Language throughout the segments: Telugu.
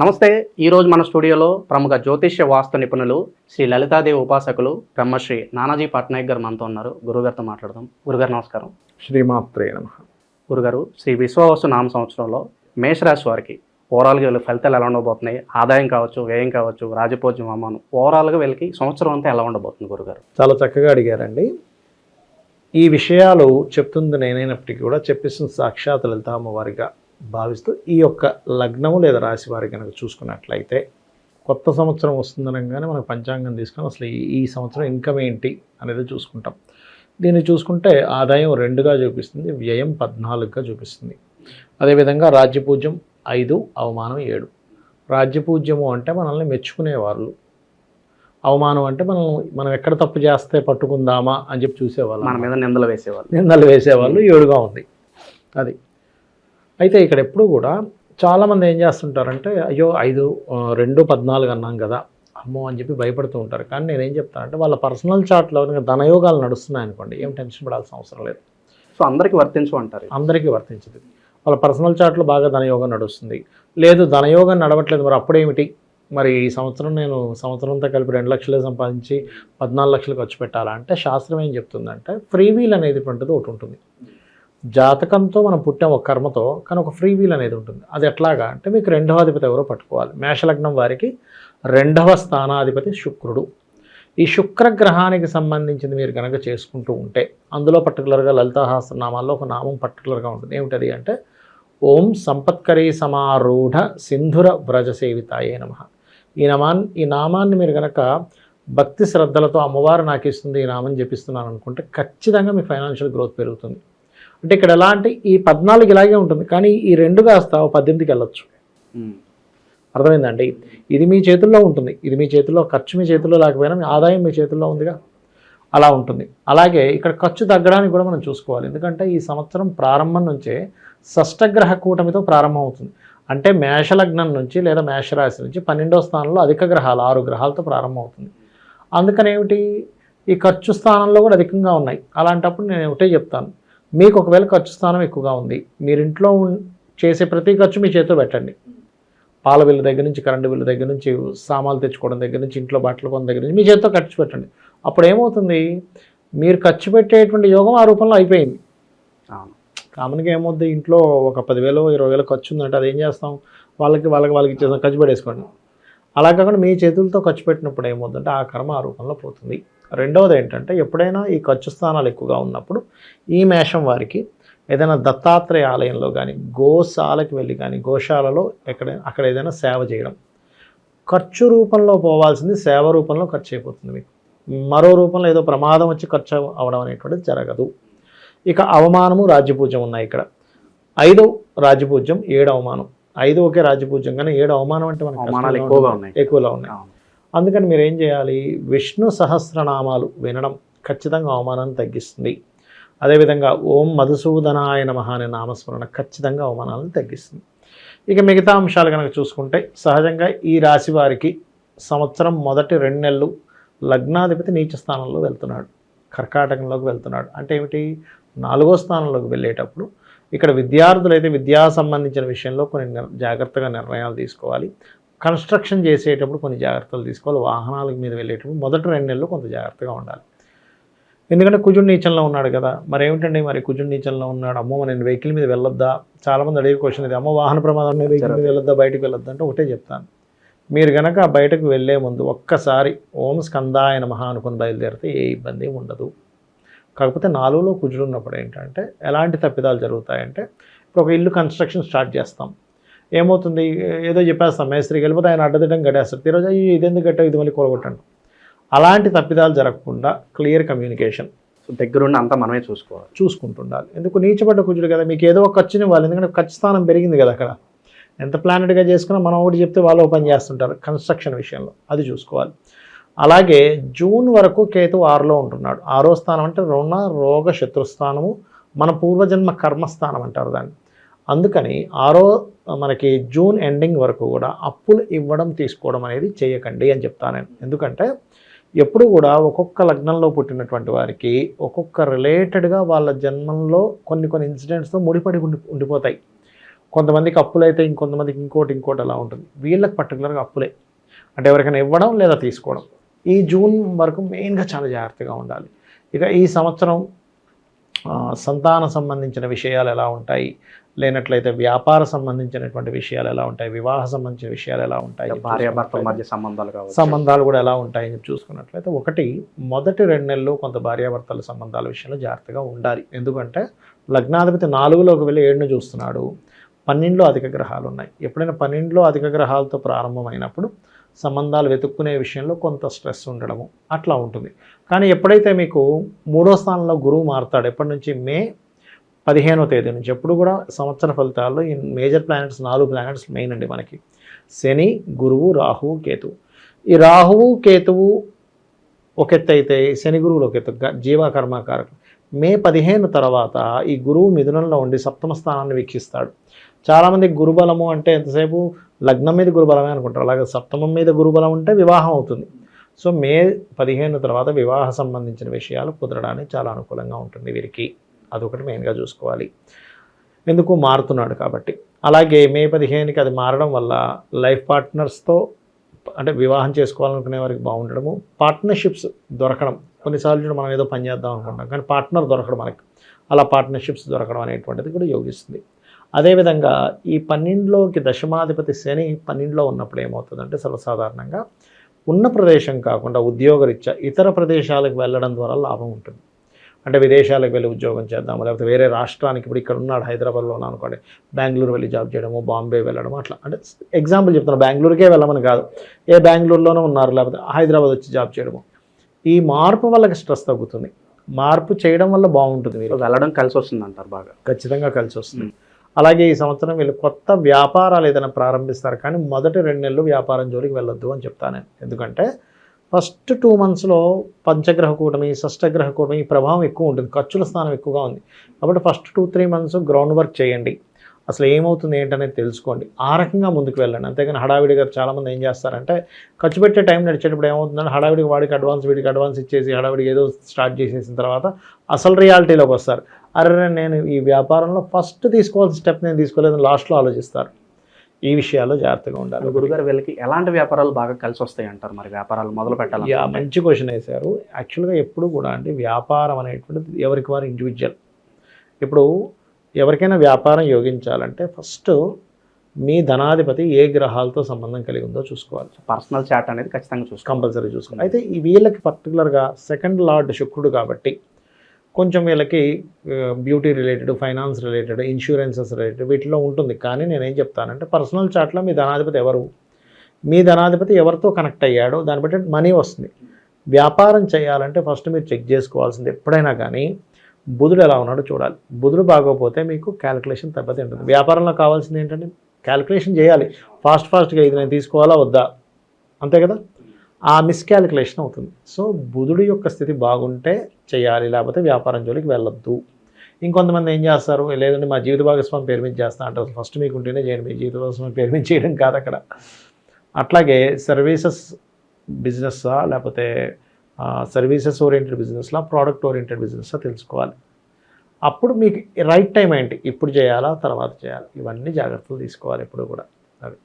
నమస్తే. ఈరోజు మన స్టూడియోలో ప్రముఖ జ్యోతిష్య వాస్తు నిపుణులు శ్రీ లలితాదేవి ఉపాసకులు బ్రహ్మశ్రీ నానాజీ పట్నాయక్ గారు మనతో ఉన్నారు. గురుగారితో మాట్లాడదాం. గురుగారు నమస్కారం. శ్రీమాత్రే నమః. గురుగారు, శ్రీ విశ్వావసు నామ సంవత్సరంలో మేషరాశి వారికి ఓవరాల్గా వీళ్ళ ఫలితాలు ఎలా ఉండబోతున్నాయి? ఆదాయం కావచ్చు, వ్యయం కావచ్చు, రాజపూజ్యం, అవమానం, ఓవరాల్గా వీళ్ళకి సంవత్సరం అంతా ఎలా ఉండబోతుంది గురుగారు? చాలా చక్కగా అడిగారండి. ఈ విషయాలు చెప్తుంది నేనైనప్పటికీ కూడా చెప్పిస్తున్న సాక్షాత్ లలిత అమ్మవారిగా భావిస్తూ ఈ యొక్క లగ్నము లేదా రాశి వారి కనుక చూసుకున్నట్లయితే కొత్త సంవత్సరం వస్తుందనగానే మనకు పంచాంగం తీసుకొని అసలు ఈ సంవత్సరం ఇన్కమ్ ఏంటి అనేది చూసుకుంటాం. దీన్ని చూసుకుంటే ఆదాయం 2గా చూపిస్తుంది, వ్యయం 14గా చూపిస్తుంది. అదేవిధంగా రాజ్యపూజ్యం 5, అవమానం 7. రాజ్యపూజ్యము అంటే మనల్ని మెచ్చుకునేవాళ్ళు, అవమానం అంటే మనం ఎక్కడ తప్పు చేస్తే పట్టుకుందామా అని చెప్పి చూసేవాళ్ళు, మన మీద నిందలు వేసేవాళ్ళు 7గా ఉంది. అది అయితే ఇక్కడ ఎప్పుడు కూడా చాలామంది ఏం చేస్తుంటారంటే అయ్యో 5, 2, 14 అన్నాం కదా అమ్మో అని చెప్పి భయపడుతూ ఉంటారు. కానీ నేనేం చెప్తానంటే వాళ్ళ పర్సనల్ చార్ట్లో ధనయోగాలు నడుస్తున్నాయి అనుకోండి, ఏం టెన్షన్ పడాల్సిన అవసరం లేదు. సో అందరికీ వర్తించు అంటారు? అందరికీ వర్తించదు. వాళ్ళ పర్సనల్ చార్ట్లో బాగా ధనయోగం నడుస్తుంది, లేదు ధనయోగం నడవట్లేదు, మరి అప్పుడేమిటి? మరి ఈ సంవత్సరం నేను సంవత్సరంతో కలిపి 2 లక్షలు సంపాదించి 14 లక్షలు ఖర్చు పెట్టాలంటే శాస్త్రం ఏం చెప్తుందంటే ఫ్రీ వీల్ అనేది ఒకటి ఉంటుంది. జాతకంతో మనం పుట్టాం ఒక కర్మతో, కానీ ఒక ఫ్రీ వీల్ అనేది ఉంటుంది. అది ఎట్లాగా అంటే మీకు 2వ అధిపతి ఎవరో పట్టుకోవాలి. మేషలగ్నం వారికి 2వ స్థానాధిపతి శుక్రుడు. ఈ శుక్రగ్రహానికి సంబంధించింది మీరు కనుక చేసుకుంటూ ఉంటే అందులో పర్టికులర్గా లలితాసహస్రనామాల్లో ఒక నామం పర్టికులర్గా ఉంటుంది. ఏమిటది అంటే ఓం సంపత్కరీ సమారూఢ సింధుర వ్రజ సేవితాయే నమః. ఈ నామాన్ని మీరు కనుక భక్తి శ్రద్ధలతో అమ్మవారు నాకు ఇస్తుంది ఈ నామం జపిస్తున్నాను అనుకుంటే ఖచ్చితంగా మీ ఫైనాన్షియల్ గ్రోత్ పెరుగుతుంది. అంటే ఇక్కడ ఎలా అంటే ఈ 14 ఇలాగే ఉంటుంది, కానీ ఈ 2 కాస్త 18కి వెళ్ళొచ్చు. అర్థమైందండి? ఇది మీ చేతుల్లో ఉంటుంది, ఇది మీ చేతుల్లో, ఖర్చు మీ చేతుల్లో లేకపోయినా మీ ఆదాయం మీ చేతుల్లో ఉందిగా, అలా ఉంటుంది. అలాగే ఇక్కడ ఖర్చు తగ్గడానికి కూడా మనం చూసుకోవాలి. ఎందుకంటే ఈ సంవత్సరం ప్రారంభం నుంచే షష్టగ్రహ కూటమితో ప్రారంభం అవుతుంది. అంటే మేషలగ్నం నుంచి లేదా మేషరాశి నుంచి 12వ స్థానంలో అధిక గ్రహాలు 6 గ్రహాలతో ప్రారంభం అవుతుంది. అందుకని ఏమిటి, ఈ ఖర్చు స్థానంలో కూడా అధికంగా ఉన్నాయి. అలాంటప్పుడు నేను ఒకటే చెప్తాను, మీకు ఒకవేళ ఖర్చు స్థానం ఎక్కువగా ఉంది, మీరింట్లో చేసే ప్రతి ఖర్చు మీ చేతిలో పెట్టండి. పాల బిల్లు దగ్గర నుంచి, కరెంటు బిల్లు దగ్గర నుంచి, సామాన్లు తెచ్చుకోవడం దగ్గర నుంచి, ఇంట్లో బట్టలు కొన్న దగ్గర నుంచి మీ చేతితో ఖర్చు పెట్టండి. అప్పుడు ఏమవుతుంది, మీరు ఖర్చు పెట్టేటువంటి యోగం ఆ రూపంలో అయిపోయింది. కామన్గా ఏమవుతుంది, ఇంట్లో ఒక 10,000, 20,000 ఖర్చు ఉందంటే అది ఏం చేస్తాం, వాళ్ళకి ఇచ్చేస్తాం, ఖర్చు పెట్టేసుకోండి. అలా కాకుండా మీ చేతులతో ఖర్చు పెట్టినప్పుడు ఏమవుతుందంటే ఆ కర్మ ఆ రూపంలో పోతుంది. రెండవది ఏంటంటే ఎప్పుడైనా ఈ ఖర్చు స్థానాలు ఎక్కువగా ఉన్నప్పుడు ఈ మేషం వారికి ఏదైనా దత్తాత్రేయ ఆలయంలో కానీ, గోశాలకి వెళ్ళి కానీ, గోశాలలో అక్కడ ఏదైనా సేవ చేయడం, ఖర్చు రూపంలో పోవాల్సింది సేవ రూపంలో ఖర్చు అయిపోతుంది. మీకు మరో రూపంలో ఏదో ప్రమాదం వచ్చి ఖర్చు అవడం అనేటువంటిది జరగదు. ఇక అవమానము, రాజ్యపూజ్యం ఉన్నాయి. ఇక్కడ 5 రాజ్యపూజ్యం, 7 అవమానం. 5 ఒకే రాజ్యపూజ్యం, కానీ 7 అవమానం అంటే మనకు అవమానాలు ఎక్కువగా ఉన్నాయి. అందుకని మీరు ఏం చేయాలి, విష్ణు సహస్రనామాలు వినడం ఖచ్చితంగా అవమానాన్ని తగ్గిస్తుంది. అదేవిధంగా ఓం మధుసూదనాయ నమః అనే నామస్మరణ ఖచ్చితంగా అవమానాలను తగ్గిస్తుంది. ఇక మిగతా అంశాలు కనుక చూసుకుంటే సహజంగా ఈ రాశి వారికి సంవత్సరం మొదటి 2 నెలలు లగ్నాధిపతి నీచ స్థానంలో వెళ్తున్నాడు, కర్కాటకంలోకి వెళ్తున్నాడు. అంటే ఏమిటి, 4వ స్థానంలోకి వెళ్ళేటప్పుడు ఇక్కడ విద్యార్థులైతే విద్యా సంబంధించిన విషయంలో కొన్ని జాగ్రత్తగా నిర్ణయాలు తీసుకోవాలి. కన్స్ట్రక్షన్ చేసేటప్పుడు కొన్ని జాగ్రత్తలు తీసుకోవాలి. వాహనాల మీద వెళ్ళేటప్పుడు మొదటి 2 నెలలు కొంత జాగ్రత్తగా ఉండాలి. ఎందుకంటే కుజుడు నీచంలో ఉన్నాడు కదా. మరి ఏమిటండి, మరి కుజుడు నీచంలో ఉన్నాడు, అమ్మో నేను వెహికల్ మీద వెళ్ళొద్దా? చాలామంది అడిగే క్వశ్చన్ ఇది, అమ్మో వాహన ప్రమాదం మీద వెహికల్ మీద వెళ్ళొద్దా, బయటకు వెళ్ళొద్దా అంటే ఒకటే చెప్తాను, మీరు కనుక బయటకు వెళ్ళే ముందు ఒక్కసారి ఓం స్కందాయ నమః అనుకుని బయలుదేరితే ఏ ఇబ్బంది ఉండదు. కాకపోతే 4లో కుజుడు ఉన్నప్పుడు ఏంటంటే ఎలాంటి తప్పిదాలు జరుగుతాయంటే, ఇప్పుడు ఒక ఇల్లు కన్స్ట్రక్షన్ స్టార్ట్ చేస్తాం, ఏమవుతుంది, ఏదో చెప్పేస్తాం, మేస్త్రికి వెళ్ళిపోతే ఆయన అడ్డదిడ్డం కట్టేస్తారు, ఈరోజు ఇదెందుకు కట్టావు, ఇది మళ్ళీ కూడగొట్టండి. అలాంటి తప్పిదాలు జరగకుండా క్లియర్ కమ్యూనికేషన్, దగ్గరుండి అంతా మనమే చూసుకుంటుండాలి. ఎందుకు, నీచబడ్డ కుజుడు కదా, మీకు ఏదో ఒక ఖర్చుని ఇవ్వాలి. ఎందుకంటే ఖర్చు స్థానం పెరిగింది కదా, అక్కడ ఎంత ప్లానెట్గా చేసుకున్నా మనం ఒకటి చెప్తే వాళ్ళు ఓపెన్ చేస్తుంటారు కన్స్ట్రక్షన్ విషయంలో, అది చూసుకోవాలి. అలాగే జూన్ వరకు కేతు 6లో ఉంటున్నాడు. 6వ స్థానం అంటే రుణ రోగ శత్రుస్థానము, మన పూర్వజన్మ కర్మస్థానం అంటారు దాన్ని. అందుకని మనకి జూన్ ఎండింగ్ వరకు కూడా అప్పులు ఇవ్వడం తీసుకోవడం అనేది చేయకండి అని చెప్తాను నేను. ఎందుకంటే ఎప్పుడు కూడా ఒక్కొక్క లగ్నంలో పుట్టినటువంటి వారికి ఒక్కొక్క రిలేటెడ్గా వాళ్ళ జన్మంలో కొన్ని ఇన్సిడెంట్స్తో ముడిపడి ఉండిపోతాయి. కొంతమందికి అప్పులైతే ఇంకొంతమందికి ఇంకోటి అలా ఉంటుంది. వీళ్ళకి పర్టికులర్గా అప్పులే, అంటే ఎవరికైనా ఇవ్వడం లేదా తీసుకోవడం. ఈ జూన్ వరకు మెయిన్గా చాలా జాగ్రత్తగా ఉండాలి. ఇక ఈ సంవత్సరం సంతాన సంబంధించిన విషయాలు ఎలా ఉంటాయి, లేనట్లయితే వ్యాపార సంబంధించినటువంటి విషయాలు ఎలా ఉంటాయి, వివాహ సంబంధించిన విషయాలు ఎలా ఉంటాయి, భార్యాభర్తల మధ్య సంబంధాలు కూడా ఎలా ఉంటాయని చూసుకున్నట్లయితే, ఒకటి మొదటి 2 నెలలు కొంత భార్యాభర్తల సంబంధాల విషయంలో జాగ్రత్తగా ఉండాలి. ఎందుకంటే లగ్నాధిపతి 4లోకి వెళ్ళి 7ను చూస్తున్నాడు. 12లో అధిక గ్రహాలు ఉన్నాయి. ఎప్పుడైనా 12లో అధిక గ్రహాలతో ప్రారంభమైనప్పుడు సంబంధాలు వెతుక్కునే విషయంలో కొంత స్ట్రెస్ ఉండడము అట్లా ఉంటుంది. కానీ ఎప్పుడైతే మీకు 3వ స్థానంలో గురువు మారుతాడు, ఎప్పటి నుంచి మే 15వ తేదీ నుంచి, ఎప్పుడు కూడా సంవత్సర ఫలితాల్లో ఈ మేజర్ ప్లానెట్స్ 4 ప్లానెట్స్ మెయిన్ అండి మనకి: శని, గురువు, రాహువు, కేతువు. ఈ రాహువు కేతువు ఒక ఎత్తు అయితే శని గురువులు ఒక ఎత్తు, జీవకర్మకారకం. మే 15 తర్వాత ఈ గురువు మిథునంలో ఉండి సప్తమ స్థానాన్ని వీక్షిస్తాడు. చాలామంది గురుబలము అంటే ఎంతసేపు లగ్నం మీద గురుబలమే అనుకుంటారు, అలాగే సప్తమం మీద గురుబలం ఉంటే వివాహం అవుతుంది. సో మే 15 తర్వాత వివాహ సంబంధించిన విషయాలు కుదరడానికి చాలా అనుకూలంగా ఉంటుంది వీరికి. అదొకటి మెయిన్గా చూసుకోవాలి, ఎందుకు మారుతున్నాడు కాబట్టి. అలాగే మే 15కి అది మారడం వల్ల లైఫ్ పార్ట్నర్స్తో, అంటే వివాహం చేసుకోవాలనుకునే వారికి బాగుండడము, పార్ట్నర్షిప్స్ దొరకడం. కొన్నిసార్లు మనం ఏదో పని చేద్దాం అనుకుంటాం కానీ పార్ట్నర్ దొరకడం మనకి, అలా పార్ట్నర్షిప్స్ దొరకడం అనేటువంటిది కూడా యోగిస్తుంది. అదేవిధంగా ఈ 12లోకి దశమాధిపతి శని 12లో ఉన్నప్పుడు ఏమవుతుందంటే, సర్వసాధారణంగా ఉన్న ప్రదేశం కాకుండా ఉద్యోగరీత్యా ఇతర ప్రదేశాలకు వెళ్ళడం ద్వారా లాభం ఉంటుంది. అంటే విదేశాలకు వెళ్ళి ఉద్యోగం చేద్దాము, లేకపోతే వేరే రాష్ట్రానికి, ఇప్పుడు ఇక్కడ ఉన్నాడు హైదరాబాద్లో ఉన్నాను అనుకోండి, బెంగళూరు వెళ్ళి జాబ్ చేయడము, బాంబే వెళ్ళడము, అట్లా. అంటే ఎగ్జాంపుల్ చెప్తున్నాను, బెంగళూరుకే వెళ్ళమని కాదు, ఏ బెంగళూరులోనే ఉన్నారు, లేకపోతే హైదరాబాద్ వచ్చి జాబ్ చేయడము. ఈ మార్పు వల్ల స్ట్రెస్ తగ్గుతుంది. మార్పు చేయడం వల్ల బాగుంటుంది, మీరు వెళ్ళడం కలిసి వస్తుంది అంటారు, బాగా ఖచ్చితంగా కలిసి వస్తుంది. అలాగే ఈ సంవత్సరం వీళ్ళు కొత్త వ్యాపారాలు ఏదైనా ప్రారంభిస్తారు, కానీ మొదటి 2 నెలలు వ్యాపారం జోలికి వెళ్ళొద్దు అని చెప్తాను నేను. ఎందుకంటే ఫస్ట్ 2 మంత్స్లో పంచగ్రహ కూటమి, షష్టగ్రహ కూటమి ఈ ప్రభావం ఎక్కువ ఉంటుంది, ఖర్చుల స్థానం ఎక్కువగా ఉంది. కాబట్టి ఫస్ట్ 2-3 మంత్స్ గ్రౌండ్ వర్క్ చేయండి, అసలు ఏమవుతుంది ఏంటనేది తెలుసుకోండి, ఆ రకంగా ముందుకు వెళ్ళండి. అంతేగాని హడావిడిగా చాలామంది ఏం చేస్తారంటే, ఖర్చు పెట్టే టైం నడిచేటప్పుడు ఏమవుతుందంటే హడావిడికి వాడికి అడ్వాన్స్, వీడికి అడ్వాన్స్ ఇచ్చేసి హడావిడికి ఏదో స్టార్ట్ చేసేసిన తర్వాత అసలు రియాలిటీలోకి వస్తారు. అరే నేను ఈ వ్యాపారంలో ఫస్ట్ తీసుకోవాల్సిన స్టెప్ నేను తీసుకోలేదు, లాస్ట్లో ఆలోచిస్తారు. ఈ విషయాల్లో జాగ్రత్తగా ఉండాలి. గురుగారు వీళ్ళకి ఎలాంటి వ్యాపారాలు బాగా కలిసి వస్తాయి అంటారు, మరి వ్యాపారాలు మొదలు పెట్టాలి? మంచి క్వశ్చన్ వేశారు. యాక్చువల్గా ఎప్పుడు కూడా అంటే వ్యాపారం అనేటువంటిది ఎవరికి వారు ఇండివిజువల్. ఇప్పుడు ఎవరికైనా వ్యాపారం యోగించాలంటే ఫస్ట్ మీ ధనాధిపతి ఏ గ్రహాలతో సంబంధం కలిగి ఉందో చూసుకోవాలి. పర్సనల్ చార్ట్ అనేది ఖచ్చితంగా కంపల్సరీ చూసుకోవాలి. అయితే ఈ వీళ్ళకి పర్టికులర్గా 2nd లార్డ్ శుక్రుడు కాబట్టి కొంచెం వీళ్ళకి beauty related, finance related, insurances related వీటిలో ఉంటుంది. కానీ నేనేం చెప్తానంటే, పర్సనల్ చార్ట్లో మీ ధనాధిపతి ఎవరు, మీ ధనాధిపతి ఎవరితో కనెక్ట్ అయ్యాడో దాన్ని బట్టి మనీ వస్తుంది. వ్యాపారం చేయాలంటే ఫస్ట్ మీరు చెక్ చేసుకోవాల్సింది ఎప్పుడైనా కానీ బుధుడు ఎలా ఉన్నాడో చూడాలి. బుధుడు బాగోపోతే మీకు క్యాలిక్యులేషన్ తప్పతే ఉంటుంది. వ్యాపారంలో కావాల్సింది ఏంటంటే క్యాలిక్యులేషన్ చేయాలి, ఫాస్ట్గా ఇది నేను తీసుకోవాలా వద్దా, అంతే కదా. ఆ మిస్క్యాలిక్యులేషన్ అవుతుంది. సో బుధుడు యొక్క స్థితి బాగుంటే చేయాలి, లేకపోతే వ్యాపారం జోలికి వెళ్ళొద్దు. ఇంకొంతమంది ఏం చేస్తారు, లేదంటే మా జీవిత భాగస్వామి పేరు మీద చేస్తా అంటారు. ఫస్ట్ మీకు ఉంటేనే చేయండి, మీ జీవిత భాగస్వామి పేరు మీద చేయడం కాదు అక్కడ. అట్లాగే సర్వీసెస్ బిజినెస్సా, లేకపోతే సర్వీసెస్ ఓరియంటెడ్ బిజినెస్లా, ప్రోడక్ట్ ఓరియంటెడ్ బిజినెస్లా తెలుసుకోవాలి. అప్పుడు మీకు రైట్ టైం ఏంటి, ఇప్పుడు చేయాలా తర్వాత చేయాలి, ఇవన్నీ జాగ్రత్తలు తీసుకోవాలి ఎప్పుడు కూడా. అది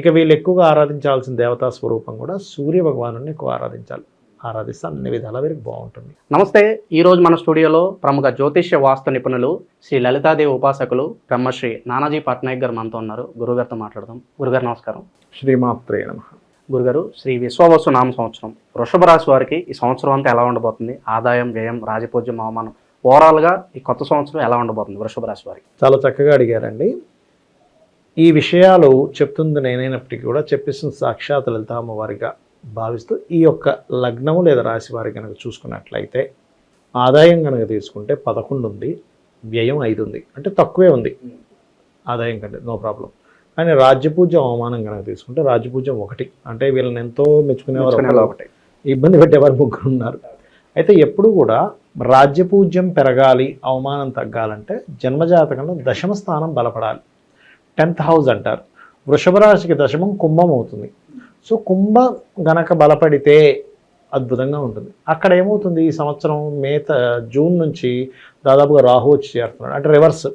ఇక వీళ్ళు ఎక్కువగా ఆరాధించాల్సిన దేవతా స్వరూపం కూడా సూర్య భగవాను ఎక్కువ ఆరాధించాలి. ఆరాధిస్తే అన్ని విధాలా వీరికి బాగుంటుంది. నమస్తే, ఈరోజు మన స్టూడియోలో ప్రముఖ జ్యోతిష్య వాస్తు నిపుణులు శ్రీ లలితాదేవి ఉపాసకులు బ్రహ్మశ్రీ నానాజీ పట్నాయక్ గారు మనతో ఉన్నారు. గురుగారితో మాట్లాడదాం. గురుగారు నమస్కారం. శ్రీమాత్రే నమః. గురుగారు, శ్రీ విశ్వావసు నామ సంవత్సరం వృషభ రాశి వారికి ఈ సంవత్సరం అంతా ఎలా ఉండబోతుంది? ఆదాయం, వ్యయం, రాజపూజ్యం, అవమానం, ఓవరాల్గా ఈ కొత్త సంవత్సరం ఎలా ఉండబోతుంది వృషభ రాశి వారికి? చాలా చక్కగా అడిగారండి. ఈ విషయాలు చెప్తుంది నేనైనప్పటికీ కూడా చెప్పిస్తుంది సాక్షాత్ లలిత అమ్మవారిగా భావిస్తూ, ఈ యొక్క లగ్నము లేదా రాశి వారి కనుక చూసుకున్నట్లయితే ఆదాయం కనుక తీసుకుంటే 11 ఉంది, వ్యయం 5 ఉంది, అంటే తక్కువే ఉంది ఆదాయం కంటే, నో ప్రాబ్లం. కానీ రాజ్యపూజ్యం, అవమానం కనుక తీసుకుంటే రాజ్యపూజ్యం 1, అంటే వీళ్ళని ఎంతో మెచ్చుకునేవారు ఒకటి, ఇబ్బంది పెట్టేవారు 3 ఉన్నారు. అయితే ఎప్పుడు కూడా రాజ్యపూజ్యం పెరగాలి, అవమానం తగ్గాలంటే జన్మజాతకంలో దశమ స్థానం బలపడాలి. 10th హౌస్ అంటారు. వృషభ రాశికి దశమం కుంభం అవుతుంది. సో కుంభం గనక బలపడితే అద్భుతంగా ఉంటుంది. అక్కడ ఏమవుతుంది, ఈ సంవత్సరం జూన్ నుంచి దాదాపుగా రాహు వచ్చి చేరుతున్నాడు, అంటే రివర్స్.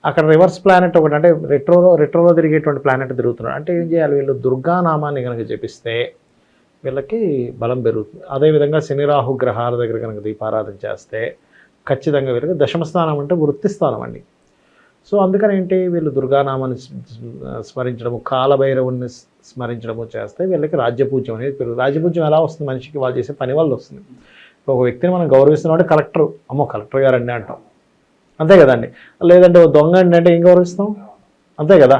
అక్కడ రివర్స్ ప్లానెట్ ఒకటి అంటే రెట్రోలో తిరిగేటువంటి ప్లానెట్ తిరుగుతున్నాడు. అంటే ఏం చేయాలి, వీళ్ళు దుర్గానామాన్ని కనుక జపిస్తే వీళ్ళకి బలం పెరుగుతుంది. అదేవిధంగా శని రాహు గ్రహాల దగ్గర కనుక దీపారాధన చేస్తే ఖచ్చితంగా వీళ్ళకి దశమ స్థానం అంటే వృత్తి స్థానం అండి. సో అందుకని ఏంటి, వీళ్ళు దుర్గానామాన్ని స్మరించడము, కాలభైరవుని స్మరించడము చేస్తే వీళ్ళకి రాజ్యపూజ్యం అనేది పెరుగుతుంది. రాజ్యపూజ్యం ఎలా వస్తుంది, మనిషికి వాళ్ళు చేసే పని వల్ల వస్తుంది. ఇప్పుడు ఒక వ్యక్తిని మనం గౌరవిస్తున్నాం అంటే కలెక్టర్, అమ్మో కలెక్టర్ గారు అండి అంటాం, అంతే కదండి. లేదంటే ఓ దొంగ అండి అంటే ఏం గౌరవిస్తాం, అంతే కదా.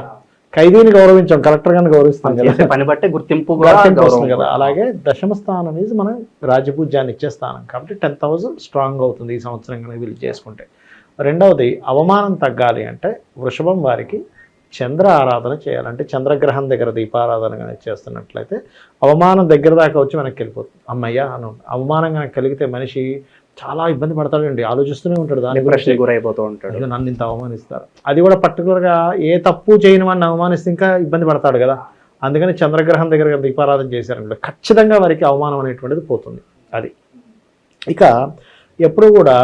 ఖైదీని గౌరవించాం, కలెక్టర్ గారిని గౌరవిస్తాం కదా, పని బట్టి గుర్తింపు వస్తుంది కదా. అలాగే దశమ స్థానం అనేది మనం రాజపూజ్యాన్ని ఇచ్చే స్థానం కాబట్టి 10,000 స్ట్రాంగ్ అవుతుంది ఈ సంవత్సరం కనుక వీళ్ళు చేసుకుంటే. రెండవది, అవమానం తగ్గాలి అంటే వృషభం వారికి చంద్ర ఆరాధన చేయాలంటే చంద్రగ్రహం దగ్గర దీపారాధన కానీ చేస్తున్నట్లయితే అవమానం దగ్గర దాకా వచ్చి వెనక్కి వెళ్ళిపోతుంది. అమ్మయ్య అను అవమానం కనుక కలిగితే మనిషి చాలా ఇబ్బంది పడతాడండి, ఆలోచిస్తూనే ఉంటాడు, దాని ప్రశ్న గురైపోతూ ఉంటాడు, నన్ను ఇంత అవమానిస్తారు. అది కూడా పర్టికులర్గా ఏ తప్పు చేయని వాడిని అవమానిస్తే ఇంకా ఇబ్బంది పడతాడు కదా. అందుకని చంద్రగ్రహం దగ్గర దీపారాధన చేశారంటే ఖచ్చితంగా వారికి అవమానం అనేటువంటిది పోతుంది. అది ఇక ఎప్పుడు కూడా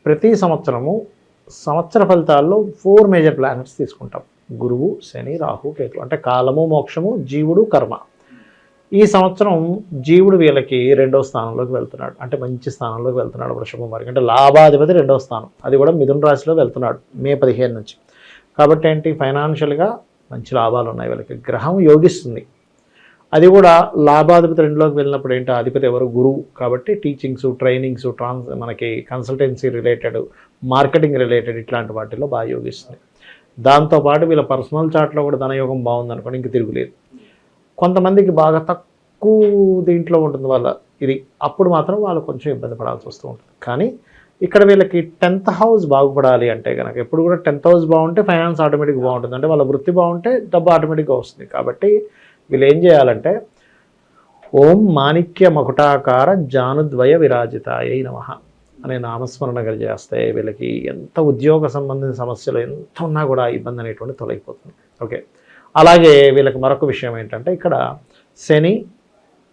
ప్రతి సంవత్సరము సంవత్సర ఫలితాల్లో 4 మేజర్ ప్లానెట్స్ తీసుకుంటాం. గురువు, శని, రాహు, కేతు. అంటే కాలము, మోక్షము, జీవుడు, కర్మ. ఈ సంవత్సరం జీవుడు వీళ్ళకి 2వ స్థానంలోకి వెళ్తున్నాడు, అంటే మంచి స్థానంలోకి వెళ్తున్నాడు వృషభం వారికి. అంటే లాభాధిపతి 2వ స్థానం, అది కూడా మిథున రాశిలో వెళ్తున్నాడు మే 15 నుంచి. కాబట్టి ఏంటి, ఫైనాన్షియల్గా మంచి లాభాలు ఉన్నాయి వీళ్ళకి. గ్రహం యోగిస్తుంది, అది కూడా లాభాధిపతి 2లోకి వెళ్ళినప్పుడు ఏంటి, అధిపతి ఎవరు, గురువు. కాబట్టి టీచింగ్స్, ట్రైనింగ్స్, మనకి కన్సల్టెన్సీ రిలేటెడ్, మార్కెటింగ్ రిలేటెడ్ ఇట్లాంటి వాటిల్లో బాగా యోగిస్తుంది. దాంతోపాటు వీళ్ళ పర్సనల్ చార్ట్లో కూడా ధనయోగం బాగుందనుకోండి, ఇంక తిరుగులేదు. కొంతమందికి బాగా తక్కువ దీంట్లో ఉంటుంది వాళ్ళ ఇది, అప్పుడు మాత్రం వాళ్ళు కొంచెం ఇబ్బంది పడాల్సి వస్తూ ఉంటుంది. కానీ ఇక్కడ వీళ్ళకి 10th హౌస్ బాగుపడాలి అంటే కనుక ఎప్పుడు కూడా 10th హౌస్ బాగుంటే ఫైనాన్స్ ఆటోమేటిక్గా బాగుంటుంది, అంటే వాళ్ళ వృత్తి బాగుంటే డబ్బు ఆటోమేటిక్గా వస్తుంది. కాబట్టి వీళ్ళు ఏం చేయాలంటే ఓం మాణిక్య మకుటాకార జానుద్వయ విరాజితాయై నమః అనే నామస్మరణ చేస్తే వీళ్ళకి ఎంత ఉద్యోగ సంబంధించిన సమస్యలు ఎంత ఉన్నా కూడా ఇబ్బంది అనేటువంటి తొలగిపోతుంది. ఓకే, అలాగే వీళ్ళకి మరొక విషయం ఏంటంటే ఇక్కడ శని,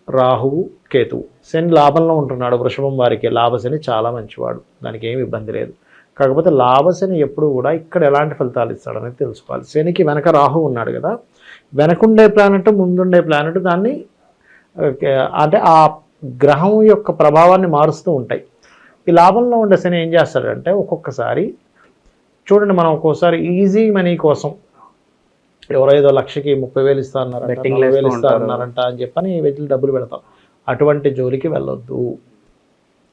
రాహువు, కేతువు. శని లాభంలో ఉంటున్నాడు వృషభం వారికి, లాభశని చాలా మంచివాడు, దానికి ఏమి ఇబ్బంది లేదు. కాకపోతే లాభశని ఎప్పుడు కూడా ఇక్కడ ఎలాంటి ఫలితాలు ఇస్తాడనేది తెలుసుకోవాలి. శనికి వెనక రాహు ఉన్నాడు కదా, వెనకుండే ప్లానెట్ ముందుండే ప్లానెట్ దాన్ని అంటే ఆ గ్రహం యొక్క ప్రభావాన్ని మారుస్తూ ఉంటాయి. ఈ లాభంలో ఉండే శని ఏం చేస్తాడంటే ఒక్కొక్కసారి చూడండి, మనం ఒక్కోసారి ఈజీ మనీ కోసం ఎవరో ఏదో లక్షకి 30,000 ఇస్తారన్నారంట, 40,000 ఇస్తారన్నారంట అని చెప్పని వీటిలో డబ్బులు పెడతాం. అటువంటి జోలికి వెళ్ళొద్దు.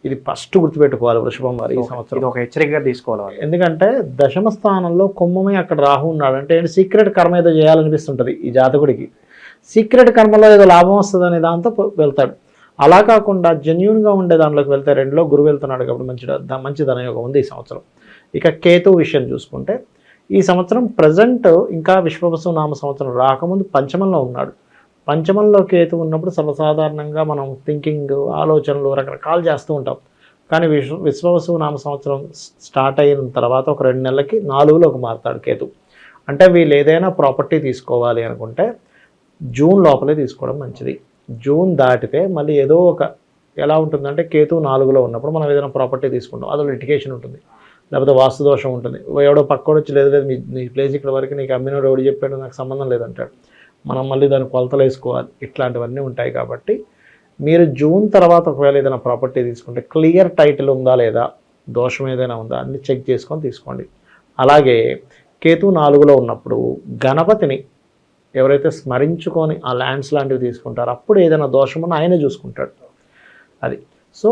ఇది ఫస్ట్ గుర్తుపెట్టుకోవాలి వృషభం వారి ఈ సంవత్సరం. ఒక హెచ్చరికగా తీసుకోవాలి. ఎందుకంటే దశమ స్థానంలో కుంభమే అక్కడ రాహు ఉన్నాడు. అంటే సీక్రెట్ కర్మ ఏదో చేయాలనిపిస్తుంటుంది ఈ జాతకుడికి. సీక్రెట్ కర్మలో ఏదో లాభం వస్తుంది అనే దాంతో వెళ్తాడు. అలా కాకుండా జెన్యూన్గా ఉండే దాంట్లోకి వెళ్తే 2లో గురువు వెళ్తున్నాడు కాబట్టి మంచి ధనయోగం ఉంది ఈ సంవత్సరం. ఇక కేతు విషయం చూసుకుంటే ఈ సంవత్సరం ప్రజెంట్ ఇంకా విశ్వవసు నామ సంవత్సరం రాకముందు పంచమంలో ఉన్నాడు. పంచమంలో కేతు ఉన్నప్పుడు సర్వసాధారణంగా మనం థింకింగ్, ఆలోచనలు రకరకాలు చేస్తూ ఉంటాం. కానీ విశ్వవసు నామ సంవత్సరం స్టార్ట్ అయిన తర్వాత ఒక 2 నెలలకి 4లోకి మారుతాడు కేతు. అంటే వీళ్ళు ఏదైనా ప్రాపర్టీ తీసుకోవాలి అనుకుంటే జూన్ లోపలే తీసుకోవడం మంచిది. జూన్ దాటితే మళ్ళీ ఏదో ఒక ఎలా ఉంటుందంటే కేతు 4లో ఉన్నప్పుడు మనం ఏదైనా ప్రాపర్టీ తీసుకుంటాం, అదో లిటిగేషన్ ఉంటుంది, లేకపోతే వాస్తు దోషం ఉంటుంది. ఎవడో పక్కోడు వచ్చి లేదు నీ ప్లేస్ ఇక్కడ వరకు నీకు అమ్మినోడు ఎవడు చెప్పాడు, నాకు సంబంధం లేదంటాడు. మనం మళ్ళీ దాన్ని కొలతలు వేసుకోవాలి, ఇట్లాంటివన్నీ ఉంటాయి. కాబట్టి మీరు జూన్ తర్వాత ఒకవేళ ఏదైనా ప్రాపర్టీ తీసుకుంటే క్లియర్ టైటిల్ ఉందా లేదా, దోషం ఏదైనా ఉందా అన్ని చెక్ చేసుకొని తీసుకోండి. అలాగే కేతు 4లో ఉన్నప్పుడు గణపతిని ఎవరైతే స్మరించుకొని ఆ ల్యాండ్స్ లాంటివి తీసుకుంటారో అప్పుడు ఏదైనా దోషం ఉన్నా ఆయనే చూసుకుంటాడు. అది సో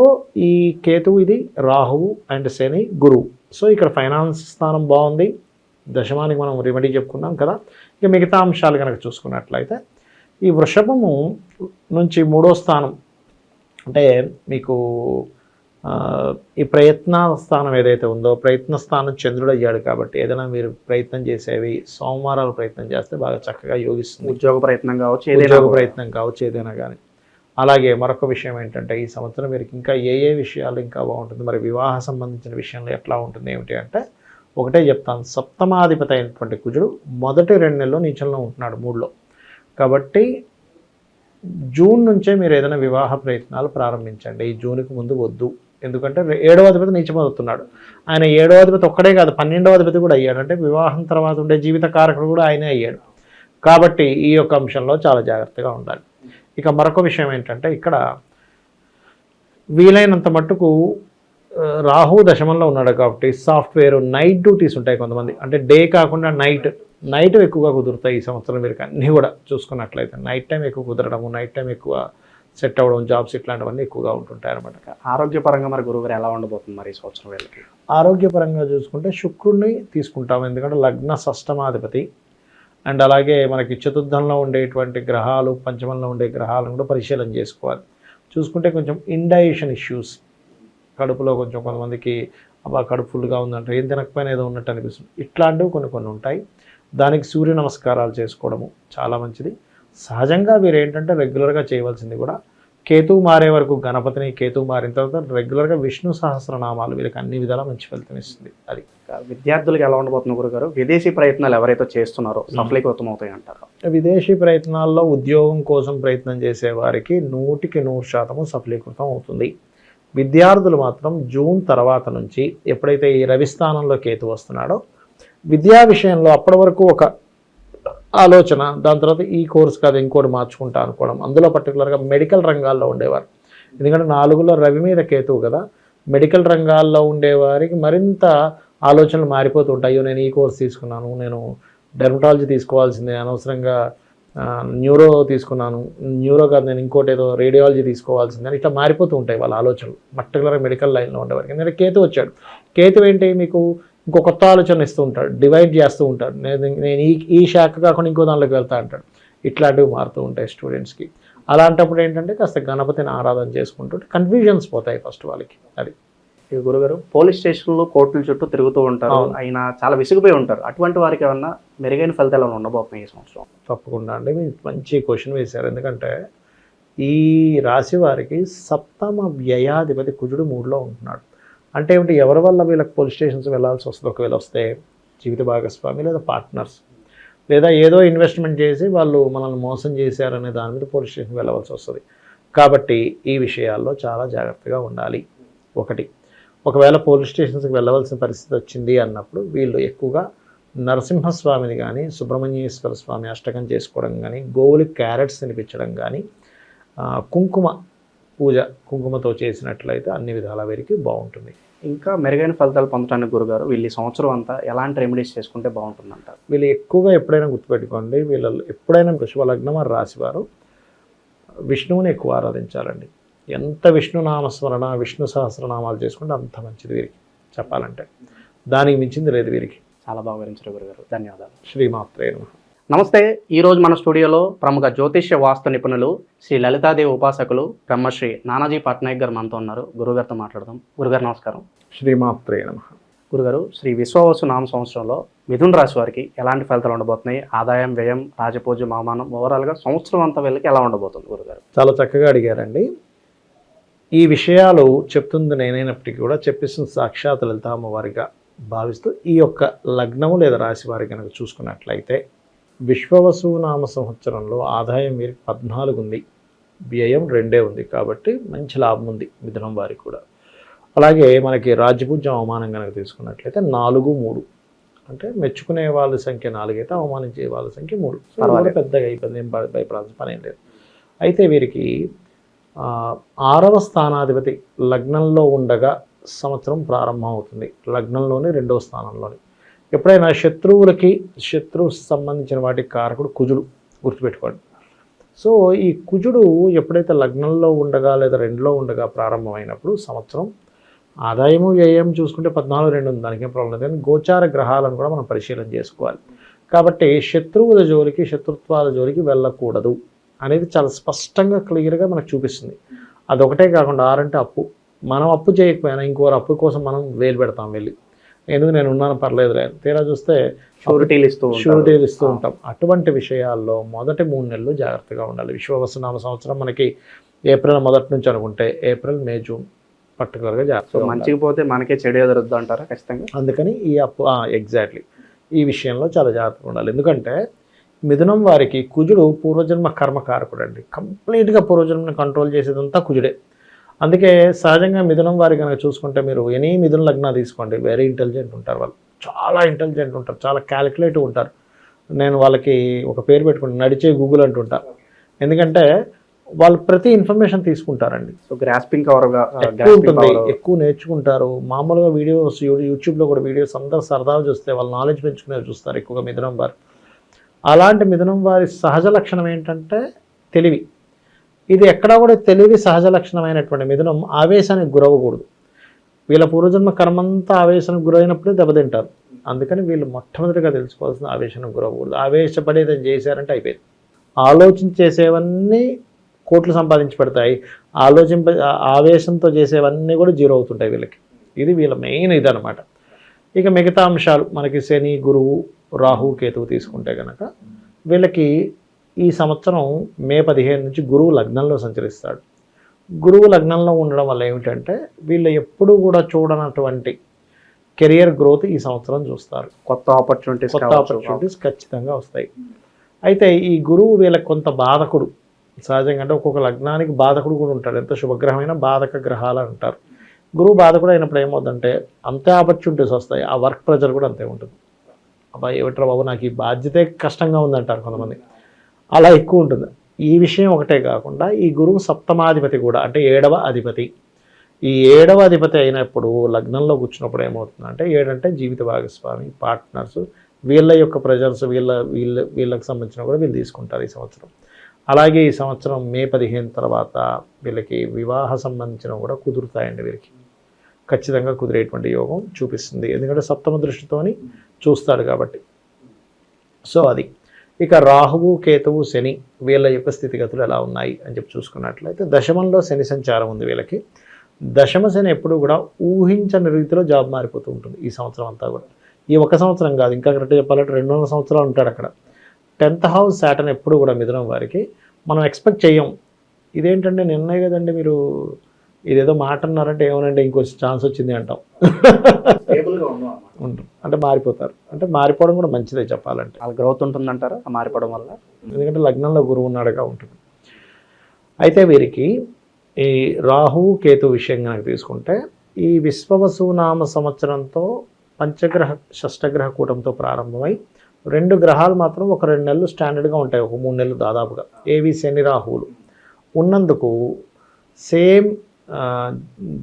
ఈ కేతువు, ఇది రాహువు అండ్ శని, గురువు. సో ఇక్కడ ఫైనాన్స్ స్థానం బాగుంది, దశమానికి మనం రెమెడీ చెప్పుకున్నాం కదా. ఇక మిగతా అంశాలు కనుక చూసుకున్నట్లయితే ఈ వృషభము నుంచి 3వ స్థానం అంటే మీకు ఈ ప్రయత్న స్థానం ఏదైతే ఉందో, ప్రయత్న స్థానం చంద్రుడు అయ్యాడు కాబట్టి ఏదైనా మీరు ప్రయత్నం చేసేవి సోమవారాలు ప్రయత్నం చేస్తే బాగా చక్కగా యోగిస్తుంది. ఉద్యోగ ప్రయత్నం కావచ్చు, ఏదైనా కానీ. అలాగే మరొక విషయం ఏంటంటే ఈ సంవత్సరం మీరు ఇంకా ఏ విషయాలు ఇంకా బాగుంటుంది, మరి వివాహ సంబంధించిన విషయంలో ఎట్లా ఉంటుంది ఏమిటి అంటే ఒకటే చెప్తాను. సప్తమాధిపతి అయినటువంటి కుజుడు మొదటి 2 నెలల్లో నీచంలో ఉంటున్నాడు 3లో. కాబట్టి జూన్ నుంచే మీరు ఏదైనా వివాహ ప్రయత్నాలు ప్రారంభించండి, ఈ జూన్కి ముందు వద్దు. ఎందుకంటే 7వ అధిపతి నీచమవుతున్నాడు. ఆయన 7వ అధిపతి ఒక్కడే కాదు 12వ అధిపతి కూడా అయ్యాడు. అంటే వివాహం తర్వాత ఉండే జీవిత కారకుడు కూడా ఆయనే అయ్యాడు. కాబట్టి ఈ యొక్క అంశంలో చాలా జాగ్రత్తగా ఉండాలి. ఇక మరొక విషయం ఏంటంటే ఇక్కడ వీలైనంత మట్టుకు రాహు దశమంలో ఉన్నాడు కాబట్టి సాఫ్ట్వేర్ నైట్ డ్యూటీస్ ఉంటాయి కొంతమంది, అంటే డే కాకుండా నైట్ ఎక్కువగా కుదురుతాయి ఈ సంవత్సరం వీరికి అన్నీ కూడా చూసుకున్నట్లయితే. నైట్ టైం ఎక్కువ కుదరడము, నైట్ టైం ఎక్కువ సెట్ అవ్వడం, జాబ్స్ ఇట్లాంటివన్నీ ఎక్కువగా ఉంటుంటాయి అనమాట. ఆరోగ్యపరంగా మరి గురుగారు ఎలా ఉండబోతుంది మరి ఈ సంవత్సరం వీళ్ళకి? ఆరోగ్యపరంగా చూసుకుంటే శుక్రుడిని తీసుకుంటాం, ఎందుకంటే లగ్న షష్టమాధిపతి. అండ్ అలాగే మనకి చతుర్థంలో ఉండేటువంటి గ్రహాలు, పంచమంలో ఉండే గ్రహాలను కూడా పరిశీలన చేసుకోవాలి. చూసుకుంటే కొంచెం ఇండైజెషన్ ఇష్యూస్, కడుపులో కొంచెం కొంతమందికి అబ్బా కడుపు ఫుల్గా ఉందంటే ఏం తినకపోయినా ఏదో ఉన్నట్టు అనిపిస్తుంది, ఇట్లాంటివి కొన్ని ఉంటాయి. దానికి సూర్య నమస్కారాలు చేసుకోవడము చాలా మంచిది. సహజంగా వీరు ఏంటంటే రెగ్యులర్గా చేయవలసింది కూడా కేతువు మారే వరకు గణపతిని, కేతువు మారిన తర్వాత రెగ్యులర్గా విష్ణు సహస్రనామాలు వీళ్ళకి అన్ని విధాలా మంచి ఫలితం ఇస్తుంది. అది విద్యార్థులకు ఎలా ఉండబోతుంది గురుగారు? విదేశీ ప్రయత్నాలు ఎవరైతే చేస్తున్నారో సఫలీకృతం అవుతాయి అంటారు? విదేశీ ప్రయత్నాల్లో ఉద్యోగం కోసం ప్రయత్నం చేసే వారికి 100% సఫలీకృతం అవుతుంది. విద్యార్థులు మాత్రం జూన్ తర్వాత నుంచి ఎప్పుడైతే ఈ రవి స్థానంలో కేతు వస్తున్నాడో విద్యా విషయంలో అప్పటి వరకు ఒక ఆలోచన, దాని తర్వాత ఈ కోర్స్ కాదు ఇంకోటి మార్చుకుంటా అనుకోవడం. అందులో పర్టికులర్గా మెడికల్ రంగాల్లో ఉండేవారు, ఎందుకంటే 4లో రవి మీద కేతువు కదా, మెడికల్ రంగాల్లో ఉండేవారికి మరింత ఆలోచనలు మారిపోతూ ఉంటాయి. అయ్యో నేను ఈ కోర్స్ తీసుకున్నాను, నేను డెర్మటాలజీ తీసుకోవాల్సిందే, అనవసరంగా న్యూరో తీసుకున్నాను, న్యూరో కాదు నేను ఇంకోటి ఏదో రేడియాలజీ తీసుకోవాల్సిందే, ఇట్లా మారిపోతూ ఉంటాయి వాళ్ళ ఆలోచనలు పర్టికులర్గా మెడికల్ లైన్లో ఉండేవారికి. ఎందుకంటే కేతు వచ్చాడు, కేతు ఏంటి మీకు ఇంకో కొత్త ఆలోచన ఇస్తూ ఉంటాడు, డివైడ్ చేస్తూ ఉంటాడు. నేను ఈ శాఖ కాకుండా ఇంకో దానిలోకి వెళ్తా అంటాడు. ఇట్లాంటివి మారుతూ ఉంటాయి స్టూడెంట్స్కి. అలాంటప్పుడు ఏంటంటే కాస్త గణపతిని ఆరాధన చేసుకుంటూ కన్ఫ్యూజన్స్ పోతాయి ఫస్ట్ వాళ్ళకి. అది ఈ గురుగారు పోలీస్ స్టేషన్లో కోర్టుల చుట్టూ తిరుగుతూ ఉంటారు, ఆయన చాలా విసిగిపోయి ఉంటారు. అటువంటి వారికి ఏమన్నా మెరుగైన ఫలితాలు ఏమైనా ఉండబోతున్నాయి ఈ సంవత్సరం? తప్పకుండా అండి, మీరు మంచి క్వశ్చన్ వేశారు. ఎందుకంటే ఈ రాశి వారికి సప్తమ వ్యయాధిపతి కుజుడు 3లో ఉంటున్నాడు. అంటే ఏమిటి, ఎవరి వల్ల వీళ్ళకి పోలీస్ స్టేషన్స్ వెళ్ళాల్సి వస్తుంది? ఒకవేళ వస్తే జీవిత భాగస్వామి లేదా పార్ట్నర్స్, లేదా ఏదో ఇన్వెస్ట్మెంట్ చేసి వాళ్ళు మనల్ని మోసం చేశారనే దాని మీద పోలీస్ స్టేషన్కి వెళ్ళవలసి వస్తుంది. కాబట్టి ఈ విషయాల్లో చాలా జాగ్రత్తగా ఉండాలి. ఒకవేళ పోలీస్ స్టేషన్స్కి వెళ్ళవలసిన పరిస్థితి వచ్చింది అన్నప్పుడు వీళ్ళు ఎక్కువగా నరసింహస్వామిని కానీ, సుబ్రహ్మణ్యేశ్వర స్వామి అష్టకం చేసుకోవడం కానీ, గోవులకి క్యారెట్స్ తినిపించడం కానీ, కుంకుమ పూజ కుంకుమతో చేసినట్లయితే అన్ని విధాల వీరికి బాగుంటుంది. ఇంకా మెరుగైన ఫలితాలు పొందడానికి గురుగారు వీళ్ళు ఈ సంవత్సరం అంతా ఎలాంటి రెమెడీస్ చేసుకుంటే బాగుంటుందంటారు? వీళ్ళు ఎక్కువగా ఎప్పుడైనా గుర్తుపెట్టుకోండి, వీళ్ళు ఎప్పుడైనా వృషభ లగ్నం వారు రాశివారు విష్ణువుని ఎక్కువ ఆరాధించాలండి. ఎంత విష్ణు నామస్మరణ, విష్ణు సహస్రనామాలు చేసుకుంటే అంత మంచిది వీరికి చెప్పాలంటే. దానికి మించింది లేదు వీరికి. చాలా బాగా వివరించారు గురుగారు, ధన్యవాదాలు. శ్రీమాత్రే నమః. నమస్తే. ఈరోజు మన స్టూడియోలో ప్రముఖ జ్యోతిష్య వాస్తు నిపుణులు శ్రీ లలితాదేవి ఉపాసకులు బ్రహ్మశ్రీ నానాజీ పట్నాయక్ గారు మనతో ఉన్నారు. గురుగారితో మాట్లాడదాం. గురుగారు నమస్కారం. శ్రీమాత్రే నమః. గురుగారు, శ్రీ విశ్వావసు నామ సంవత్సరంలో మిథున రాశి వారికి ఎలాంటి ఫలితాలు ఉండబోతున్నాయి? ఆదాయం, వ్యయం, రాజపూజ్యం, అవమానం, ఓవరాల్గా సంవత్సరం అంతా వీళ్ళకి ఎలా ఉండబోతుంది గురుగారు? చాలా చక్కగా అడిగారండి. ఈ విషయాలు చెప్తుంది నేనైనప్పటికీ కూడా చెప్పిస్తుంది సాక్షాత్ లలిత అమ్మవారిగా భావిస్తూ ఈ యొక్క లగ్నము లేదా రాశి వారి కనుక చూసుకున్నట్లయితే విశ్వవసు నామ సంవత్సరంలో ఆదాయం వీరికి 14 ఉంది, వ్యయం 2 ఉంది. కాబట్టి మంచి లాభం ఉంది మిథునం వారికి కూడా. అలాగే మనకి రాజ్యపూజ్యం అవమానం కనుక తీసుకున్నట్లయితే 4, 3 అంటే మెచ్చుకునే వాళ్ళ సంఖ్య 4 అయితే అవమానించే వాళ్ళ సంఖ్య 3. సో పెద్దగా ఇబ్బంది ఏం భయపడాల్సిన పని ఏం లేదు. అయితే వీరికి 6వ స్థానాధిపతి లగ్నంలో ఉండగా సంవత్సరం ప్రారంభం అవుతుంది. లగ్నంలోని 2వ స్థానంలోని. ఎప్పుడైనా శత్రువుకు సంబంధించిన వాటికి కారకుడు కుజుడు, గుర్తుపెట్టుకోండి. సో ఈ కుజుడు ఎప్పుడైతే లగ్నంలో ఉండగా లేదా 2లో ఉండగా ప్రారంభమైనప్పుడు సంవత్సరం ఆదాయము వ్యయం చూసుకుంటే 14, 2 ఉంది, దానికేం ప్రాబ్లం లేదు. కానీ గోచార గ్రహాలను కూడా మనం పరిశీలన చేసుకోవాలి. కాబట్టి శత్రువుల జోలికి, శత్రుత్వాల జోలికి వెళ్ళకూడదు అనేది చాలా స్పష్టంగా క్లియర్గా మనకు చూపిస్తుంది. అదొకటే కాకుండా 6 అంటే అప్పు. మనం అప్పు చేయకపోయినా ఇంకోరు అప్పు కోసం మనం వేలు పెడతాం వెళ్ళి, ఎందుకు నేను ఉన్నాను పర్లేదు లేదు, తీరా చూస్తే షూరిటీలు ఇస్తూ ఉంటాం. అటువంటి విషయాల్లో మొదటి 3 నెలలు జాగ్రత్తగా ఉండాలి. విశ్వవసునామ సంవత్సరం మనకి ఏప్రిల్ మొదటి నుంచి అనుకుంటే ఏప్రిల్, మే, జూన్ పర్టికులర్గా జాగ్రత్తగా. మంచిగా పోతే మనకే చెడు ఎదురొద్దు అంటారా ఖచ్చితంగా? అందుకని ఈ అప్పు ఎగ్జాక్ట్లీ ఈ విషయంలో చాలా జాగ్రత్తగా ఉండాలి. ఎందుకంటే మిథునం వారికి కుజుడు పూర్వజన్మ కర్మకారకుడు అండి. కంప్లీట్గా పూర్వజన్మని కంట్రోల్ చేసేదంతా కుజుడే. అందుకే సహజంగా మిథునం వారి కనుక చూసుకుంటే మీరు ఎనీ మిథున లగ్న తీసుకోండి, వెరీ ఇంటెలిజెంట్ ఉంటారు వాళ్ళు, చాలా ఇంటెలిజెంట్ ఉంటారు, చాలా క్యాలిక్యులేటివ్ ఉంటారు. నేను వాళ్ళకి ఒక పేరు పెట్టుకుంటాను, నడిచే గూగుల్ అంటుంటా. ఎందుకంటే వాళ్ళు ప్రతి ఇన్ఫర్మేషన్ తీసుకుంటారండి. సో గ్రాస్పింగ్ పవర్గా ఎక్కువ ఉంటుంది, ఎక్కువ నేర్చుకుంటారు. మామూలుగా వీడియోస్ యూట్యూబ్లో కూడా వీడియోస్ అందరూ సరదాగా చూస్తే వాళ్ళు నాలెడ్జ్ పెంచుకునేవి చూస్తారు ఎక్కువగా మిథునం వారు. అలాంటి మిథునం వారి సహజ లక్షణం ఏంటంటే తెలివి. ఇది ఎక్కడా కూడా తెలివి సహజ లక్షణమైనటువంటి మిథునం ఆవేశానికి గురవ్వకూడదు. వీళ్ళ పూర్వజన్మ కర్మంతా ఆవేశానికి గురైనప్పుడే దెబ్బతింటారు. అందుకని వీళ్ళు మొట్టమొదటిగా తెలుసుకోవాల్సిన ఆవేశానికి గురవ్వకూడదు. ఆవేశపడేది చేశారంటే అయిపోయింది. ఆలోచించేసేవన్నీ కోట్లు సంపాదించి పెడతాయి, ఆవేశంతో చేసేవన్నీ కూడా జీరో అవుతుంటాయి వీళ్ళకి. ఇది వీళ్ళ మెయిన్ ఇదనమాట. ఇక మిగతా అంశాలు మనకి శని, గురువు, రాహు, కేతువు తీసుకుంటే కనుక వీళ్ళకి ఈ సంవత్సరం మే 15 నుంచి గురువు లగ్నంలో సంచరిస్తాడు. గురువు లగ్నంలో ఉండడం వల్ల ఏమిటంటే వీళ్ళు ఎప్పుడూ కూడా చూడనటువంటి కెరియర్ గ్రోత్ ఈ సంవత్సరం చూస్తారు. కొత్త ఆపర్చునిటీస్ ఖచ్చితంగా వస్తాయి. అయితే ఈ గురువు వీళ్ళకి కొంత బాధకుడు. సహజంగా అంటే ఒక్కొక్క లగ్నానికి బాధకుడు కూడా ఉంటాడు. ఎంత శుభగ్రహమైన బాధక గ్రహాలు అంటారు. గురువు బాధకుడు అయినప్పుడు ఏమవుతుందంటే అంతే ఆపర్చునిటీస్ వస్తాయి, ఆ వర్క్ ప్రెజర్ కూడా అంతే ఉంటుంది. అబ్బా ఏమిట్రా బాబు నాకు ఈ బాధ్యతే కష్టంగా ఉందంటారు కొంతమంది, అలా ఎక్కువ ఉంటుంది. ఈ విషయం ఒకటే కాకుండా ఈ గురువు సప్తమాధిపతి కూడా, అంటే 7వ అధిపతి. ఈ 7వ అధిపతి అయినప్పుడు లగ్నంలో కూర్చున్నప్పుడు ఏమవుతుందంటే 7 అంటే జీవిత భాగస్వామి, పార్ట్నర్స్, వీళ్ళ యొక్క ప్రెజర్స్ వీళ్ళకి సంబంధించిన కూడా వీళ్ళు తీసుకుంటారు ఈ సంవత్సరం. అలాగే ఈ సంవత్సరం మే 15 తర్వాత వీళ్ళకి వివాహ సంబంధించిన కూడా కుదురుతాయండి. వీరికి ఖచ్చితంగా కుదిరేటువంటి యోగం చూపిస్తుంది, ఎందుకంటే సప్తమ దృష్టితోని చూస్తాడు కాబట్టి. సో అది. ఇక రాహువు, కేతువు, శని వీళ్ళ యొక్క స్థితిగతులు ఎలా ఉన్నాయి అని చెప్పి చూసుకున్నట్లయితే దశమంలో శని సంచారం ఉంది వీళ్ళకి. దశమ శని ఎప్పుడు కూడా ఊహించని రీతిలో జాబ్ మారిపోతూ ఉంటుంది ఈ సంవత్సరం అంతా కూడా. ఈ ఒక సంవత్సరం కాదు, ఇంకా కరెక్ట్గా చెప్పాలంటే 200 సంవత్సరాలు ఉంటాడు అక్కడ. 10th హౌస్ సాటర్న్ ఎప్పుడు కూడా మిథునం వారికి మనం ఎక్స్పెక్ట్ చేయం. ఇదేంటంటే నిన్నే కదండి మీరు ఇదేదో మాట అన్నారంటే ఏమనంటే ఇంకో ఛాన్స్ వచ్చింది అంటాం. ఉంటుంది అంటే మారిపోతారు. అంటే మారిపోవడం కూడా మంచిదే చెప్పాలంటే. వాళ్ళ గ్రోత్ ఉంటుందంటారా మారిపోవడం వల్ల? ఎందుకంటే లగ్నంలో గురువు ఉన్నాడుగా ఉంటుంది. అయితే వీరికి ఈ రాహువు, కేతు విషయం కనుక తీసుకుంటే ఈ విశ్వవసునామ సంవత్సరంతో పంచగ్రహ షష్టగ్రహ కూటంతో ప్రారంభమై 2 గ్రహాలు మాత్రం ఒక 2 నెలలు స్టాండర్డ్గా ఉంటాయి, ఒక 3 నెలలు దాదాపుగా. ఏవి? శని, రాహువులు ఉన్నందుకు సేమ్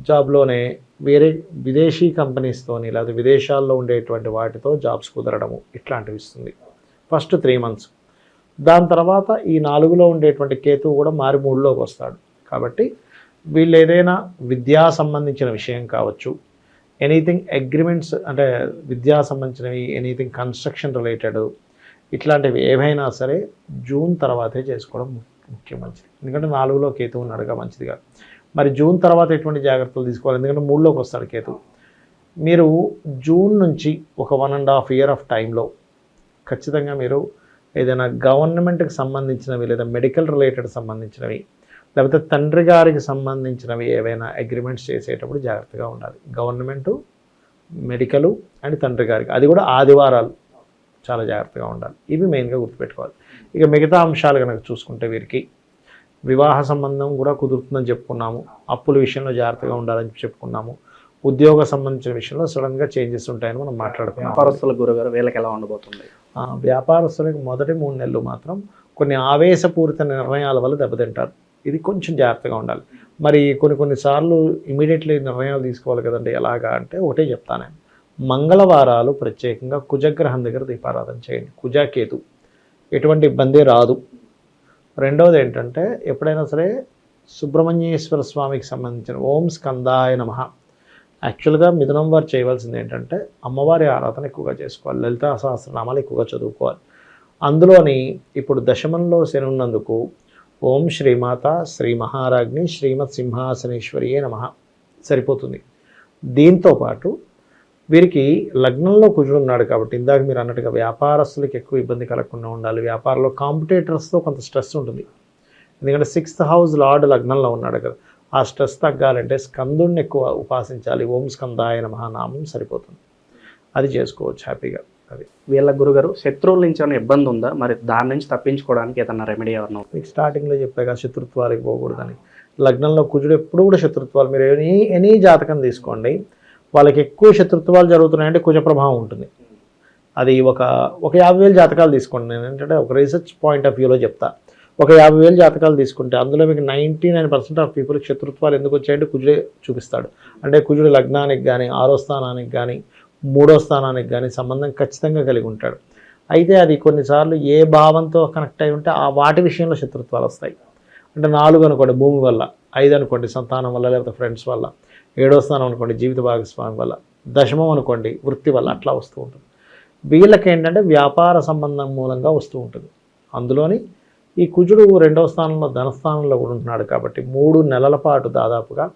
జాబ్లోనే వేరే విదేశీ కంపెనీస్తోని లేదా విదేశాల్లో ఉండేటువంటి వాటితో జాబ్స్ కుదరడము ఇట్లాంటివి ఇస్తుంది ఫస్ట్ 3 months. దాని తర్వాత ఈ 4లో ఉండేటువంటి కేతువు కూడా మారి 3లోకి వస్తాడు. కాబట్టి వీళ్ళు ఏదైనా విద్యా సంబంధించిన విషయం కావచ్చు, ఎనీథింగ్ అగ్రిమెంట్స్ అంటే విద్యా సంబంధించినవి, ఎనీథింగ్ కన్స్ట్రక్షన్ రిలేటెడ్ ఇట్లాంటివి ఏవైనా సరే జూన్ తర్వాతే చేసుకోవడం ముఖ్యం, మంచిది. ఎందుకంటే 4లో కేతు ఉన్నాడుగా, మంచిదిగా. మరి జూన్ తర్వాత ఎటువంటి జాగ్రత్తలు తీసుకోవాలి? ఎందుకంటే 3లోకి వస్తాడు కేతు. మీరు జూన్ నుంచి ఒక 1.5 year ఆఫ్ టైంలో ఖచ్చితంగా మీరు ఏదైనా గవర్నమెంట్కి సంబంధించినవి లేదా మెడికల్ రిలేటెడ్ సంబంధించినవి లేకపోతే తండ్రి గారికి సంబంధించినవి ఏవైనా అగ్రిమెంట్స్ చేసేటప్పుడు జాగ్రత్తగా ఉండాలి. గవర్నమెంటు, మెడికలు అండ్ తండ్రి గారికి, అది కూడా ఆదివారాలు చాలా జాగ్రత్తగా ఉండాలి. ఇవి మెయిన్గా గుర్తుపెట్టుకోవాలి. ఇక మిగతా అంశాలు కనుక చూసుకుంటే వీరికి వివాహ సంబంధం కూడా కుదురుతుందని చెప్పుకున్నాము, అప్పుల విషయంలో జాగ్రత్తగా ఉండాలని చెప్పుకున్నాము, ఉద్యోగ సంబంధించిన విషయంలో సడన్గా చేంజెస్ ఉంటాయని మనం మాట్లాడుకున్నాం. వ్యాపారస్తుల గురుగారు వీళ్ళకి ఎలా ఉండబోతుంది? వ్యాపారస్తులకు మొదటి 3 నెలలు మాత్రం కొన్ని ఆవేశపూరిత నిర్ణయాల వల్ల దెబ్బతింటారు. ఇది కొంచెం జాగ్రత్తగా ఉండాలి. మరి కొన్నిసార్లు ఇమీడియట్లీ నిర్ణయాలు తీసుకోవాలి కదండి. ఎలాగా అంటే ఒకటే చెప్తాను, మంగళవారాలు ప్రత్యేకంగా కుజగ్రహం దగ్గర దీపారాధన చేయండి. కుజకేతు ఎటువంటి ఇబ్బంది రాదు. రెండవది ఏంటంటే ఎప్పుడైనా సరే సుబ్రహ్మణ్యేశ్వర స్వామికి సంబంధించిన ఓం స్కందాయ నమః. యాక్చువల్గా మిథునం వారు చేయవలసింది ఏంటంటే అమ్మవారి ఆరాధన ఎక్కువగా చేసుకోవాలి, లలితా సహస్రనామాలు ఎక్కువగా చదువుకోవాలి. అందులోని ఇప్పుడు దశమంలో శని ఉన్నందుకు ఓం శ్రీమాత శ్రీ మహారాజ్ని శ్రీమత్ సింహాసనేశ్వరియే నమః సరిపోతుంది. దీంతోపాటు వీరికి లగ్నంలో కుజుడు ఉన్నాడు కాబట్టి ఇందాక మీరు అన్నట్టుగా వ్యాపారస్తులకి ఎక్కువ ఇబ్బంది కలగకుండా ఉండాలి. వ్యాపారంలో కాంపిటేటర్స్తో కొంత స్ట్రెస్ ఉంటుంది, ఎందుకంటే 6th హౌస్ లార్డ్ లగ్నంలో ఉన్నాడు కదా. ఆ స్ట్రెస్ తగ్గాలంటే స్కందుడిని ఎక్కువ ఉపాసించాలి. ఓం స్కందాయ నమః నామం సరిపోతుంది, అది చేసుకోవచ్చు హ్యాపీగా. అది వీళ్ళ గురుగారు శత్రువుల నుంచి ఏమైనా ఇబ్బంది ఉందా? మరి దాని నుంచి తప్పించుకోవడానికి ఏదన్నా రెమెడీ ఏమన్నా? మీకు స్టార్టింగ్లో చెప్పాక శత్రుత్వాలకు పోకూడదని. లగ్నంలో కుజుడు ఎప్పుడు కూడా శత్రుత్వాలు, మీరు ఎనీ జాతకం తీసుకోండి, వాళ్ళకి ఎక్కువ శత్రుత్వాలు జరుగుతున్నాయంటే కుజ ప్రభావం ఉంటుంది. అది ఒక 50,000 జాతకాలు తీసుకోండి, నేను ఏంటంటే ఒక రీసెర్చ్ పాయింట్ ఆఫ్ వ్యూలో చెప్తా. ఒక 50,000 జాతకాలు తీసుకుంటే అందులో మీకు 99% ఆఫ్ పీపుల్కి శత్రుత్వాలు ఎందుకు వచ్చాయంటే కుజుడే చూపిస్తాడు. అంటే కుజుడు లగ్నానికి కానీ 6వ స్థానానికి కానీ 3వ స్థానానికి కానీ సంబంధం ఖచ్చితంగా కలిగి ఉంటాడు. అయితే అది కొన్నిసార్లు ఏ భావంతో కనెక్ట్ అయి ఉంటే ఆ వాటి విషయంలో శత్రుత్వాలు వస్తాయి. అంటే 4 అనుకోండి భూమి వల్ల, 5 అనుకోండి సంతానం వల్ల లేకపోతే ఫ్రెండ్స్ వల్ల, 7వ స్థానం అనుకోండి జీవిత భాగస్వామి వల్ల, దశమం అనుకోండి వృత్తి వల్ల, అట్లా వస్తూ ఉంటుంది. వీళ్ళకి ఏంటంటే వ్యాపార సంబంధం మూలంగా వస్తూ ఉంటుంది. అందులోని ఈ కుజుడు 2వ స్థానంలో ధనస్థానంలో కూడా ఉంటున్నాడు కాబట్టి 3 నెలల పాటు దాదాపుగా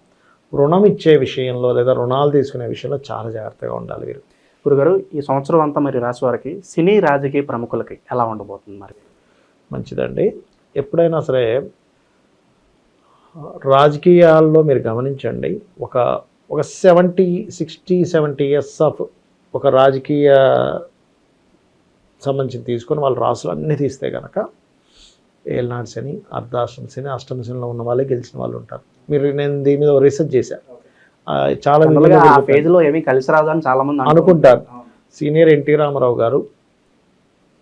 రుణం ఇచ్చే విషయంలో లేదా రుణాలు తీసుకునే విషయంలో చాలా జాగ్రత్తగా ఉండాలి వీరు. గురుగారు, ఈ సంవత్సరం అంతా మరి రాశి వారికి సినీ రాజకీయ ప్రముఖులకి ఎలా ఉండబోతుంది మరి? మంచిదండి. ఎప్పుడైనా సరే రాజకీయాల్లో మీరు గమనించండి, ఒక 60-70 ఇయర్స్ ఆఫ్ ఒక రాజకీయ సంబంధించి తీసుకొని వాళ్ళ రాసులు అన్నీ తీస్తే కనుక ఏలనాడు శని, అర్ధాష్టమ శని, అష్టమ శనిలో ఉన్న వాళ్ళే గెలిచిన వాళ్ళు ఉంటారు. నేను దీని మీద రీసెర్చ్ చేశాను. చాలా పేజ్లో ఏమీ కలిసి రాదని చాలా మంది అనుకుంటారు. సీనియర్ ఎన్టీ రామారావు గారు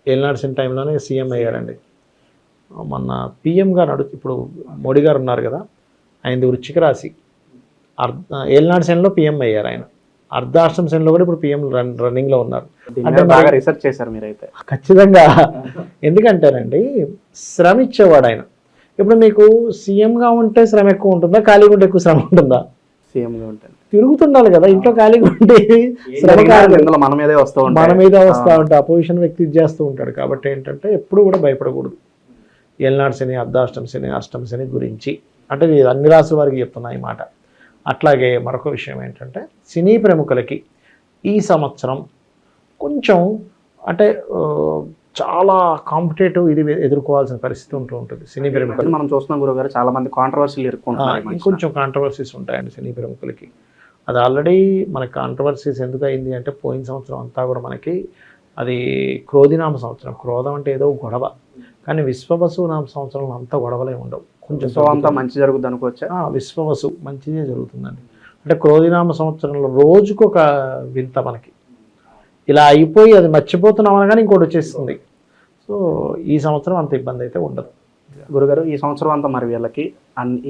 ఏలనాడు శని టైంలోనే సీఎం అయ్యారండి. మొన్న పిఎంగా ఇప్పుడు మోడీ గారు ఉన్నారు కదా, ఆయనది వృశ్చిక రాశి, ఏలనాడు శనిలో పిఎం అయ్యారు ఆయన. అర్ధాష్టమ శనిలో కూడా ఇప్పుడు పిఎం రన్నింగ్లో ఉన్నారు. అంటే బాగా రీసెర్చ్ చేశారు మీరైతే. ఖచ్చితంగా. ఎందుకంటేనండి శ్రమ ఇచ్చేవాడు ఆయన. ఇప్పుడు మీకు సీఎంగా ఉంటే శ్రమ ఎక్కువ ఉంటుందా, ఖాళీగా ఉంటే ఎక్కువ శ్రమ ఉంటుందా? సీఎంగా ఉంటుంది. తిరుగుతుండాలి కదా, ఇంట్లో ఖాళీగా ఉంటే శ్రమ మన మీదే వస్తూ ఉంటే అపోజిషన్ వ్యక్తి చేస్తూ ఉంటాడు. కాబట్టి ఏంటంటే ఎప్పుడు కూడా భయపడకూడదు. ఏలనాడు శని, అర్ధాష్టమ శని, అష్టమ శని గురించి అంటే అన్ని రాసుల వారికి చెప్తున్నా ఈ మాట. అట్లాగే మరొక విషయం ఏంటంటే సినీ ప్రముఖులకి ఈ సంవత్సరం కొంచెం అంటే చాలా కాంపిటేటివ్ ఇది ఎదుర్కోవాల్సిన పరిస్థితి ఉంటుంది. సినీ ప్రముఖులు మనం చూస్తున్నాం గురుగారు, చాలా మంది కాంట్రవర్సీలు ఎదుర్కొంటున్నారు. ఇంకొంచెం కాంట్రవర్సీస్ ఉంటాయండి సినీ ప్రముఖులకి. అది ఆల్రెడీ మనకి కాంట్రవర్సీస్ ఎందుకు అయింది అంటే పోయిన సంవత్సరం అంతా కూడా మనకి అది క్రోధినామ సంవత్సరం. క్రోధం అంటే ఏదో గొడవ, కానీ విశ్వవసు నామ సంవత్సరంలో అంతా గొడవలే ఉండవు. కొంచెం అంతా మంచి జరుగుతుంది అనుకోవచ్చా? విశ్వవసు మంచిదే జరుగుతుందండి. అంటే క్రోధినామ సంవత్సరంలో రోజుకు ఒక వింత మనకి ఇలా అయిపోయి అది మర్చిపోతున్నాం అనగానే ఇంకోటి వచ్చేస్తుంది. సో ఈ సంవత్సరం అంత ఇబ్బంది అయితే ఉండదు. గురుగారు, ఈ సంవత్సరం అంతా మరి వీళ్ళకి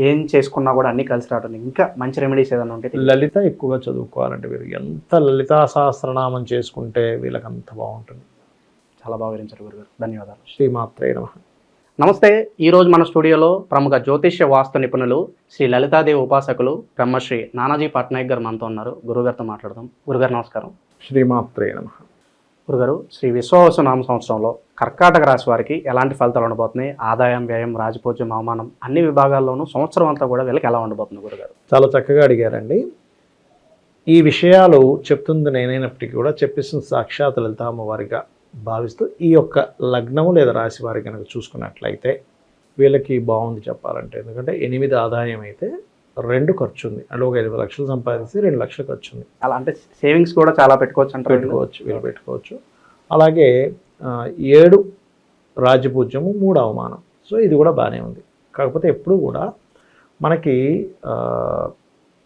ఏం చేసుకున్నా కూడా అన్ని కలిసి రావడం ఇంకా మంచి రెమెడీస్ ఏదైనా ఉంటే? లలిత ఎక్కువగా చదువుకోవాలంటే వీరు ఎంత లలితా సహస్రనామం చేసుకుంటే వీళ్ళకి అంత బాగుంటుంది. చాలా బాగా వివరించారు గురుగారు, ధన్యవాదాలు. శ్రీమాత్రే నమః. నమస్తే. ఈరోజు మన స్టూడియోలో ప్రముఖ జ్యోతిష్య వాస్తు నిపుణులు శ్రీ లలితాదేవి ఉపాసకులు బ్రహ్మశ్రీ నానాజీ పట్నాయక్ గారు మనతో ఉన్నారు. గురుగారితో మాట్లాడదాం. గురుగారు నమస్కారం. శ్రీమాత్రే నమః. గురుగారు, శ్రీ విశ్వవసు నామ సంవత్సరంలో కర్కాటక రాశి వారికి ఎలాంటి ఫలితాలు ఉండబోతున్నాయి? ఆదాయం, వ్యయం, రాజపూజ్యం, అవమానం అన్ని విభాగాల్లోనూ సంవత్సరం అంతా కూడా వీళ్ళకి ఎలా ఉండబోతుంది గురుగారు? చాలా చక్కగా అడిగారండి. ఈ విషయాలు చెప్తుంది నేనైనప్పటికీ కూడా చెప్పిస్తున్న సాక్షాత్ లలిత అమ్మవారిగా భావిస్తూ ఈ యొక్క లగ్నము లేదా రాశి వారి కనుక చూసుకున్నట్లయితే వీళ్ళకి బాగుంది చెప్పాలంటే. ఎందుకంటే 8 ఆదాయం అయితే 2 ఖర్చు ఉంది. అంటే ఒక 8 లక్షలు సంపాదిస్తే 2 లక్షలు ఖర్చు ఉంది. అలా అంటే సేవింగ్స్ కూడా చాలా పెట్టుకోవచ్చు అంటే వీళ్ళు పెట్టుకోవచ్చు. అలాగే 7 రాజపూజ్యము, 3 అవమానం. సో ఇది కూడా బాగానే ఉంది. కాకపోతే ఎప్పుడు కూడా మనకి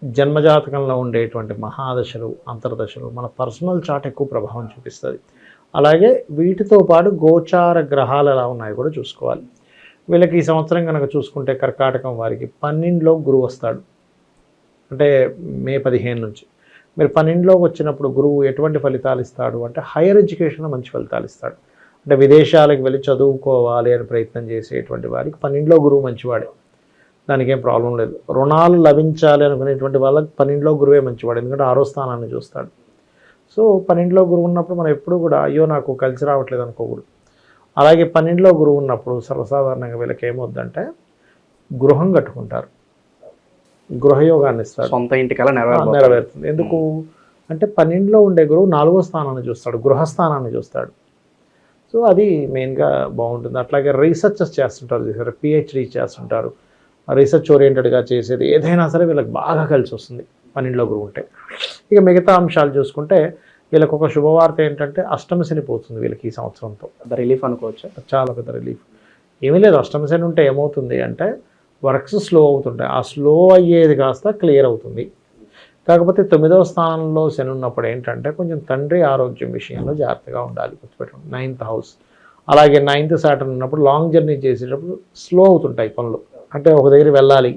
జన్మజాతకంలో ఉండేటువంటి మహాదశలు, అంతర్దశలు మన పర్సనల్ చార్ట్ ఎక్కువ ప్రభావం చూపిస్తుంది. అలాగే వీటితో పాటు గోచార గ్రహాలు ఎలా ఉన్నాయో కూడా చూసుకోవాలి. వీళ్ళకి ఈ సంవత్సరం కనుక చూసుకుంటే కర్కాటకం వారికి 12లో గురువు వస్తాడు. అంటే మే 15 నుంచి మీరు 12లోకి వచ్చినప్పుడు గురువు ఎటువంటి ఫలితాలు ఇస్తాడు అంటే హైయర్ ఎడ్యుకేషన్లో మంచి ఫలితాలు ఇస్తాడు. అంటే విదేశాలకు వెళ్ళి చదువుకోవాలి అని ప్రయత్నం చేసేటువంటి వారికి 12లో గురువు మంచివాడే, దానికి ఏం ప్రాబ్లం లేదు. రుణాలు లభించాలి అనుకునేటువంటి వాళ్ళకి 12లో గురువే మంచివాడు, ఎందుకంటే 6వ స్థానాన్ని చూస్తాడు. సో 12లో గురువు ఉన్నప్పుడు మనం ఎప్పుడు కూడా అయ్యో నాకు కలిసి రావట్లేదు అనుకోకూడదు. అలాగే 12లో గురువు ఉన్నప్పుడు సర్వసాధారణంగా వీళ్ళకి ఏమవుద్దంటే గృహం కట్టుకుంటారు, గృహయోగాన్ని ఇస్తారు, సొంత ఇంటికల్లా నెరవేరుతుంది. ఎందుకు అంటే 12లో ఉండే గురువు 4వ స్థానాన్ని చూస్తాడు, గృహస్థానాన్ని చూస్తాడు. సో అది మెయిన్గా బాగుంటుంది. అట్లాగే రీసెర్చెస్ చేస్తుంటారు, చూసారు, పిహెచ్డీ చేస్తుంటారు, రీసెర్చ్ ఓరియంటెడ్గా చేసేది ఏదైనా సరే వీళ్ళకి బాగా కలిసి వస్తుంది 12లో గురువు ఉంటే. ఇక మిగతా అంశాలు చూసుకుంటే వీళ్ళకి ఒక శుభవార్త ఏంటంటే అష్టమ శని పోతుంది వీళ్ళకి ఈ సంవత్సరంతో. రిలీఫ్ అనుకోవచ్చు, చాలా పెద్ద రిలీఫ్. ఏమీ లేదు, అష్టమ శని ఉంటే ఏమవుతుంది అంటే వర్క్స్ స్లో అవుతుంటాయి. ఆ స్లో అయ్యేది కాస్త క్లియర్ అవుతుంది. కాకపోతే 9వ స్థానంలో శని ఉన్నప్పుడు ఏంటంటే కొంచెం తండ్రి ఆరోగ్యం విషయంలో జాగ్రత్తగా ఉండాలి, గుర్తుపెట్టుకోండి. 9th house. అలాగే 9th సాటర్న్ ఉన్నప్పుడు లాంగ్ జర్నీ చేసేటప్పుడు స్లో అవుతుంటాయి పనులు. అంటే ఒక దగ్గర వెళ్ళాలి,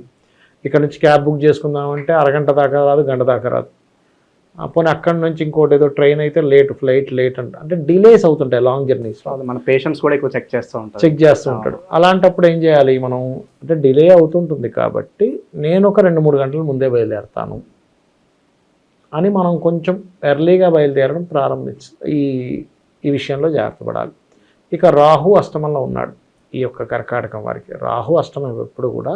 ఇక్కడ నుంచి క్యాబ్ బుక్ చేసుకుందామంటే అరగంట దాకా రాదు, గంట దాకా రాదు. పోనీ అక్కడి నుంచి ఇంకోటి ఏదో ట్రైన్ అయితే ఫ్లైట్ లేట్ అంటే డిలేస్ అవుతుంటాయి లాంగ్ జర్నీస్. మన పేషెంట్స్ కూడా ఎక్కువ చెక్ చేస్తూ ఉంటారు. చెక్ చేస్తూ ఉంటాడు. అలాంటప్పుడు ఏం చేయాలి మనం అంటే డిలే అవుతుంటుంది కాబట్టి నేను ఒక 2-3 గంటల ముందే బయలుదేరుతాను అని మనం కొంచెం ఎర్లీగా బయలుదేరడం ప్రారంభించి ఈ విషయంలో జాగ్రత్త పడాలి. ఇక రాహు అష్టమంలో ఉన్నాడు ఈ యొక్క కర్కాటకం వారికి. రాహు అష్టమం ఎప్పుడు కూడా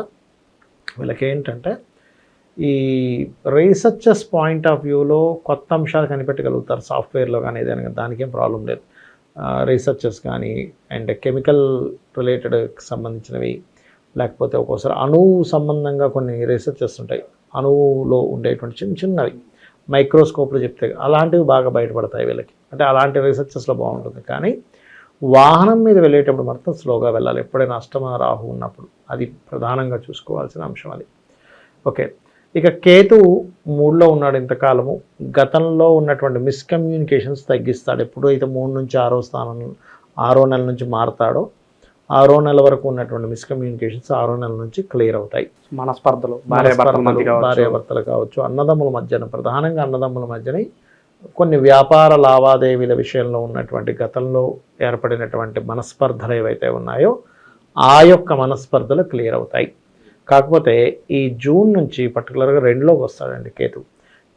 వీళ్ళకి ఏంటంటే ఈ రీసెర్చర్స్ పాయింట్ ఆఫ్ వ్యూలో కొత్త అంశాలు కనిపెట్టగలుగుతారు సాఫ్ట్వేర్లో కానీ ఏదైనా కానీ, దానికేం ప్రాబ్లం లేదు. రీసెర్చర్స్ కానీ అండ్ కెమికల్ రిలేటెడ్ సంబంధించినవి, లేకపోతే ఒక్కోసారి అణువు సంబంధంగా కొన్ని రీసెర్చర్స్ ఉంటాయి, అణువులో ఉండేటువంటి చిన్నవి మైక్రోస్కోప్లు చెప్తే అలాంటివి బాగా బయటపడతాయి వీళ్ళకి. అంటే అలాంటి రీసెర్చర్స్లో బాగుంటుంది. కానీ వాహనం మీద వెళ్ళేటప్పుడు మాత్రం స్లోగా వెళ్ళాలి ఎప్పుడైనా అష్టమ రాహు ఉన్నప్పుడు. అది ప్రధానంగా చూసుకోవాల్సిన అంశం అది. ఓకే, ఇక కేతువు 3లో ఉన్నాడు ఇంతకాలము. గతంలో ఉన్నటువంటి మిస్కమ్యూనికేషన్స్ తగ్గిస్తాడు. ఎప్పుడైతే 3 నుంచి 6వ స్థానం 6వ నెల నుంచి మారతాడో 6వ నెల వరకు ఉన్నటువంటి మిస్కమ్యూనికేషన్స్ 6వ నెల నుంచి క్లియర్ అవుతాయి. మనస్పర్ధలు భార్యాభర్తలు కావచ్చు, అన్నదమ్ముల మధ్యన, ప్రధానంగా అన్నదమ్ముల మధ్యని కొన్ని వ్యాపార లావాదేవీల విషయంలో ఉన్నటువంటి గతంలో ఏర్పడినటువంటి మనస్పర్ధలు ఏవైతే ఉన్నాయో ఆ యొక్క మనస్పర్ధలు క్లియర్ అవుతాయి. కాకపోతే ఈ జూన్ నుంచి పర్టికులర్గా 2లోకి వస్తాడండి కేతు.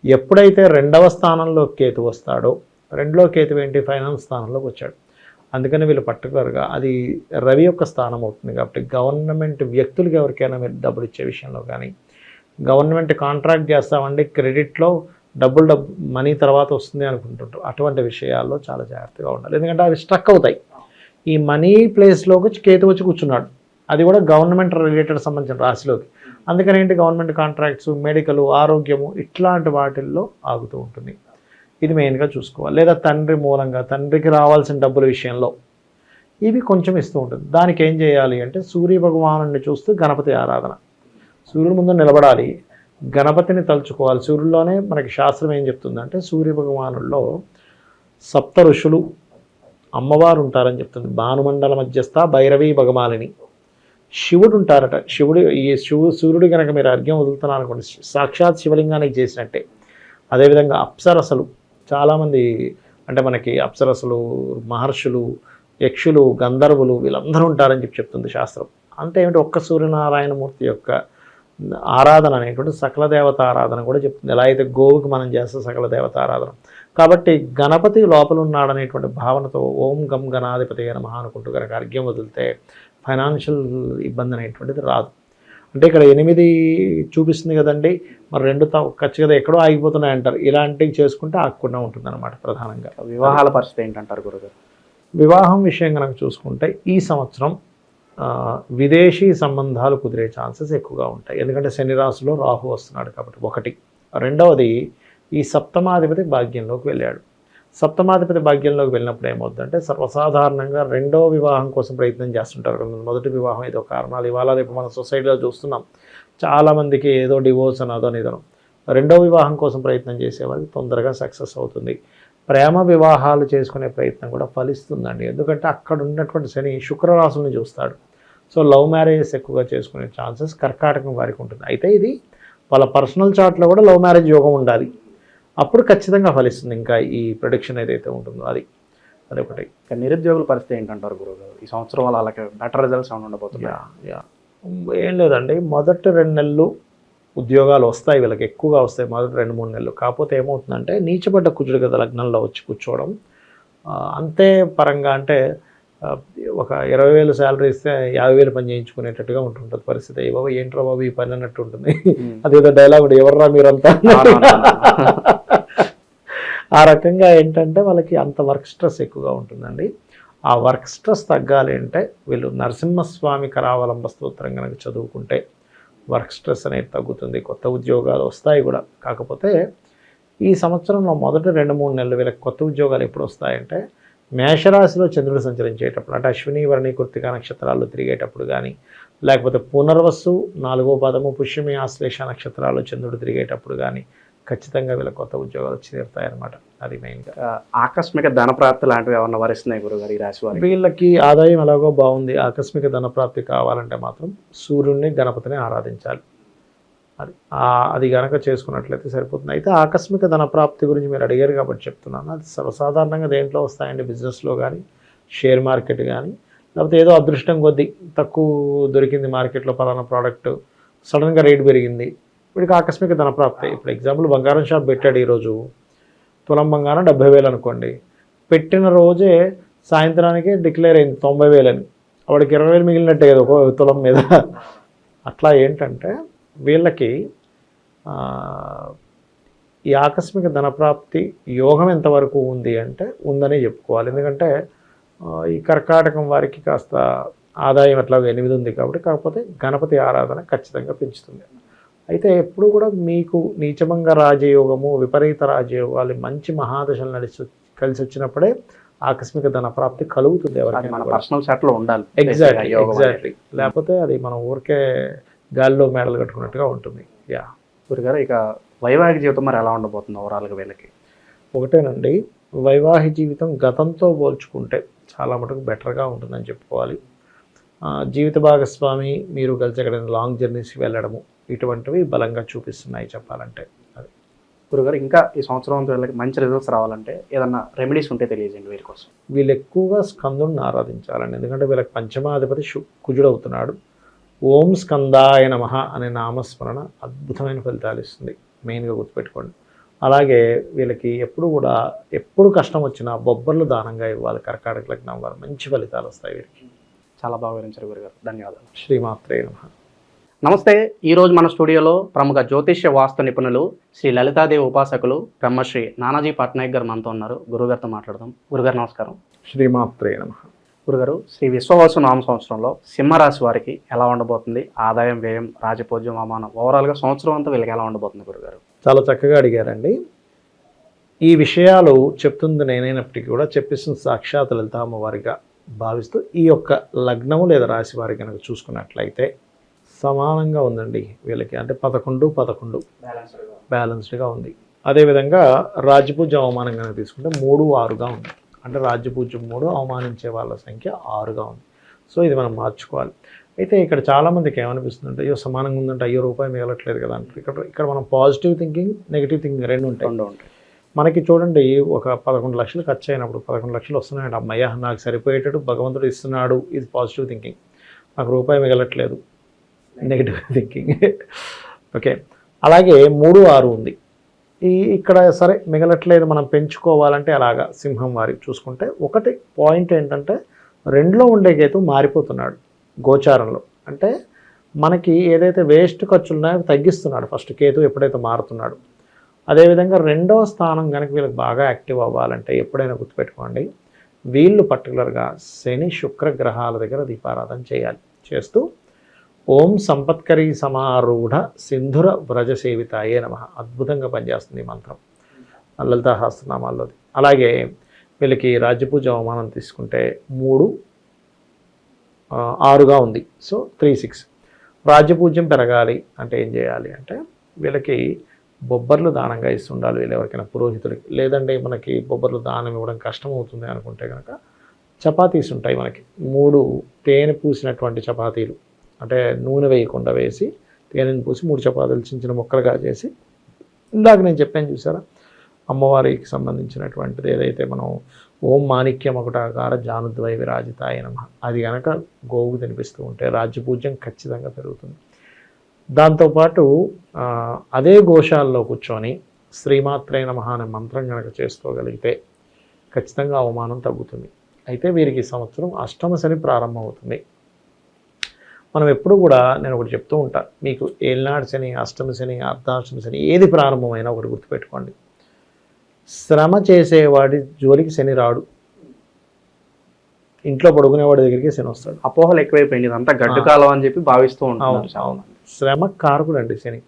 ఎప్పుడైతే 2వ స్థానంలో కేతు వస్తాడో, 2లో కేతు ఏంటి ఫైనాన్స్ స్థానంలోకి వచ్చాడు. అందుకని వీళ్ళు పర్టికులర్గా అది రవి యొక్క స్థానం అవుతుంది కాబట్టి గవర్నమెంట్ వ్యక్తులకి ఎవరికైనా మీరు డబ్బులు ఇచ్చే విషయంలో కానీ, గవర్నమెంట్ కాంట్రాక్ట్ చేస్తామండి క్రెడిట్లో డబ్బు మనీ తర్వాత వస్తుంది అనుకుంటుంటారు, అటువంటి విషయాల్లో చాలా జాగ్రత్తగా ఉండాలి. ఎందుకంటే అవి స్ట్రక్ అవుతాయి. ఈ మనీ ప్లేస్లోకి కేతు వచ్చి కూర్చున్నాడు, అది కూడా గవర్నమెంట్ రిలేటెడ్ సంబంధించిన రాశిలోకి. అందుకని ఏంటి గవర్నమెంట్ కాంట్రాక్ట్స్, మెడికల్, ఆరోగ్యము ఇట్లాంటి వాటిల్లో ఆగుతూ ఉంటుంది. ఇది మెయిన్గా చూసుకోవాలి. లేదా తండ్రి మూలంగా తండ్రికి రావాల్సిన డబ్బుల విషయంలో ఇవి కొంచెం ఇస్తూ ఉంటుంది. దానికి ఏం చేయాలి అంటే సూర్య భగవానుడిని చూస్తూ గణపతి ఆరాధన, సూర్యుడి ముందు నిలబడాలి, గణపతిని తలుచుకోవాలి. సూర్యుల్లోనే మనకి శాస్త్రం ఏం చెప్తుందంటే సూర్య భగవానుల్లో సప్త ఋషులు, అమ్మవారు ఉంటారని చెప్తుంది. భానుమండల మధ్యస్థ భైరవీ భగమాలిని, శివుడు ఉంటారట. సూర్యుడు కనుక మీరు అర్ఘ్యం వదులుతున్నారు అనుకోండి, సాక్షాత్ శివలింగానికి చేసినట్టే. అదేవిధంగా అప్సరసలు చాలామంది, అంటే మనకి అప్సరసలు, మహర్షులు, యక్షులు, గంధర్వులు వీళ్ళందరూ ఉంటారని చెప్తుంది శాస్త్రం. అంటే ఏమిటి, ఒక్క సూర్యనారాయణమూర్తి యొక్క ఆరాధన అనేటువంటి సకల దేవత ఆరాధన కూడా చెప్తుంది. ఎలా అయితే గోవుకి మనం చేస్తాం సకల దేవత ఆరాధన. కాబట్టి గణపతి లోపల ఉన్నాడనేటువంటి భావనతో ఓం గం గణాధిపతి నమః అనుకుంటూ కనుక అర్ఘ్యం వదిలితే ఫైనాన్షియల్ ఇబ్బంది అనేటువంటిది రాదు. అంటే ఇక్కడ 8 చూపిస్తుంది కదండి, మరి 2 ఖర్చు కదా ఎక్కడో ఆగిపోతున్నాయి అంటారు. ఇలాంటివి చేసుకుంటే ఆగకుండా ఉంటుందన్నమాట. ప్రధానంగా వివాహాల పరిస్థితి ఏంటంటారు గురుగారు? వివాహం విషయం కనుక చూసుకుంటే ఈ సంవత్సరం విదేశీ సంబంధాలు కుదిరే ఛాన్సెస్ ఎక్కువగా ఉంటాయి. ఎందుకంటే శని రాశిలో రాహు వస్తున్నాడు కాబట్టి ఒకటి. రెండవది ఈ సప్తమాధిపతి భాగ్యంలోకి వెళ్ళాడు. సప్తమాధిపతి భాగ్యంలోకి వెళ్ళినప్పుడు ఏమవుతుందంటే సర్వసాధారణంగా 2వ వివాహం కోసం ప్రయత్నం చేస్తుంటారు. మొదటి వివాహం ఏదో కారణాలు ఇవాళ రేపు మన సొసైటీలో చూస్తున్నాం, చాలామందికి ఏదో డివోర్స్ అనదో నిధనం. 2వ వివాహం కోసం ప్రయత్నం చేసేవాళ్ళు తొందరగా సక్సెస్ అవుతుంది. ప్రేమ వివాహాలు చేసుకునే ప్రయత్నం కూడా ఫలిస్తుందండి. ఎందుకంటే అక్కడ ఉన్నటువంటి శని శుక్రరాశుల్ని చూస్తాడు. సో లవ్ మ్యారేజెస్ ఎక్కువగా చేసుకునే ఛాన్సెస్ కర్కాటకం వారికి ఉంటుంది. అయితే ఇది వాళ్ళ పర్సనల్ చార్ట్లో కూడా లవ్ మ్యారేజ్ యోగం ఉండాలి, అప్పుడు ఖచ్చితంగా ఫలిస్తుంది. ఇంకా ఈ ప్రొడిక్షన్ ఏదైతే ఉంటుందో అదొకటి. నిరుద్యోగుల పరిస్థితి ఏంటంటారు గురుగారు? ఈ సంవత్సరం వాళ్ళకి బెటర్ రిజల్ట్స్ ఏమైనా ఉండబోతున్నాయి? ఏం లేదండి, మొదటి 2 నెలలు ఉద్యోగాలు వస్తాయి, వీళ్ళకి ఎక్కువగా వస్తాయి మొదటి 2-3 నెలలు. కాకపోతే ఏమవుతుందంటే నీచబడ్డ కుజుడు కదా లగ్నంలో వచ్చి కూర్చోవడం, అంతే పరంగా అంటే ఒక 20,000 శాలరీ ఇస్తే 50,000 పని చేయించుకునేటట్టుగా ఉంటుంటుంది పరిస్థితి. బాబు ఏంట్రా బాబు ఈ పని అన్నట్టు ఉంటుంది. అదేదో డైలాగ్ ఉంటుంది, ఎవర్రా మీరంతా. ఆ రకంగా ఏంటంటే వాళ్ళకి అంత వర్క్ స్ట్రెస్ ఎక్కువగా ఉంటుందండి. ఆ వర్క్ స్ట్రెస్ తగ్గాలి అంటే వీళ్ళు నరసింహస్వామి కరావలంబ స్తోత్రం కనుక చదువుకుంటే వర్క్ స్ట్రెస్ అనేది తగ్గుతుంది, కొత్త ఉద్యోగాలు వస్తాయి కూడా. కాకపోతే ఈ సంవత్సరంలో మొదటి 2-3 నెలలు వీళ్ళకి కొత్త ఉద్యోగాలు ఎప్పుడు వస్తాయంటే మేషరాశిలో చంద్రుడు సంచరించేటప్పుడు, అంటే అశ్విని, భరణి, కృత్తిక నక్షత్రాల్లో తిరిగేటప్పుడు కానీ, లేకపోతే పునర్వసు 4వ పాదము పుష్యమి ఆశ్లేష నక్షత్రాలు చంద్రుడు తిరిగేటప్పుడు కానీ ఖచ్చితంగా వీళ్ళ కొత్త ఉద్యోగాలు వచ్చి తీరుతాయన్నమాట. అది మెయిన్గా. ఆకస్మిక ధనప్రాప్తి లాంటివి ఏమన్నా వరిస్తున్నాయి గురుగారు ఈ రాశి వారికి? వీళ్ళకి ఆదాయం ఎలాగో బాగుంది. ఆకస్మిక ధనప్రాప్తి కావాలంటే మాత్రం సూర్యుడిని గణపతిని ఆరాధించాలి. అది కనుక చేసుకున్నట్లయితే సరిపోతుంది. అయితే ఆకస్మిక ధనప్రాప్తి గురించి మీరు అడిగారు కాబట్టి చెప్తున్నాను. అది సర్వసాధారణంగా దేంట్లో వస్తాయండి? బిజినెస్లో కానీ, షేర్ మార్కెట్ కానీ, లేకపోతే ఏదో అదృష్టం కొద్దీ తక్కువ దొరికింది మార్కెట్లో పలానా ప్రోడక్ట్, సడన్గా రేట్ పెరిగింది, వీడికి ఆకస్మిక ధనప్రాప్తి. ఇప్పుడు ఎగ్జాంపుల్ బంగారం షాప్ పెట్టాడు ఈరోజు, తులం బంగారం 70,000 అనుకోండి, పెట్టిన రోజే సాయంత్రానికి డిక్లేర్ అయింది 90,000 అని, వాడికి 20,000 మిగిలినట్టే కదా ఒక తులం మీద. అట్లా ఏంటంటే వీళ్ళకి ఈ ఆకస్మిక ధనప్రాప్తి యోగం ఎంతవరకు ఉంది అంటే ఉందనే చెప్పుకోవాలి. ఎందుకంటే ఈ కర్కాటకం వారికి కాస్త ఆదాయం ఎట్లాగో 8 ఉంది కాబట్టి, కాకపోతే గణపతి ఆరాధన ఖచ్చితంగా పెంచుతుంది. అయితే ఎప్పుడు కూడా మీకు నీచభంగ రాజయోగము, విపరీత రాజయోగాలు, మంచి మహాదశలు కలిసి వచ్చినప్పుడే ఆకస్మిక ధనప్రాప్తి కలుగుతుంది ఎవరికైనా. పర్సనల్ చార్ట్లో ఉండాలి. ఎగ్జాక్ట్లీ. లేకపోతే అది మనం ఊరికే గాల్లో మేడలు కట్టుకున్నట్టుగా ఉంటుంది. గురుగారు, ఇక వైవాహిక జీవితం మరి ఎలా ఉండబోతుంది ఓవరాల్గా వీళ్ళకి? ఒకటేనండి, వైవాహిక జీవితం గతంతో పోల్చుకుంటే చాలా మటుకు బెటర్గా ఉంటుందని చెప్పుకోవాలి. జీవిత భాగస్వామి మీరు కలిసి ఎక్కడైనా లాంగ్ జర్నీస్కి వెళ్ళడము ఇటువంటివి బలంగా చూపిస్తున్నాయి చెప్పాలంటే. అది గురుగారు, ఇంకా ఈ సంవత్సరం వీళ్ళకి మంచి రిజల్ట్స్ రావాలంటే ఏదన్నా రెమెడీస్ ఉంటే తెలియజేయండి వీరి కోసం. వీళ్ళు ఎక్కువగా స్కందుని ఆరాధించాలండి. ఎందుకంటే వీళ్ళకి పంచమాధిపతి కుజుడు అవుతున్నాడు. ఓం స్కందాయ నమః అనే నామస్మరణ అద్భుతమైన ఫలితాలు ఇస్తుంది, మెయిన్గా గుర్తుపెట్టుకోండి. అలాగే వీళ్ళకి ఎప్పుడు కష్టం వచ్చినా బొబ్బర్లు దానంగా ఇవ్వాలి. కర్కాటక లగ్నం వారు మంచి ఫలితాలు వస్తాయి వీరికి. చాలా బాగా వివరించారు గురుగారు, ధన్యవాదాలు. శ్రీమాత్రే నమః. నమస్తే. ఈరోజు మన స్టూడియోలో ప్రముఖ జ్యోతిష్య వాస్తు నిపుణులు శ్రీ లలితాదేవి ఉపాసకులు బ్రహ్మశ్రీ నానాజీ పట్నాయక్ గారు మనతో ఉన్నారు. గురుగారితో మాట్లాడదాం. గురుగారు నమస్కారం. శ్రీమాత్రే నమః. గురుగారు, శ్రీ విశ్వవసు నామ సంవత్సరంలో సింహరాశి వారికి ఎలా ఉండబోతుంది? ఆదాయం, వ్యయం, రాజపూజ్యం, అవమానం, ఓవరాల్గా సంవత్సరం అంతా వీళ్ళకి ఎలా ఉండబోతుంది గురుగారు? చాలా చక్కగా అడిగారండి. ఈ విషయాలు చెప్తుంది నేనైనప్పటికీ కూడా చెప్పిస్తున్న సాక్షాత్ లలిత అమ్మవారిగా భావిస్తూ ఈ యొక్క లగ్నము లేదా రాశి వారి కనుక చూసుకున్నట్లయితే సమానంగా ఉందండి వీళ్ళకి. అంటే 11 బ్యాలెన్స్డ్గా ఉంది. అదేవిధంగా రాజ్యపూజ్యం అవమానం కనుక తీసుకుంటే 3, 6గా ఉంది. అంటే రాజ్యపూజ్యం 3, అవమానించే వాళ్ళ సంఖ్య 6గా ఉంది. సో ఇది మనం మార్చుకోవాలి. అయితే ఇక్కడ చాలామందికి ఏమనిపిస్తుందంటే, అయ్యో సమానంగా ఉందంటే అయ్యో రూపాయి మిగలట్లేదు కదా అంటే, ఇక్కడ మనం పాజిటివ్ థింకింగ్, నెగిటివ్ థింకింగ్ రెండు ఉంటాయి. మనకి చూడండి, ఒక 11 లక్షలు ఖర్చు అయినప్పుడు 11 లక్షలు వస్తున్నాయండి, అమ్మయ్య నాకు సరిపోయేటట్టు భగవంతుడు ఇస్తున్నాడు, ఇది పాజిటివ్ థింకింగ్. నాకు రూపాయి మిగలట్లేదు, నెగిటివ్ థింకింగ్. ఓకే. అలాగే 3, 6 ఉంది. ఇక్కడ సరే మిగలట్లేదు, మనం పెంచుకోవాలంటే అలాగా సింహం వారికి చూసుకుంటే ఒకటి పాయింట్ ఏంటంటే 2లో ఉండే కేతు మారిపోతున్నాడు గోచారంలో. అంటే మనకి ఏదైతే వేస్ట్ ఖర్చులు ఉన్నాయో తగ్గిస్తున్నాడు ఫస్ట్ కేతు ఎప్పుడైతే మారుతున్నాడు. అదేవిధంగా 2వ స్థానం కనుక వీళ్ళకి బాగా యాక్టివ్ అవ్వాలంటే ఎప్పుడైనా గుర్తుపెట్టుకోండి, వీళ్ళు పర్టికులర్గా శని శుక్ర గ్రహాల దగ్గర దీపారాధన చేయాలి. చేస్తూ ఓం సంపత్కరీ సమారూఢ సింధుర వ్రజ సేవితాయే నమః అద్భుతంగా పనిచేస్తుంది ఈ మంత్రం లలితా సహస్రనామాల్లోది. అలాగే వీళ్ళకి రాజ్యపూజ అవమానం తీసుకుంటే 3, 6గా ఉంది. సో 3, 6. రాజ్యపూజ్యం పెరగాలి అంటే ఏం చేయాలి అంటే వీళ్ళకి బొబ్బర్లు దానంగా ఇస్తుండాలి. వీళ్ళు ఎవరికైనా పురోహితుడికి, లేదంటే మనకి బొబ్బర్లు దానం ఇవ్వడం కష్టం అవుతుంది అనుకుంటే కనుక చపాతీస్ ఉంటాయి మనకి, 3 తేనె పూసినటువంటి చపాతీలు, అంటే నూనె వేయకుండా వేసి తేనెని పూసి 3 చపాతీలు చిన్న చిన్న ముక్కలుగా చేసి, ఇందాక నేను చెప్పాను చూసారా అమ్మవారికి సంబంధించినటువంటిది ఏదైతే మనం ఓం మాణిక్యం ఒకటాకార జానుద్వై విరాజితాయ నమః అది కనుక గోవుకు తినిపిస్తూ ఉంటే రాజ్యపూజ్యం ఖచ్చితంగా పెరుగుతుంది. దాంతోపాటు అదే గోశాలలో కూర్చొని శ్రీమాత్రే నమః అనే మంత్రం కనుక చేసుకోగలిగితే ఖచ్చితంగా అవమానం తగ్గుతుంది. అయితే వీరికి సంవత్సరం అష్టమ శని ప్రారంభం అవుతుంది. మనం ఎప్పుడు కూడా నేను ఒకటి చెప్తూ ఉంటా, మీకు ఏళ్ళనాడు శని, అష్టమ శని, అర్ధాష్టమ శని ఏది ప్రారంభమైనా ఒకటి గుర్తుపెట్టుకోండి, శ్రమ చేసేవాడి జోలికి శని రాడు, ఇంట్లో పడుకునేవాడి దగ్గరికి శని వస్తాడు. అపోహలు ఎక్కువైపోయింది, ఇదంతా గడ్డు కాలం అని చెప్పి భావిస్తూ ఉంటాం. అవును, శ్రమ కారకుడు అండి శని.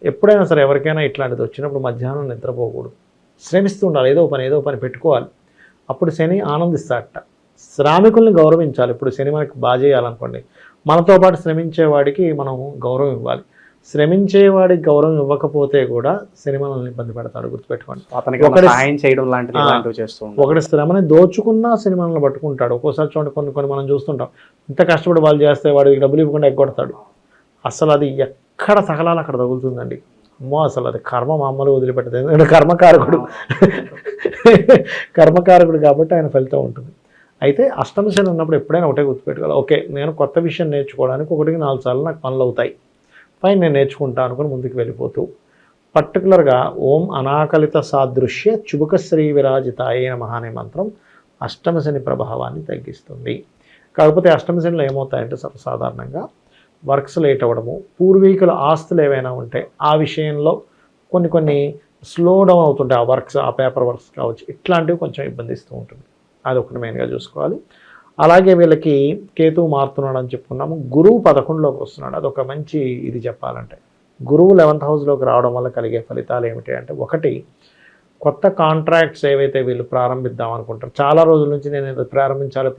ఎప్పుడైనా సరే ఎవరికైనా ఇట్లాంటిది వచ్చినప్పుడు మధ్యాహ్నం నిద్రపోకూడదు, శ్రమిస్తూ ఉండాలి, ఏదో పని పెట్టుకోవాలి. అప్పుడు శని ఆనందిస్తాడట. శ్రామికుల్ని గౌరవించాలి. ఇప్పుడు శని మనకి బాగా చేయాలనుకోండి, మనతో పాటు శ్రమించేవాడికి మనం గౌరవం ఇవ్వాలి. శ్రమించేవాడికి గౌరవం ఇవ్వకపోతే కూడా శని మనల్ని ఇబ్బంది పెడతాడు, గుర్తుపెట్టుకోండి. అతనికి సహాయం చేయడం లాంటిది ఇలాంటివి చేస్తూ ఉంటాడు. ఒకటి శ్రమని దోచుకున్నా శని మనల్ని పట్టుకుంటాడు. ఒక్కోసారి చూడండి, కొన్ని మనం చూస్తుంటాం, ఇంత కష్టపడి వాళ్ళు చేస్తే వాడికి డబ్బులు ఇవ్వకుండా ఎగ్గొడతాడు. అసలు అది ఎక్కడ తగలాలి అక్కడ తగులుతుందండి. అమ్మో, అసలు అది కర్మ మామూలు వదిలిపెట్టదు. ఎందుకంటే కర్మకారకుడు కాబట్టి ఆయన ఫలితం ఉంటుంది. అయితే అష్టమ శని ఉన్నప్పుడు ఎప్పుడైనా ఒకటే గుర్తుపెట్టుకోవాలి, ఓకే నేను కొత్త విషయం నేర్చుకోవడానికి 1-4 సార్లు నాకు పనులు అవుతాయి, ఫైన్ నేను నేర్చుకుంటాను అనుకుని ముందుకు వెళ్ళిపోతూ పర్టికులర్గా ఓం అనాకలిత సాదృశ్య చుబుక శ్రీ విరాజితాయ నమః అనే మంత్రం అష్టమ శని ప్రభావాన్ని తగ్గిస్తుంది. కాకపోతే అష్టమ శనిలో ఏమవుతాయంటే సర్వసాధారణంగా వర్క్స్ లేట్ అవ్వడము, పూర్వీకుల ఆస్తులు ఏవైనా ఉంటే ఆ విషయంలో కొన్ని స్లో డౌన్ అవుతుంటాయి. ఆ వర్క్స్, ఆ పేపర్ వర్క్స్ కావచ్చు, ఇట్లాంటివి కొంచెం ఇబ్బందిస్తూ ఉంటుంది. అది ఒకటి మెయిన్గా చూసుకోవాలి. అలాగే వీళ్ళకి కేతువు మారుతున్నాడు అని చెప్పుకున్నాము. గురువు 11లోకి వస్తున్నాడు. అదొక మంచి ఇది చెప్పాలంటే. గురువు 11th హౌస్లోకి రావడం వల్ల కలిగే ఫలితాలు ఏమిటి అంటే, ఒకటి, కొత్త కాంట్రాక్ట్స్ ఏవైతే వీళ్ళు ప్రారంభిద్దాం అనుకుంటారు, చాలా రోజుల నుంచి నేను ఇది ప్రారంభించాలి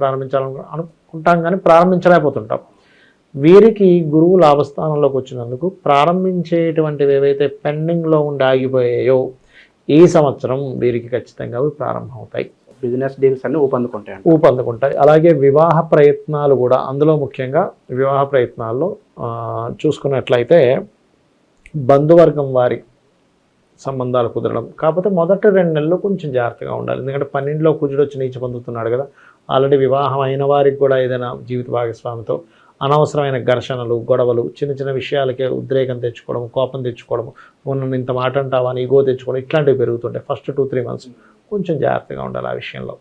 అనుకుంటాం కానీ ప్రారంభించలేకపోతుంటాం. వీరికి గురువు లాభస్థానంలోకి వచ్చినందుకు ప్రారంభించేటువంటివి ఏవైతే పెండింగ్లో ఉండి ఆగిపోయాయో ఈ సంవత్సరం వీరికి ఖచ్చితంగా అవి ప్రారంభమవుతాయి. బిజినెస్ డీల్స్ అన్ని ఊపందుకుంటాయి. అలాగే వివాహ ప్రయత్నాలు కూడా, అందులో ముఖ్యంగా వివాహ ప్రయత్నాల్లో చూసుకున్నట్లయితే బంధువర్గం వారి సంబంధాలు కుదరడం. కాకపోతే మొదటి 2 నెలలు కొంచెం జాగ్రత్తగా ఉండాలి. ఎందుకంటే 12లో కుజుడు వచ్చి నీచ పొందుతున్నాడు కదా. ఆల్రెడీ వివాహం అయిన వారికి కూడా ఏదైనా జీవిత భాగస్వామితో అనవసరమైన ఘర్షణలు, గొడవలు, చిన్న విషయాలకే ఉద్రేకం తెచ్చుకోవడం, కోపం తెచ్చుకోవడం, నన్ను ఇంత మాట అంటావా అని ఈగో తెచ్చుకోవడం, ఇట్లాంటివి పెరుగుతుంటాయి. ఫస్ట్ 2-3 మంత్స్ కొంచెం జాగ్రత్తగా ఉండాలి ఆ విషయంలో.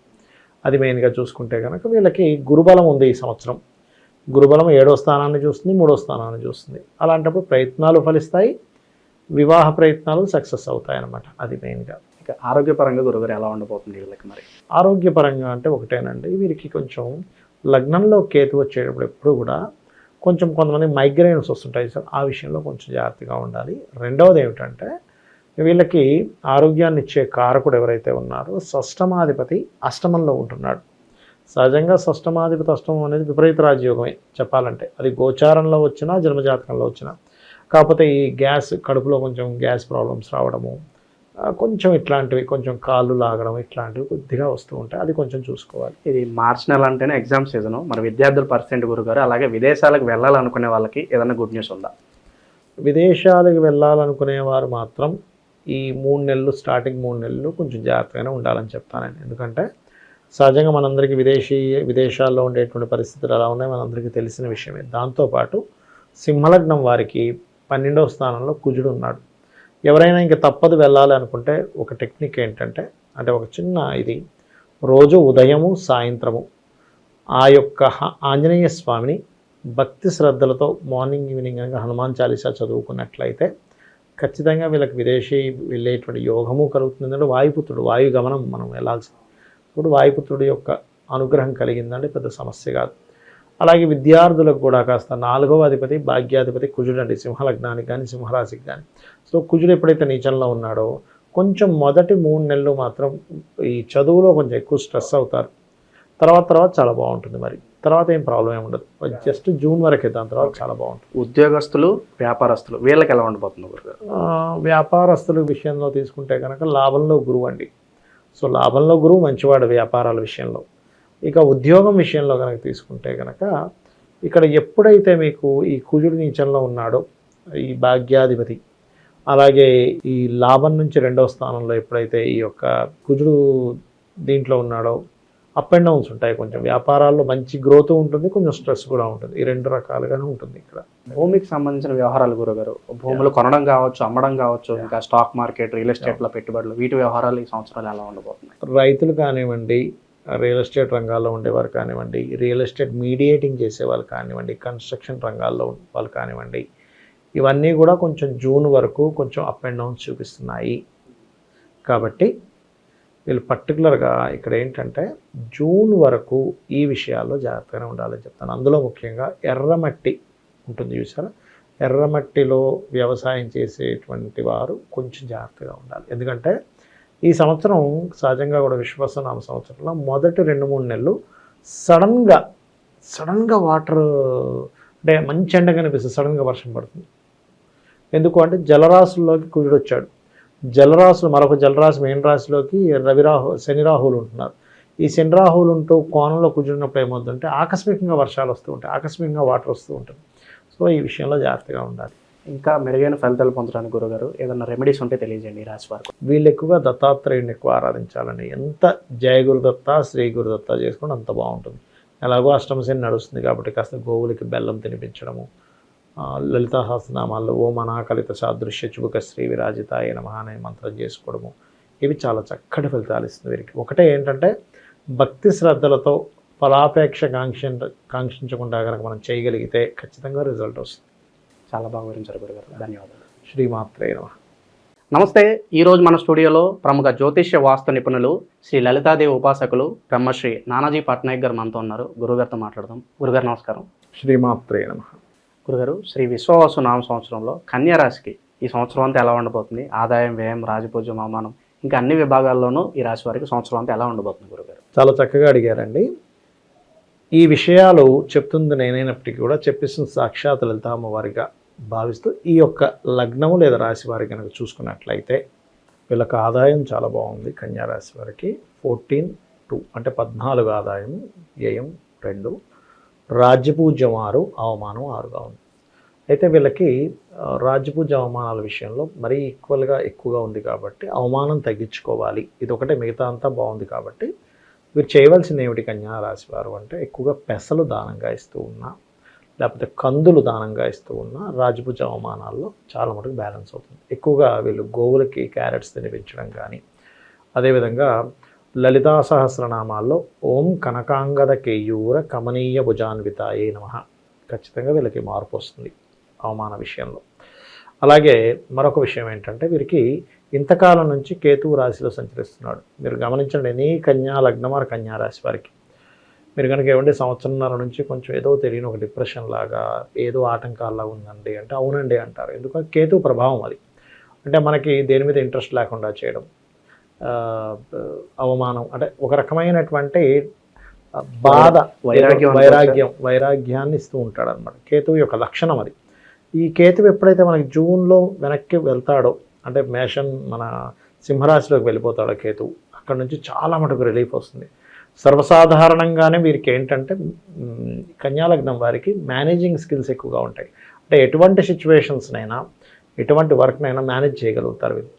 అది మెయిన్గా చూసుకుంటే కనుక వీళ్ళకి గురుబలం ఉంది ఈ సంవత్సరం. గురుబలం 7వ స్థానాన్ని చూస్తుంది, 3వ స్థానాన్ని చూస్తుంది. అలాంటప్పుడు ప్రయత్నాలు ఫలిస్తాయి, వివాహ ప్రయత్నాలు సక్సెస్ అవుతాయి అన్నమాట. అది మెయిన్గా. ఇక ఆరోగ్యపరంగా గురుగారు ఎలా ఉండబోతుంది వీళ్ళకి? మరి ఆరోగ్యపరంగా అంటే ఒకటేనండి, వీరికి కొంచెం లగ్నంలో కేతు వచ్చేటప్పుడు ఎప్పుడు కూడా కొంతమంది మైగ్రేన్స్ వస్తుంటాయి సార్, ఆ విషయంలో కొంచెం జాగ్రత్తగా ఉండాలి. రెండవది ఏమిటంటే, వీళ్ళకి ఆరోగ్యాన్ని ఇచ్చే కారకుడు ఎవరైతే ఉన్నారో షష్టమాధిపతి అష్టమంలో ఉంటున్నాడు. సహజంగా షష్టమాధిపతి అష్టమం అనేది విపరీత రాజయోగమే చెప్పాలంటే, అది గోచారంలో వచ్చినా జన్మజాతకంలో వచ్చినా. కాకపోతే ఈ గ్యాస్, కడుపులో కొంచెం గ్యాస్ ప్రాబ్లమ్స్ రావడము, కొంచెం ఇట్లాంటివి, కొంచెం కాళ్ళు లాగడం, ఇట్లాంటివి కొద్దిగా వస్తూ ఉంటాయి. అది కొంచెం చూసుకోవాలి. ఇది మార్చి నెల అంటేనే ఎగ్జామ్ సీజను. మరి విద్యార్థుల పర్సెంట్ గురుగారు, అలాగే విదేశాలకు వెళ్ళాలనుకునే వాళ్ళకి ఏదైనా గుడ్ న్యూస్ ఉందా? విదేశాలకు వెళ్ళాలనుకునే వారు మాత్రం ఈ 3 నెలలు, స్టార్టింగ్ 3 నెలలు కొంచెం జాగ్రత్తగానే ఉండాలని చెప్తానండి. ఎందుకంటే సహజంగా మనందరికీ విదేశాల్లో ఉండేటువంటి పరిస్థితులు ఎలా ఉన్నాయి మనందరికీ తెలిసిన విషయమే. దాంతోపాటు సింహలగ్నం వారికి 12వ స్థానంలో కుజుడు ఉన్నాడు. ఎవరైనా ఇంకా తప్పదు వెళ్ళాలి అనుకుంటే ఒక టెక్నిక్ ఏంటంటే, అంటే ఒక చిన్న ఇది, రోజు ఉదయము సాయంత్రము ఆ యొక్క ఆంజనేయ స్వామిని భక్తి శ్రద్ధలతో మార్నింగ్ ఈవినింగ్ కనుక హనుమాన్ చాలీసా చదువుకున్నట్లయితే ఖచ్చితంగా వీళ్ళకి విదేశీ వెళ్ళేటువంటి యోగము కలుగుతుంది. ఎందుకంటే వాయుపుత్రుడు, వాయు గమనం మనం వెళ్ళాల్సింది. ఇప్పుడు వాయుపుత్రుడి యొక్క అనుగ్రహం కలిగిందంటే పెద్ద సమస్య కాదు. అలాగే విద్యార్థులకు కూడా కాస్త 4వ అధిపతి భాగ్యాధిపతి కుజుడు అండి, సింహలగ్నానికి కానీ సింహరాశికి కానీ. సో కుజుడు ఎప్పుడైతే నీచంలో ఉన్నాడో కొంచెం మొదటి 3 నెలలు మాత్రం ఈ చదువులో కొంచెం ఎక్కువ స్ట్రెస్ అవుతారు. తర్వాత చాలా బాగుంటుంది. మరి తర్వాత ఏం ప్రాబ్లం ఏమి ఉండదు. జస్ట్ జూన్ వరకే, దాని తర్వాత చాలా బాగుంటుంది. ఉద్యోగస్తులు, వ్యాపారస్తులు వీళ్ళకి ఎలా ఉండబోతుంది గురుగారు? వ్యాపారస్తుల విషయంలో తీసుకుంటే కనుక లాభంలో గురువు అండి. సో లాభంలో గురువు మంచివాడు వ్యాపారాల విషయంలో. ఇక ఉద్యోగం విషయంలో కనుక తీసుకుంటే కనుక ఇక్కడ ఎప్పుడైతే మీకు ఈ కుజుడు నీచంలో ఉన్నాడో ఈ భాగ్యాధిపతి, అలాగే ఈ లాభం నుంచి 2వ స్థానంలో ఎప్పుడైతే ఈ యొక్క కుజుడు దీంట్లో ఉన్నాడో అప్ అండ్ డౌన్స్ ఉంటాయి. కొంచెం వ్యాపారాల్లో మంచి గ్రోత్ ఉంటుంది, కొంచెం స్ట్రెస్ కూడా ఉంటుంది. ఈ 2 రకాలుగానే ఉంటుంది. ఇక్కడ భూమికి సంబంధించిన వ్యవహారాలు గురుగారు, భూములు కొనడం కావచ్చు, అమ్మడం కావచ్చు, ఇంకా స్టాక్ మార్కెట్, రియల్ ఎస్టేట్లో పెట్టుబడులు, వీటి వ్యవహారాలు ఈ సంవత్సరాలు ఎలా ఉండబోతున్నాయి? రైతులు కానివ్వండి, రియల్ ఎస్టేట్ రంగాల్లో ఉండేవారు కానివ్వండి, రియల్ ఎస్టేట్ మీడియేటింగ్ చేసేవాళ్ళు కానివ్వండి, కన్స్ట్రక్షన్ రంగాల్లో వాళ్ళు కానివ్వండి, ఇవన్నీ కూడా కొంచెం జూన్ వరకు కొంచెం అప్ అండ్ డౌన్స్ చూపిస్తున్నాయి. కాబట్టి వీళ్ళు పర్టికులర్గా ఇక్కడ ఏంటంటే జూన్ వరకు ఈ విషయాల్లో జాగ్రత్తగానే ఉండాలని చెప్తాను. అందులో ముఖ్యంగా ఎర్రమట్టి ఉంటుంది చూసారా, ఎర్రమట్టిలో వ్యవసాయం చేసేటువంటి వారు కొంచెం జాగ్రత్తగా ఉండాలి. ఎందుకంటే ఈ సంవత్సరం సహజంగా కూడా విశ్వాసనామ సంవత్సరంలో మొదటి 2-3 నెలలు సడన్గా వాటర్ అంటే మంచి ఎండ కనిపిస్తుంది, సడన్గా వర్షం పడుతుంది. ఎందుకు అంటే జలరాశుల్లోకి కుజుడు వచ్చాడు. జలరాశులు మరొక జలరాశి మెయిన్ రాశిలోకి శని రాహువులు ఉంటున్నారు. ఈ శని రాహువులు ఉంటూ కోణంలో కుజుడినప్పుడు ఏమవుతుందంటే ఆకస్మికంగా వర్షాలు వస్తూ ఉంటాయి, ఆకస్మికంగా వాటర్ వస్తూ ఉంటుంది. సో ఈ విషయంలో జాగ్రత్తగా ఉండాలి. ఇంకా మెరుగైన ఫలితాలు పొందడానికి గురుగారు ఏదైనా రెమెడీస్ ఉంటే తెలియజేయండి ఈ రాశి వారికి. వీళ్ళు ఎక్కువగా దత్తాత్రేయుని ఎక్కువ ఆరాధించాలండి. ఎంత జయ గురుదత్త శ్రీ గురుదత్త చేసుకుంటే అంత బాగుంటుంది. ఎలాగో అష్టమ శని నడుస్తుంది కాబట్టి కాస్త గోవులకి బెల్లం తినిపించడము, లలితా సహస్రనామాల్లో ఓం అనాకలిత సాదృశ్య చుబుక శ్రీ విరాజితాయ నమః అనే మంత్రం చేసుకోవడము, ఇవి చాలా చక్కటి ఫలితాలు ఇస్తుంది వీరికి. ఒకటే ఏంటంటే భక్తి శ్రద్ధలతో ఫలాపేక్ష కాంక్షించకుండా కనుక మనం చేయగలిగితే ఖచ్చితంగా రిజల్ట్ వస్తుంది. చాలా బాగా వివరించారు గురుగారు, ధన్యవాదాలు. శ్రీమాత్రే నమః. నమస్తే. ఈరోజు మన స్టూడియోలో ప్రముఖ జ్యోతిష్య వాస్తు నిపుణులు శ్రీ లలితాదేవి ఉపాసకులు బ్రహ్మశ్రీ నానాజీ పట్నాయక్ గారు మనతో ఉన్నారు. గురుగారితో మాట్లాడదాం. గురుగారు నమస్కారం. శ్రీమాత్రే నమః. గురుగారు, శ్రీ విశ్వవాసు నామ సంవత్సరంలో కన్యా రాశికి ఈ సంవత్సరం అంతా ఎలా ఉండబోతుంది? ఆదాయం, వ్యయం, రాజపూజ్యం, అవమానం ఇంకా అన్ని విభాగాల్లోనూ ఈ రాశి వారికి సంవత్సరం అంతా ఎలా ఉండబోతుంది గురుగారు? చాలా చక్కగా అడిగారండి. ఈ విషయాలు చెప్తుంది నేనైనప్పటికీ కూడా చెప్పిస్తుంది సాక్షాత్ లలితామ్మ వారిగా భావిస్తూ ఈ యొక్క లగ్నము లేదా రాశి వారి కనుక చూసుకున్నట్లయితే వీళ్ళకి ఆదాయం చాలా బాగుంది. కన్యా రాశి వారికి 14-2 అంటే 14 ఆదాయం, వ్యయం 2, రాజ్యపూజ్యం 6, అవమానం 6గా ఉంది. అయితే వీళ్ళకి రాజ్యపూజ్య అవమానాల విషయంలో మరీ ఎక్కువగా ఉంది కాబట్టి అవమానం తగ్గించుకోవాలి. ఇది ఒకటే, మిగతా అంతా బాగుంది కాబట్టి వీరు చేయవలసింది ఏమిటి కన్యా రాశి వారు అంటే ఎక్కువగా పెసలు దానంగా ఇస్తూ ఉన్నా లేకపోతే కందులు దానంగా ఇస్తూ ఉన్నా రాజపూజ అవమానాల్లో చాలా మటుకు బ్యాలెన్స్ అవుతుంది. ఎక్కువగా వీళ్ళు గోవులకి క్యారెట్స్ తినిపించడం కానీ, అదేవిధంగా లలితా సహస్రనామాల్లో ఓం కనకాంగద కేయూర కమనీయ భుజాన్వితాయే నమః ఖచ్చితంగా వీళ్ళకి మార్పు వస్తుంది అవమాన విషయంలో. అలాగే మరొక విషయం ఏంటంటే వీరికి ఇంతకాలం నుంచి కేతువు రాశిలో సంచరిస్తున్నాడు. మీరు గమనించండి, ఎనీ కన్యా లగ్నం వారు కన్యా రాశి వారికి మీరు కనుక ఏమంటే సంవత్సరంన్నర నుంచి కొంచెం ఏదో తెలియని ఒక డిప్రెషన్ లాగా ఏదో ఆటంకాల్లా ఉందండి అంటే అవునండి అంటారు. ఎందుకంటే కేతు ప్రభావం అది. అంటే మనకి దేని మీద ఇంట్రెస్ట్ లేకుండా చేయడం, అవమానం అంటే ఒక రకమైనటువంటి బాధ, వైరాగ్యాన్ని ఇస్తూ ఉంటాడు అనమాట. కేతువు యొక్క లక్షణం అది. ఈ కేతువు ఎప్పుడైతే మనకి జూన్లో వెనక్కి వెళ్తాడో అంటే మన సింహరాశిలోకి వెళ్ళిపోతాడో కేతువు, అక్కడ నుంచి చాలా మటుకు రిలీఫ్ వస్తుంది. సర్వసాధారణంగానే వీరికి ఏంటంటే కన్యాలగ్నం వారికి మేనేజింగ్ స్కిల్స్ ఎక్కువగా ఉంటాయి. అంటే ఎటువంటి సిచ్యువేషన్స్నైనా ఎటువంటి వర్క్నైనా మేనేజ్ చేయగలుగుతారు వీళ్ళు.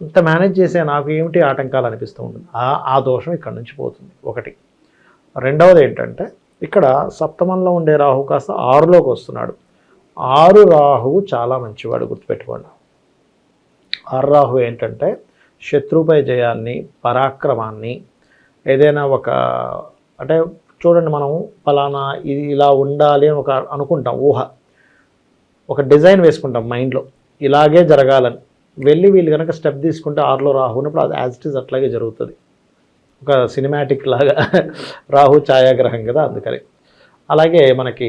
అంత మేనేజ్ చేసే నాకు ఏమిటి ఆటంకాలు అనిపిస్తూ ఉంటుంది. ఆ దోషం ఇక్కడ నుంచి పోతుంది ఒకటి. రెండవది ఏంటంటే ఇక్కడ సప్తమంలో ఉండే రాహు కాస్త 6లోకి వస్తున్నాడు. 6 రాహువు చాలా మంచివాడు, గుర్తుపెట్టుకోండి. 6 రాహు ఏంటంటే శత్రువుపై జయాన్ని, పరాక్రమాన్ని, ఏదైనా ఒక అంటే చూడండి మనం ఫలానా ఇది ఇలా ఉండాలి అని అనుకుంటాం, ఊహ ఒక డిజైన్ వేసుకుంటాం మైండ్లో ఇలాగే జరగాలని. వీళ్ళు కనుక స్టెప్ తీసుకుంటే 6లో రాహు ఉన్నప్పుడు అది యాజ్ ఇట్ ఈజ్ అట్లాగే జరుగుతుంది. ఒక సినిమాటిక్ లాగా రాహు ఛాయాగ్రహం కదా, అందుకని. అలాగే మనకి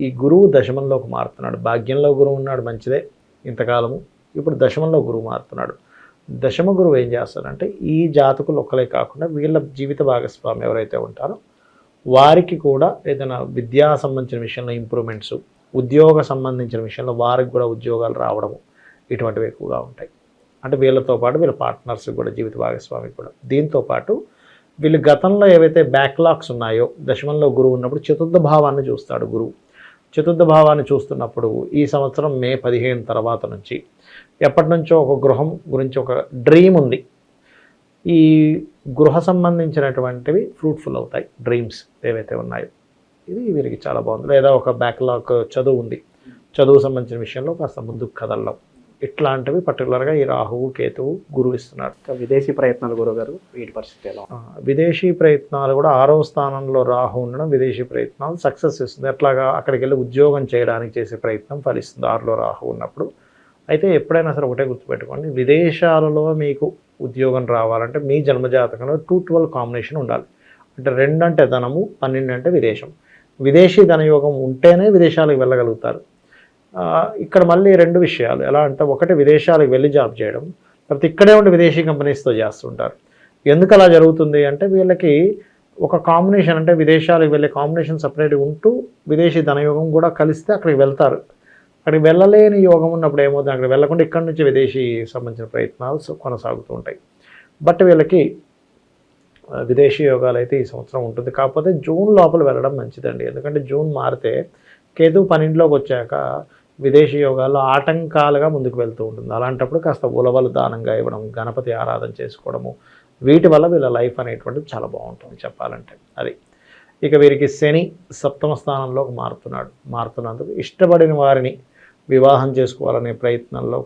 ఈ గురువు దశమంలోకి మారుతున్నాడు. భాగ్యంలో గురువు ఉన్నాడు, మంచిదే ఇంతకాలము. ఇప్పుడు దశమంలో గురువు మారుతున్నాడు. దశమ గురువు ఏం చేస్తారంటే ఈ జాతకులు ఒక్కలే కాకుండా వీళ్ళ జీవిత భాగస్వామి ఎవరైతే ఉంటారో వారికి కూడా ఏదైనా విద్యా సంబంధించిన విషయంలో ఇంప్రూవ్మెంట్స్, ఉద్యోగ సంబంధించిన విషయంలో వారికి కూడా ఉద్యోగాలు రావడము, ఇటువంటివి ఎక్కువగా ఉంటాయి. అంటే వీళ్ళతో పాటు వీళ్ళ పార్ట్నర్స్కి కూడా, జీవిత భాగస్వామికి కూడా. దీంతోపాటు వీళ్ళు గతంలో ఏవైతే బ్యాక్లాగ్స్ ఉన్నాయో దశమంలో గురువు ఉన్నప్పుడు చతుర్థ భావాన్ని చూస్తాడు గురువు. చతుర్థ భావాన్ని చూస్తున్నప్పుడు ఈ సంవత్సరం మే 15 తర్వాత నుంచి ఎప్పటి నుంచో ఒక గృహం గురించి ఒక డ్రీమ్ ఉంది. ఈ గృహ సంబంధించినటువంటివి ఫ్రూట్ఫుల్ అవుతాయి, డ్రీమ్స్ ఏవైతే ఉన్నాయో. ఇది వీరికి చాలా బాగుంది. లేదా ఒక బ్యాక్లాగ్ చదువు ఉంది, చదువు సంబంధించిన విషయంలో కాస్త ముందుకు కదలడం, ఇట్లాంటివి పర్టికులర్గా ఈ రాహువు కేతువు గురువు ఇస్తున్నాడు. విదేశీ ప్రయత్నాలు గురుగారు వీటి పరిస్థితి ఎలా? విదేశీ ప్రయత్నాలు కూడా 6వ స్థానంలో రాహు ఉండడం విదేశీ ప్రయత్నాలు సక్సెస్ ఇస్తుంది. ఎట్లాగా అక్కడికి వెళ్ళి ఉద్యోగం చేయడానికి చేసే ప్రయత్నం ఫలిస్తుంది 6లో రాహు ఉన్నప్పుడు. అయితే ఎప్పుడైనా సరే ఒకటే గుర్తుపెట్టుకోండి, విదేశాలలో మీకు ఉద్యోగం రావాలంటే మీ జన్మజాతకంలో 2-12 కాంబినేషన్ ఉండాలి. అంటే 2 అంటే ధనము, 12 అంటే విదేశం. విదేశీ ధనయోగం ఉంటేనే విదేశాలకు వెళ్ళగలుగుతారు. ఇక్కడ మళ్ళీ 2 విషయాలు ఎలా అంటే, ఒకటి విదేశాలకు వెళ్ళి జాబ్ చేయడం, లేకపోతే ఇక్కడే ఉండి విదేశీ కంపెనీస్తో చేస్తుంటారు. ఎందుకు అలా జరుగుతుంది అంటే వీళ్ళకి ఒక కాంబినేషన్ అంటే విదేశాలకు వెళ్ళే కాంబినేషన్ సపరేట్గా ఉంటూ విదేశీ ధనయోగం కూడా కలిస్తే అక్కడికి వెళ్తారు. అక్కడికి వెళ్ళలేని యోగం ఉన్నప్పుడు ఏమవుతుంది, అక్కడ వెళ్ళకుండా ఇక్కడ నుంచి విదేశీ సంబంధించిన ప్రయత్నాలు కొనసాగుతూ ఉంటాయి. బట్ వీళ్ళకి విదేశీ యోగాలు అయితే ఈ సంవత్సరం ఉంటుంది. కాకపోతే జూన్ లోపల వెళ్ళడం మంచిదండి. ఎందుకంటే జూన్ మారితే కేతు 12లోకి వచ్చాక విదేశీ యోగాల్లో ఆటంకాలుగా ముందుకు వెళ్తూ ఉంటుంది. అలాంటప్పుడు కాస్త ఉలవలు దానంగా ఇవ్వడం, గణపతి ఆరాధన చేసుకోవడము, వీటి వల్ల వీళ్ళ లైఫ్ అనేటువంటిది చాలా బాగుంటుంది చెప్పాలంటే. అది ఇక వీరికి శని సప్తమ స్థానంలోకి మారుతున్నందుకు ఇష్టపడిన వారిని వివాహం చేసుకోవాలనే ప్రయత్నంలో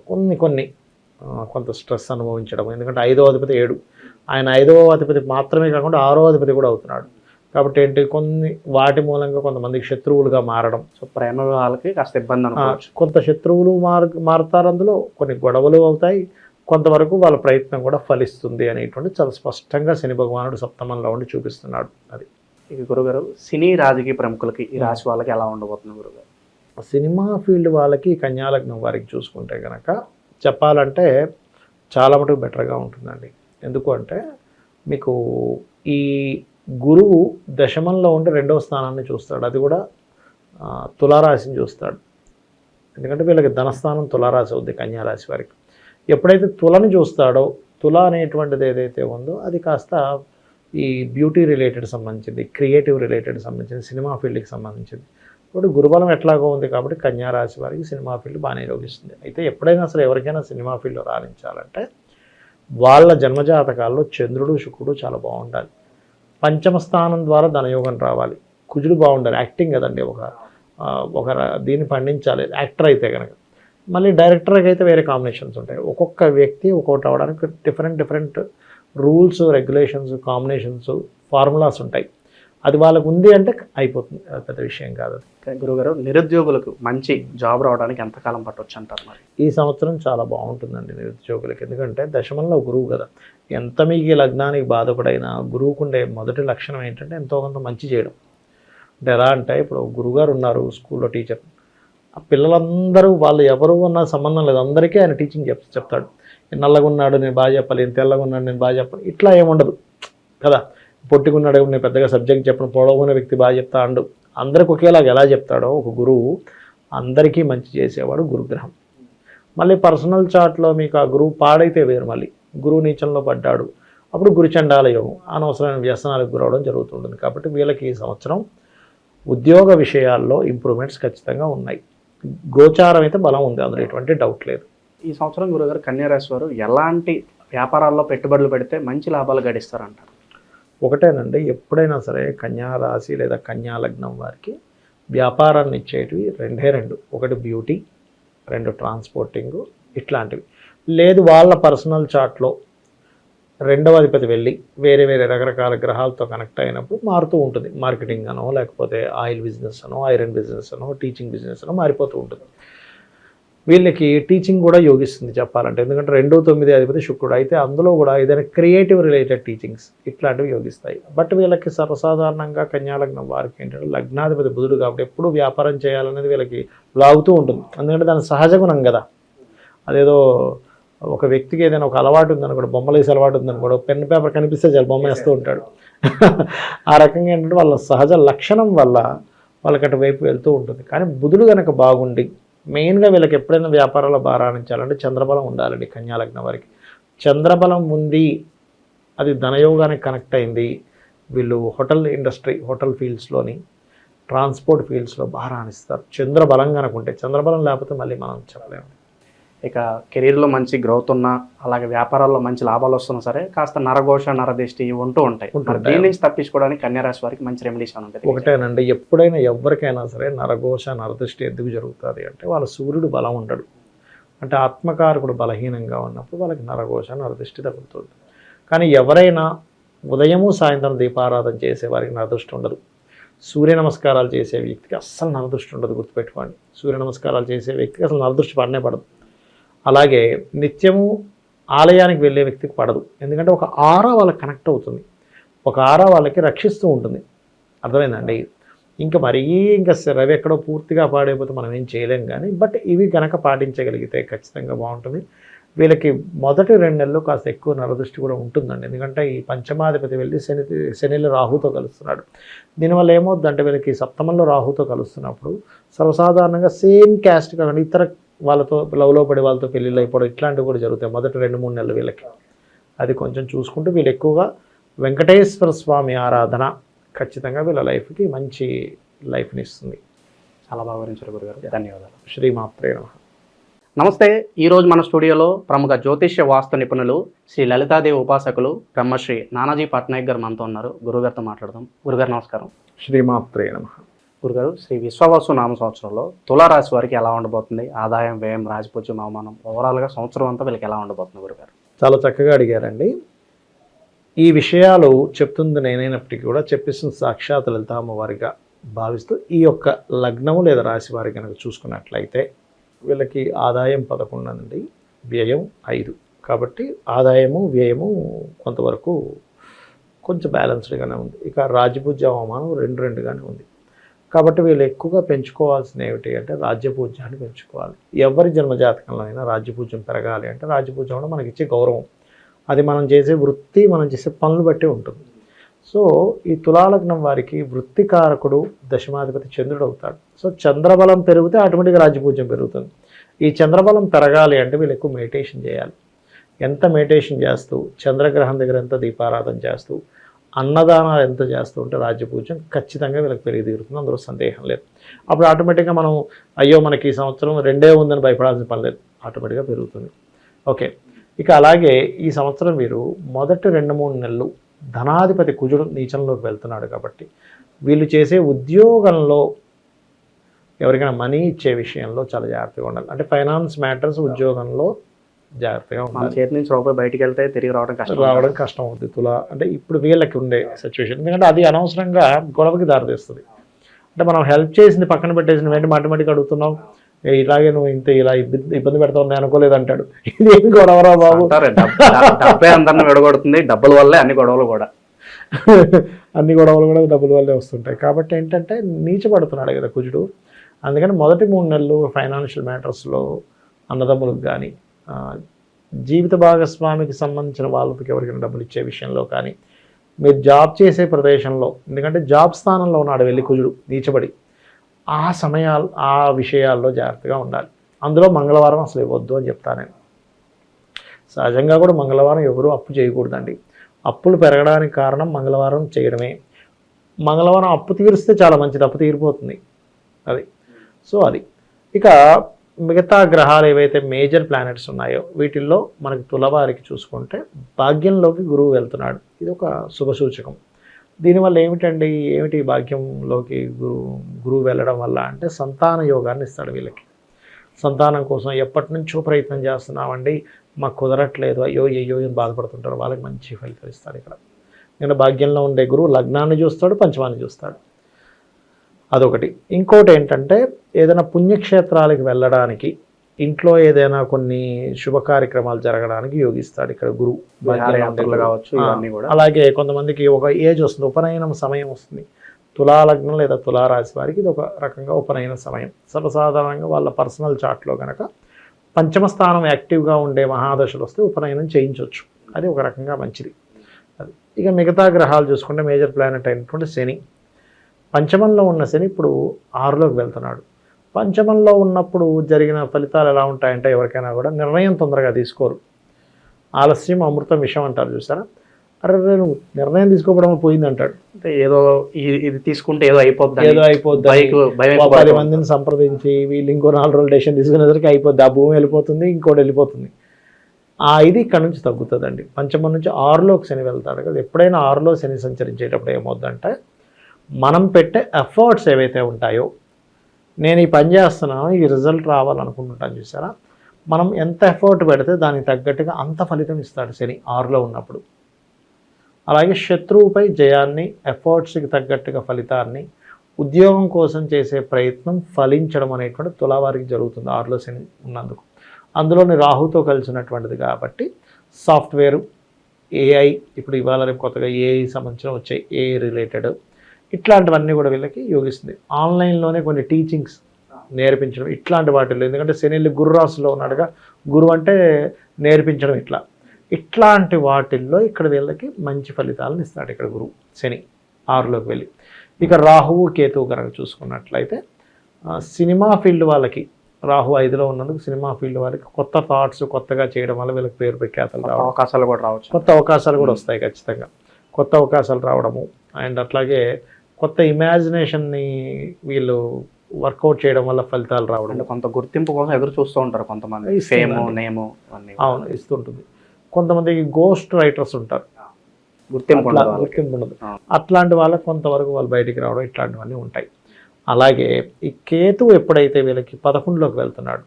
కొంత స్ట్రెస్ అనుభవించడం. ఎందుకంటే 5వ అధిపతి 7, ఆయన 5వ అధిపతి మాత్రమే కాకుండా 6వ అధిపతి కూడా అవుతున్నాడు. కాబట్టి ఏంటి, వాటి మూలంగా కొంతమందికి శత్రువులుగా మారడం. సో ప్రేమ వివాహాలకి కాస్త ఇబ్బంది అనుకోవచ్చు. కొంత శత్రువులు మారుతారు, అందులో కొన్ని గొడవలు అవుతాయి, కొంతవరకు వాళ్ళ ప్రయత్నం కూడా ఫలిస్తుంది అనేటువంటి చాలా స్పష్టంగా శని భగవానుడు సప్తమంలో ఉండి చూపిస్తున్నాడు. అది ఇక గురుగారు, సినీ రాజకీయ ప్రముఖులకి ఈ రాశి వాళ్ళకి ఎలా ఉండబోతుంది గురుగారు? సినిమా ఫీల్డ్ వాళ్ళకి, కన్యాలగ్నం వారికి చూసుకుంటే కనుక చెప్పాలంటే చాలా మటుకు బెటర్గా ఉంటుందండి. ఎందుకు అంటే మీకు ఈ గురువు దశమంలో ఉండి 2వ స్థానాన్ని చూస్తాడు, అది కూడా తులారాశిని చూస్తాడు. ఎందుకంటే వీళ్ళకి ధనస్థానం తులారాశి అవుద్ది కన్యారాశి వారికి. ఎప్పుడైతే తులని చూస్తాడో, తుల అనేటువంటిది ఏదైతే ఉందో అది కాస్త ఈ బ్యూటీ రిలేటెడ్ సంబంధించింది, క్రియేటివ్ రిలేటెడ్ సంబంధించింది, సినిమా ఫీల్డ్కి సంబంధించింది. ఇప్పుడు గురుబలం ఎట్లాగో ఉంది కాబట్టి కన్యారాశి వారికి సినిమా ఫీల్డ్ బాగానే యోగిస్తుంది. అయితే ఎప్పుడైనా సరే ఎవరికైనా సినిమా ఫీల్డ్లో రాణించాలంటే వాళ్ళ జన్మజాతకాల్లో చంద్రుడు శుక్రుడు చాలా బాగుండాలి. పంచమ స్థానం ద్వారా ధనయోగం రావాలి. కుజుడు బాగుండాలి, యాక్టింగ్ కదండి, ఒక దీన్ని పండించాలి యాక్టర్ అయితే కనుక. మళ్ళీ డైరెక్టర్కి అయితే వేరే కాంబినేషన్స్ ఉంటాయి. ఒక్కొక్క వ్యక్తి ఒక్కొక్కటి అవ్వడానికి different rules, regulations, combinations, formulas ఉంటాయి. అది వాళ్ళకు ఉంది అంటే అయిపోతుంది, పెద్ద విషయం కాదు. గురుగారు, నిరుద్యోగులకు మంచి జాబ్ రావడానికి ఎంతకాలం పట్టవచ్చు అంటారు? మరి ఈ సంవత్సరం చాలా బాగుంటుందండి నిరుద్యోగులకి. ఎందుకంటే దశమంలో గురువు కదా, ఎంత మీకు లగ్నానికి బాధపడైనా గురువుకుండే మొదటి లక్షణం ఏంటంటే ఎంతో కొంత మంచి చేయడం. అంటే ఎలా అంటే, ఇప్పుడు గురువుగారు ఉన్నారు స్కూల్లో టీచర్, ఆ పిల్లలందరూ వాళ్ళు ఎవరు అన్న సంబంధం లేదు, అందరికీ ఆయన టీచింగ్ చెప్తాడు. నల్లగా ఉన్నాడు నేను బాగా చెప్పాలి, నేను తెల్లగా ఉన్నాడు నేను బాగా చెప్పాలి, ఇట్లా ఏముండదు కదా. పొట్టుకున్నాడు నేను పెద్దగా సబ్జెక్ట్ చెప్పను, పొడవున్న వ్యక్తి బాగా చెప్తా అండు, అందరికి ఒకేలాగా ఎలా చెప్తాడో ఒక గురువు అందరికీ మంచి చేసేవాడు గురుగ్రహం. మళ్ళీ పర్సనల్ చార్ట్లో మీకు ఆ గురువు పాడైతే వేరు, మళ్ళీ గురువు నీచంలో పడ్డాడు అప్పుడు గురుచండాల యోగం, అనవసరమైన వ్యసనాలకు గురవడం జరుగుతుంటుంది. కాబట్టి వీళ్ళకి ఈ సంవత్సరం ఉద్యోగ విషయాల్లో ఇంప్రూవ్మెంట్స్ ఖచ్చితంగా ఉన్నాయి. గోచారం అయితే బలం ఉంది, అందులో ఎటువంటి డౌట్ లేదు. ఈ సంవత్సరం గురుగారు కన్యారాశి వారు ఎలాంటి వ్యాపారాల్లో పెట్టుబడులు పెడితే మంచి లాభాలు గడిస్తారంటారు? ఒకటేనండి, ఎప్పుడైనా సరే కన్యా రాశి లేదా కన్యా లగ్నం వారికి వ్యాపారాన్ని ఇచ్చేటివి రెండు. ఒకటి బ్యూటీ, 2 ట్రాన్స్పోర్టింగ్, ఇట్లాంటివి. లేదు వాళ్ళ పర్సనల్ చార్ట్లో 2వ అధిపతి వెళ్ళి వేరే రకరకాల గ్రహాలతో కనెక్ట్ అయినప్పుడు మారుతూ ఉంటుంది. మార్కెటింగ్ అనో, లేకపోతే ఆయిల్ బిజినెస్ అనో, ఐరన్ బిజినెస్ అనో, టీచింగ్ బిజినెస్ అనో మారిపోతూ ఉంటుంది. వీళ్ళకి టీచింగ్ కూడా యోగిస్తుంది చెప్పాలంటే, ఎందుకంటే 2, 9 అధిపతి శుక్రుడు అయితే అందులో కూడా ఏదైనా క్రియేటివ్ రిలేటెడ్ టీచింగ్స్ ఇట్లాంటివి యోగిస్తాయి. బట్ వీళ్ళకి సర్వసాధారణంగా కన్యాలగ్నం వారికి ఏంటంటే లగ్నాధిపతి బుధుడు కాబట్టి ఎప్పుడు వ్యాపారం చేయాలనేది వీళ్ళకి లాగుతూ ఉంటుంది. ఎందుకంటే దాని సహజ గుణం కదా. అదేదో ఒక వ్యక్తికి ఏదైనా ఒక అలవాటు ఉందనుకోండి, బొమ్మలు వేసే అలవాటు ఉందనుకోండి, పెన్ పేపర్ కనిపిస్తే చాలు బొమ్మ వేస్తూ ఉంటాడు. ఆ రకంగా ఏంటంటే వాళ్ళ సహజ లక్షణం వల్ల వాళ్ళకి అటువైపు వెళ్తూ ఉంటుంది. కానీ బుధుడు కనుక బాగుండి, మెయిన్గా వీళ్ళకి ఎప్పుడైనా వ్యాపారాల్లో బారాణించాలంటే చంద్రబలం ఉండాలండి కన్యాలగ్నం వారికి. చంద్రబలం ఉంది, అది ధనయోగానికి కనెక్ట్ అయింది, వీళ్ళు హోటల్ ఇండస్ట్రీ, హోటల్ ఫీల్డ్స్లోని, ట్రాన్స్పోర్ట్ ఫీల్డ్స్లో బాగా రాణిస్తారు. చంద్రబలం కనుకుంటే. చంద్రబలం లేకపోతే మళ్ళీ మనం చెప్పలేము. ఇక కెరీర్లో మంచి గ్రోత్ ఉన్నా, అలాగే వ్యాపారాల్లో మంచి లాభాలు వస్తున్నా సరే కాస్త నరఘోష, నరదిష్టి ఉంటూ ఉంటాయి. దీని నుంచి తప్పించుకోవడానికి కన్యారాశి వారికి మంచి రెమెడీస్ ఉంటుంది? ఒకటేనండి, ఎప్పుడైనా ఎవరికైనా సరే నరఘోష, నరదృష్టి ఎందుకు జరుగుతుంది అంటే వాళ్ళ సూర్యుడు బలం ఉండడు. అంటే ఆత్మకారకుడు బలహీనంగా ఉన్నప్పుడు వాళ్ళకి నరఘోష, నరదృష్టి తగ్గుతుంది. కానీ ఎవరైనా ఉదయము సాయంత్రం దీపారాధన చేసే వారికి నరదృష్టి ఉండదు. సూర్య నమస్కారాలు చేసే వ్యక్తికి అస్సలు నరదృష్టి ఉండదు, గుర్తుపెట్టుకోండి. సూర్య నమస్కారాలు చేసే వ్యక్తికి అసలు నరదృష్టి పడనే పడదు. అలాగే నిత్యము ఆలయానికి వెళ్ళే వ్యక్తికి పడదు. ఎందుకంటే ఒక ఆరా వాళ్ళకి కనెక్ట్ అవుతుంది, ఒక ఆరా వాళ్ళకి రక్షిస్తూ ఉంటుంది. అర్థమైందండి? ఇంకా రవి ఎక్కడో పూర్తిగా పాడైపోతే మనం ఏం చేయలేం. కానీ బట్ ఇవి కనుక పాటించగలిగితే ఖచ్చితంగా బాగుంటుంది. వీళ్ళకి మొదటి 2 నెలలు కాస్త ఎక్కువ నరదృష్టి కూడా ఉంటుందండి. ఎందుకంటే ఈ పంచమాధిపతి వెళ్ళి శనిలో రాహుతో కలుస్తున్నాడు. దీనివల్ల ఏమవుతుందంటే వీళ్ళకి సప్తమంలో రాహుతో కలుస్తున్నప్పుడు సర్వసాధారణంగా సేమ్ క్యాస్ట్ కాకుండా ఇతర వాళ్ళతో లవ్లో పడి వాళ్ళతో పెళ్ళిళ్ళు అయిపోవడం ఇట్లాంటివి కూడా జరుగుతాయి మొదటి 2-3 నెలలు వీళ్ళకి. అది కొంచెం చూసుకుంటూ వీళ్ళు ఎక్కువగా వెంకటేశ్వర స్వామి ఆరాధన ఖచ్చితంగా వీళ్ళ లైఫ్కి మంచి లైఫ్ని ఇస్తుంది. చాలా బాగా వివరించారు గురుగారు, ధన్యవాదాలు. శ్రీమాత్రే నమః. నమస్తే. ఈరోజు మన స్టూడియోలో ప్రముఖ జ్యోతిష్య వాస్తు నిపుణులు శ్రీ లలితాదేవి ఉపాసకులు బ్రహ్మశ్రీ నానాజీ పట్నాయక్ గారు మనతో ఉన్నారు. గురుగారితో మాట్లాడదాం. గురుగారు నమస్కారం. శ్రీమాత్రే నమః. గురుగారు, శ్రీ విశ్వావసు నామ సంవత్సరంలో తులారాశి వారికి ఎలా ఉండబోతుంది? ఆదాయం, వ్యయం, రాజపూజ్యం, అవమానం, ఓవరాల్గా సంవత్సరం అంతా వీళ్ళకి ఎలా ఉండబోతుంది గురుగారు? చాలా చక్కగా అడిగారండి. ఈ విషయాలు చెప్తుంది నేనైనప్పటికీ కూడా చెప్పిస్తుంది సాక్షాత్ లలిత అమ్మవారిగా భావిస్తూ ఈ యొక్క లగ్నము లేదా రాశి వారి కనుక చూసుకున్నట్లయితే వీళ్ళకి ఆదాయం 11 అండి, వ్యయం 5. కాబట్టి ఆదాయము వ్యయము కొంతవరకు కొంచెం బ్యాలెన్స్డ్గానే ఉంది. ఇక రాజ్యపూజ్య అవమానం 2-2గానే ఉంది. కాబట్టి వీళ్ళు ఎక్కువగా పెంచుకోవాల్సిన ఏమిటి అంటే రాజ్యపూజ్యాన్ని పెంచుకోవాలి. ఎవరి జన్మజాతకంలో అయినా రాజ్యపూజ్యం పెరగాలి అంటే రాజ్యపూజ్యం కూడా మనకి ఇచ్చే గౌరవం, అది మనం చేసే వృత్తి, మనం చేసే పనులు బట్టి ఉంటుంది. సో ఈ తులాలగ్నం వారికి వృత్తికారకుడు దశమాధిపతి చంద్రుడు అవుతాడు. సో చంద్రబలం పెరిగితే ఆటోమేటిక్గా రాజ్యపూజ్యం పెరుగుతుంది. ఈ చంద్రబలం పెరగాలి అంటే వీళ్ళు ఎక్కువ మెడిటేషన్ చేయాలి. ఎంత మెడిటేషన్ చేస్తూ, చంద్రగ్రహం దగ్గర ఎంత దీపారాధన చేస్తూ, అన్నదానాలు ఎంత చేస్తూ ఉంటే రాజ్యపూజ్యం ఖచ్చితంగా వీళ్ళకి పెరిగి తీరుతుంది, అందులో సందేహం లేదు. అప్పుడు ఆటోమేటిక్గా మనం అయ్యో మనకి ఈ సంవత్సరం 2 ఉందని భయపడాల్సిన పని లేదు, ఆటోమేటిక్గా పెరుగుతుంది. ఓకే. ఇక అలాగే ఈ సంవత్సరం వీరు మొదటి 2-3 నెలలు ధనాధిపతి కుజుడు నీచంలోకి వెళ్తున్నాడు. కాబట్టి వీళ్ళు చేసే ఉద్యోగంలో ఎవరికైనా మనీ ఇచ్చే విషయంలో చాలా జాగ్రత్తగా ఉండాలి. అంటే ఫైనాన్స్ మ్యాటర్స్ ఉద్యోగంలో జాగ్రత్తగా మన ఉండాలి. చేతి నుంచి రూపాయి బయటికి వెళ్తే తిరిగి రావడం కష్టం అవుతుంది తులా అంటే ఇప్పుడు వీళ్ళకి ఉండే సిచ్యువేషన్. ఎందుకంటే అది అనవసరంగా గొడవకి దారితీస్తుంది. అంటే మనం హెల్ప్ చేసింది పక్కన పెట్టేసిన వెంటనే ఆటోమేటిక్గా అడుగుతున్నాం, ఇలాగే నువ్వు ఇంత ఇలా ఇబ్బంది పెడతావు నేను అనుకోలేదు అంటాడు. ఇదేం గొడవరా బాబు? డబ్బే అందరిని విడగొడుతుంది, డబ్బుల వల్లే అన్ని గొడవలు కూడా అన్ని గొడవలు కూడా డబ్బుల వల్లే వస్తుంటాయి. కాబట్టి ఏంటంటే నీచపడుతున్నాడు కదా కుజుడు. అందుకని మొదటి 3 నెలలు ఫైనాన్షియల్ మ్యాటర్స్లో అన్నదమ్ములకు కానీ, జీవిత భాగస్వామికి సంబంధించిన వాళ్ళకి ఎవరికైనా డబ్బులు ఇచ్చే విషయంలో కానీ, మీరు జాబ్ చేసే ప్రదేశంలో, ఎందుకంటే జాబ్ స్థానంలో ఉన్నాడు వెళ్ళి కుజుడు నీచబడి, ఆ విషయాల్లో జాగ్రత్తగా ఉండాలి. అందులో మంగళవారం అసలు ఇవ్వద్దు అని చెప్తాను నేను. సహజంగా కూడా మంగళవారం ఎవరు అప్పు చేయకూడదండి. అప్పులు పెరగడానికి కారణం మంగళవారం చేయడమే. మంగళవారం అప్పు తీరిస్తే చాలా మంచిది, అప్పు తీరిపోతుంది అది. సో అది. ఇక మిగతా గ్రహాలు ఏవైతే మేజర్ ప్లానెట్స్ ఉన్నాయో వీటిల్లో మనకి తులవారికి చూసుకుంటే భాగ్యంలోకి గురువు వెళ్తున్నాడు. ఇది ఒక శుభసూచకం. దీనివల్ల ఏమిటి భాగ్యంలోకి గురువు వెళ్ళడం వల్ల అంటే సంతాన యోగాన్ని ఇస్తాడు వీళ్ళకి. సంతానం కోసం ఎప్పటి నుంచో ప్రయత్నం చేస్తున్నామండి, మాకు కుదరట్లేదు, అయ్యో అని బాధపడుతుంటారు, వాళ్ళకి మంచి ఫలితం ఇస్తాడు ఇక్కడ. నేను భాగ్యంలో ఉండే గురువు లగ్నాన్ని చూస్తాడు, పంచమాన్ని చూస్తాడు, అదొకటి. ఇంకోటి ఏంటంటే ఏదైనా పుణ్యక్షేత్రాలకు వెళ్ళడానికి, ఇంట్లో ఏదైనా కొన్ని శుభ కార్యక్రమాలు జరగడానికి యోగిస్తాడు ఇక్కడ గురువు. కావచ్చు. అలాగే కొంతమందికి ఒక ఏజ్ వస్తుంది, ఉపనయనం సమయం వస్తుంది. తులాలగ్నం లేదా తులారాశి వారికి ఇది ఒక రకంగా ఉపనయన సమయం. సర్వసాధారణంగా వాళ్ళ పర్సనల్ చార్ట్లో కనుక పంచమ స్థానం యాక్టివ్గా ఉండే మహాదశలు వస్తే ఉపనయనం చేయించవచ్చు, అది ఒక రకంగా మంచిది. అది. ఇక మిగతా గ్రహాలు చూసుకుంటే మేజర్ ప్లానెట్ అయినటువంటి శని, పంచమంలో ఉన్న శని ఇప్పుడు 6లోకి వెళ్తున్నాడు. పంచమంలో ఉన్నప్పుడు జరిగిన ఫలితాలు ఎలా ఉంటాయంటే ఎవరికైనా కూడా నిర్ణయం తొందరగా తీసుకోరు. ఆలస్యం అమృతం విషయం అంటారు చూసారా. అరే నేను నిర్ణయం తీసుకోవడం పోయింది అంటాడు. అంటే ఏదో ఇది తీసుకుంటే ఏదో అయిపోద్ది 10 మందిని సంప్రదించి వీళ్ళు ఇంకో 4 రోజులు డెసిషన్ తీసుకునేసరికి అయిపోద్ది, ఆ భూమి వెళ్ళిపోతుంది, ఇంకోటి వెళ్ళిపోతుంది. ఇది ఇక్కడ నుంచి తగ్గుతుందండి. పంచమం నుంచి 6లోకి శని వెళ్తాడు కదా. ఎప్పుడైనా 6లో శని సంచరించేటప్పుడు ఏమవుద్దంటే మనం పెట్టే ఎఫర్ట్స్ ఏవైతే ఉంటాయో, నేను ఈ పని చేస్తున్నాను, ఈ రిజల్ట్ రావాలనుకుంటుంటాను చూసారా, మనం ఎంత ఎఫర్ట్ పెడితే దానికి తగ్గట్టుగా అంత ఫలితం ఇస్తాడు శని 6లో ఉన్నప్పుడు. అలాగే శత్రువుపై జయాన్ని, ఎఫర్ట్స్కి తగ్గట్టుగా ఫలితాన్ని, ఉద్యోగం కోసం చేసే ప్రయత్నం ఫలించడం అనేటువంటి తులావారికి జరుగుతుంది 6లో శని ఉన్నందుకు. అందులోని రాహుతో కలిసినటువంటిది కాబట్టి సాఫ్ట్వేరు, ఏఐ, ఇప్పుడు ఇవాళ రేపు కొత్తగా ఏఐ సంబంధించిన వచ్చాయి, ఏఐ రిలేటెడ్, ఇట్లాంటివన్నీ కూడా వీళ్ళకి యోగిస్తుంది. ఆన్లైన్లోనే కొన్ని టీచింగ్స్ నేర్పించడం ఇట్లాంటి వాటిల్లో, ఎందుకంటే శని గురు రాశిలో ఉన్నాడుగా, గురువు అంటే నేర్పించడం, ఇట్లాంటి వాటిల్లో ఇక్కడ వీళ్ళకి మంచి ఫలితాలను ఇస్తాడు ఇక్కడ గురువు శని 6లోకి వెళ్ళి. ఇక రాహువు కేతువు కనుక చూసుకున్నట్లయితే సినిమా ఫీల్డ్ వాళ్ళకి రాహు 5లో ఉన్నందుకు సినిమా ఫీల్డ్ వాళ్ళకి కొత్త థాట్స్ కొత్తగా చేయడం వల్ల వీళ్ళకి పేరు ప్రఖ్యాతలు రావడం, అవకాశాలు కూడా రావచ్చు, కొత్త అవకాశాలు కూడా వస్తాయి ఖచ్చితంగా, కొత్త అవకాశాలు రావడము. అండ్ అట్లాగే కొత్త ఇమాజినేషన్ని వీళ్ళు వర్కౌట్ చేయడం వల్ల ఫలితాలు రావడం. అంటే కొంత గుర్తింపు కోసం ఎదురు చూస్తూ ఉంటారు కొంతమంది, ఫేమ్ నేమ్ అన్నీ. అవును, ఇస్తుంటుంది. కొంతమందికి గోస్ట్ రైటర్స్ ఉంటారు, గుర్తింపు ఉండదు. అట్లాంటి వాళ్ళకి కొంతవరకు వాళ్ళు బయటికి రావడం ఇట్లాంటివన్నీ ఉంటాయి. అలాగే ఈ కేతు ఎప్పుడైతే వీళ్ళకి 11లోకి వెళ్తున్నాడు,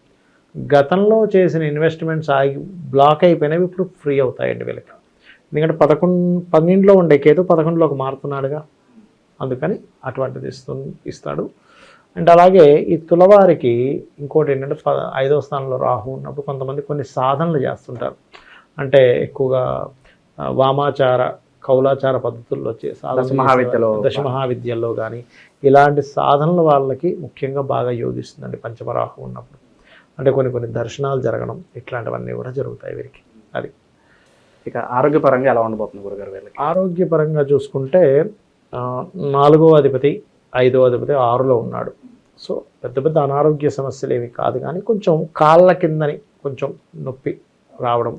గతంలో చేసిన ఇన్వెస్ట్మెంట్స్ ఆగి బ్లాక్ అయిపోయినవి ఇప్పుడు ఫ్రీ అవుతాయండి వీళ్ళకి. ఎందుకంటే 12లో ఉండే కేతు 11లోకి మారుతున్నాడుగా, అందుకని అటువంటిది ఇస్తాడు. అండ్ అలాగే ఈ తులవారికి ఇంకోటి ఏంటంటే 5వ స్థానంలో రాహు ఉన్నప్పుడు కొంతమంది కొన్ని సాధనలు చేస్తుంటారు. అంటే ఎక్కువగా వామాచార కౌలాచార పద్ధతుల్లో దశ మహావిద్యల్లో కానీ ఇలాంటి సాధనలు వాళ్ళకి ముఖ్యంగా బాగా యోగిస్తుందండి పంచమరాహు ఉన్నప్పుడు. అంటే కొన్ని దర్శనాలు జరగడం ఇట్లాంటివన్నీ కూడా జరుగుతాయి వీరికి. అది ఇక ఆరోగ్యపరంగా ఎలా ఉండబోతుంది గురుగారు వీళ్ళకి? ఆరోగ్యపరంగా చూసుకుంటే 4వ అధిపతి 5వ అధిపతి 6లో ఉన్నాడు. సో పెద్ద అనారోగ్య సమస్యలు ఏవి కాదు, కానీ కొంచెం కాళ్ళ కిందని కొంచెం నొప్పి రావడం,